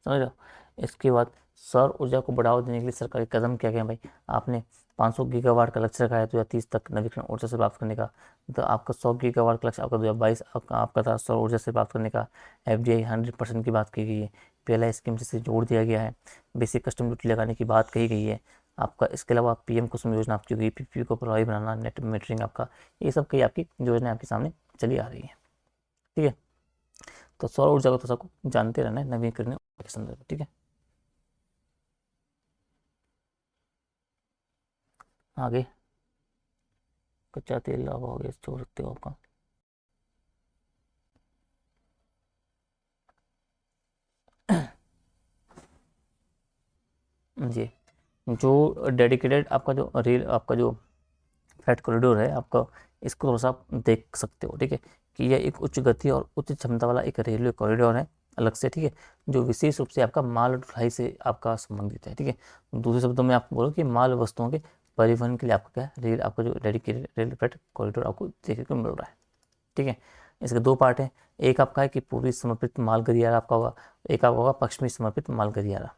समझ लो। इसके बाद सौर ऊर्जा को बढ़ावा देने के लिए सरकारी कदम क्या क्या है भाई। आपने 500 गीगावाट का लक्ष्य रखा है 2030 तक नवीकरण ऊर्जा से प्राप्त करने का, तो आपका 100 गीगावाट का लक्ष्य आपका 2022 आपका था सौर ऊर्जा से प्राप्त करने का। FDI 100% की बात की गई है, PLI स्कीम से जोड़ दिया गया है, बेसिक कस्टम ड्यूटी लगाने की बात कही गई है आपका। इसके अलावा PM कुसुम योजना आपकी होगी, PPP को प्रभावी बनाना, नेट मीटरिंग आपका, ये सब कई आपकी योजना आपके सामने चली आ रही है। ठीक है, तो सौर ऊर्जा को तो सबको जानते रहना है नवीकरणीय ऊर्जा के संदर्भ में। ठीक है, आगे कच्चा तेल लावा हो गया, छोड़ सकते हो आपका। जी, जो डेडिकेटेड आपका जो रेल आपका जो फ्लाइट कॉरिडोर है आपका, इसको थोड़ा सा आप देख सकते हो। ठीक है, कि यह एक उच्च गति और उच्च क्षमता वाला एक रेलवे कॉरिडोर है अलग से। ठीक है, जो विशेष रूप से आपका माल ढुलाई से आपका संबंधित है। ठीक है, दूसरे शब्दों में आपको बोलो कि माल वस्तुओं के परिवहन के लिए आपका क्या है, रेल आपका जो डेडिकेटेड रेल फ्लाइट कॉरिडोर आपको देखने को मिल रहा है। ठीक है, इसके दो पार्ट हैं, एक आपका है कि पूर्वी समर्पित माल गलियारा आपका होगा, एक आपका होगा पश्चिमी समर्पित माल गलियारा।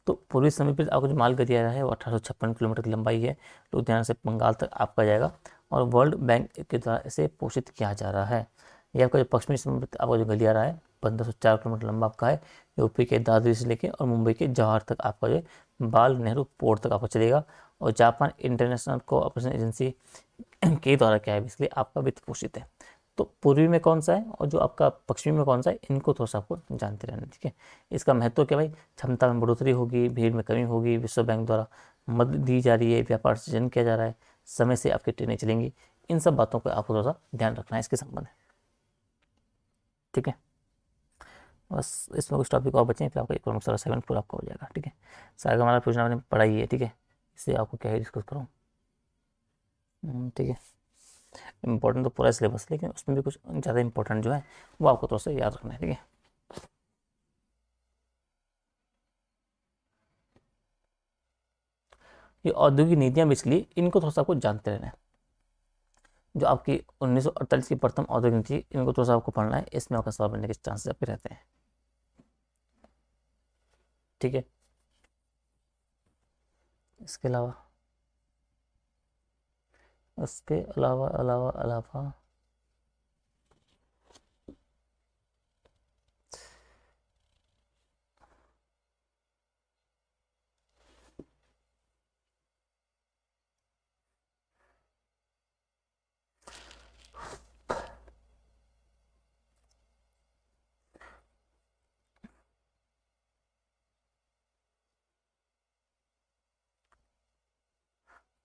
तो पूर्वी समर्पित आपका जो माल गलियारा है वो 1856 किलोमीटर की लंबाई है, लुधियाना से बंगाल तक आपका जाएगा, और वर्ल्ड बैंक के द्वारा इसे पोषित किया जा रहा है। ये आपका जो पश्चिमी समर्पित आपका जो गलियारा है 1504 किलोमीटर लंबा आपका है, यूपी के दादरी से लेके और मुंबई के जवाहर तक आपका जो है बाल नेहरू पोर्ट तक आपका चलेगा, और जापान इंटरनेशनल कोऑपरेशन एजेंसी के द्वारा क्या है इसलिए आपका वित्त पोषित है। तो पूर्वी में कौन सा है और जो आपका पश्चिमी में कौन सा है, इनको थोड़ा सा आपको जानते रहना। ठीक है, इसका महत्व क्या भाई, क्षमता में बढ़ोतरी होगी, भीड़ में कमी होगी, विश्व बैंक द्वारा मदद दी जा रही है, व्यापार सृजन किया जा रहा है, समय से आपकी ट्रेनें चलेंगी, इन सब बातों का आपको थोड़ा सा ध्यान रखना है इसके संबंध में। ठीक है, बस इसमें कुछ टॉपिक और बचे हैं, फिर आपका इकोनॉमिक्स वाला 7 पूरा आपका हो जाएगा। ठीक है, सारा हमारा पूछना आपने पढ़ाई है। ठीक है, इससे आपको क्या है डिस्कस करूँ। ठीक है, इंपॉर्टेंट तो पूरा सिलेबस, लेकिन उसमें भी कुछ ज़्यादा इंपॉर्टेंट जो है वो आपको थोड़ा सा याद रखना है। ठीक है, ये औद्योगिक नीतियाँ बेसिकली इनको थोड़ा सा आपको जानते रहना है। जो आपकी 1948 की प्रथम औद्योगिक नीति, इनको थोड़ा सा आपको पढ़ना है, इसमें आपका सवाल बनने के चांसेस आपके रहते हैं। ठीक है, इसके अलावा उसके अलावा अलावा अलावा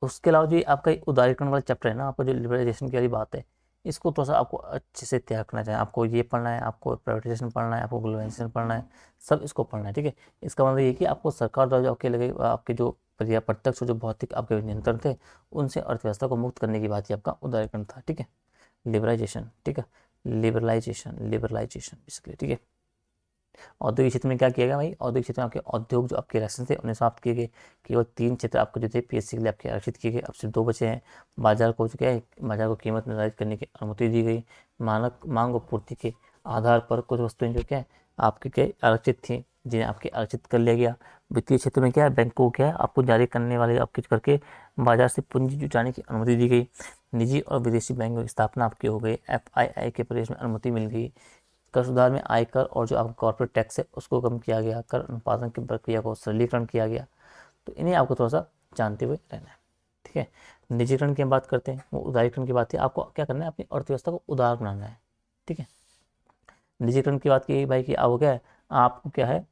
उसके अलावा जो ये आपका उदारीकरण वाला चैप्टर है ना, आपका जो लिबरलाइजेशन की वाली बात है, इसको थोड़ा सा आपको अच्छे से तैयार करना चाहिए। आपको ये पढ़ना है, आपको प्राइवेटाइजेशन पढ़ना है, आपको ग्लोबलाइजेशन पढ़ना है, सब इसको पढ़ना है। ठीक है, इसका मतलब ये कि आपको सरकार द्वारा जो आपके लगे आपके जो प्रत्यक्ष जो भौतिक आपके नियंत्रण थे, उनसे अर्थव्यवस्था को मुक्त करने की बात ही आपका उदारीकरण था। ठीक है, लिबरलाइजेशन। ठीक है, लिबरलाइजेशन लिबरलाइजेशन बेसिकली। ठीक है, औद्योगिक क्षेत्र में क्या किया गया भाई, औद्योगिक क्षेत्र में आपके उद्योग जो आपके लाइसेंस थे उन्हें समाप्त किए गए। केवल 3 क्षेत्र आपके जो थे PSC के लिए आपके आरक्षित किए गए, अब सिर्फ 2 बचे हैं। बाजार को जो क्या है, बाजार को कीमत निर्धारित करने की अनुमति दी गई। मानक मांग और पूर्ति के आधार पर कुछ वस्तुएं जो क्या है आपके क्या आरक्षित थी, जिन्हें आपके आरक्षित कर लिया गया। वित्तीय क्षेत्र में क्या है, बैंक को क्या है आपको जारी करने वाले आपके करके बाजार से पूंजी जुटाने की अनुमति दी गई। निजी और विदेशी बैंकों की स्थापना आपकी हो गई। FII के प्रवेश में अनुमति मिल गई। कर सुधार में आयकर और जो आपका कॉर्पोरेट टैक्स है उसको कम किया गया। कर अनुपालन की प्रक्रिया को सरलीकरण किया गया। तो इन्हें आपको थोड़ा सा जानते हुए रहना है। ठीक है, निजीकरण की हम बात करते हैं, वो उदारीकरण की बात है, आपको क्या करना है, अपनी अर्थव्यवस्था को उदार बनाना है। ठीक है, निजीकरण की बात की भाई कि आपको क्या है, आपको क्या है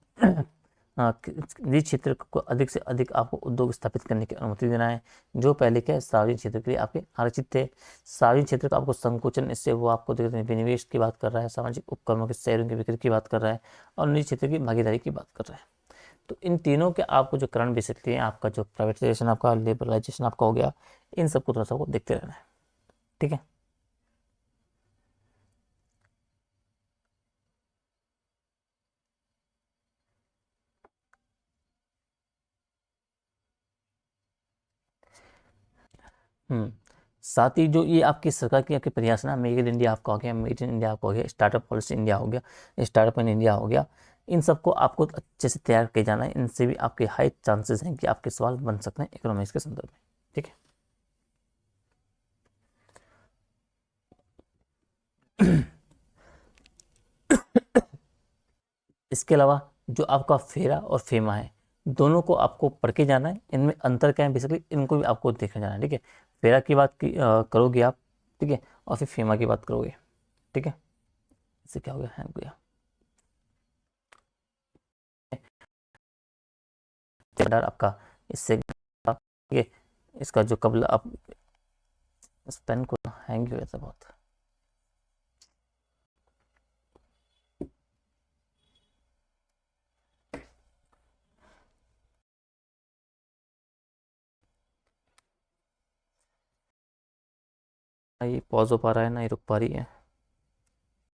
निजी क्षेत्र को अधिक से अधिक आपको उद्योग स्थापित करने की अनुमति देना है, जो पहले क्या है सार्वजनिक क्षेत्र के लिए आपके आरक्षित थे। सार्वजनिक क्षेत्र का आपको संकुचन, इससे वो आपको देखते हैं विनिवेश की बात कर रहा है, सामाजिक उपक्रमों के शेयरों की बिक्री की बात कर रहा है, और निजी क्षेत्र की भागीदारी की बात कर रहा है। तो इन तीनों के आपको जो करण बेसिकली है, आपका जो प्राइवेटाइजेशन, आपका लिबरलाइजेशन आपका हो गया, इन सबको थोड़ा सा आपको देखते रहना है। ठीक है। हम्म साथ ही जो ये आपकी सरकार की आपके प्रयास ना, मेक इन इंडिया आपका हो गया, मेड इन इंडिया आपका हो गया, स्टार्टअप पॉलिसी इंडिया हो गया, स्टार्टअप इन इंडिया हो गया, इन सबको आपको अच्छे से तैयार किया जाना है। इनसे भी आपके हाई चांसेस हैं कि आपके सवाल बन सकते हैं इकोनॉमिक्स के संदर्भ में। ठीक है। इसके अलावा जो आपका फेरा और फेमा है, दोनों को आपको पढ़ के जाना है। इनमें अंतर क्या है बेसिकली, इनको भी आपको देखने जाना है। ठीक है। फेरा की बात करोगे आप, ठीक है, और फिर फेमा की बात करोगे। ठीक है। इससे क्या हो गया, हैंग हो गया डर आपका, इससे ठीक है। इसका जो कबल आप, इस पेन को हैंग हो जाता है बहुत। ना ये पॉज हो पा रहा है, ना ये रुक पा रही है।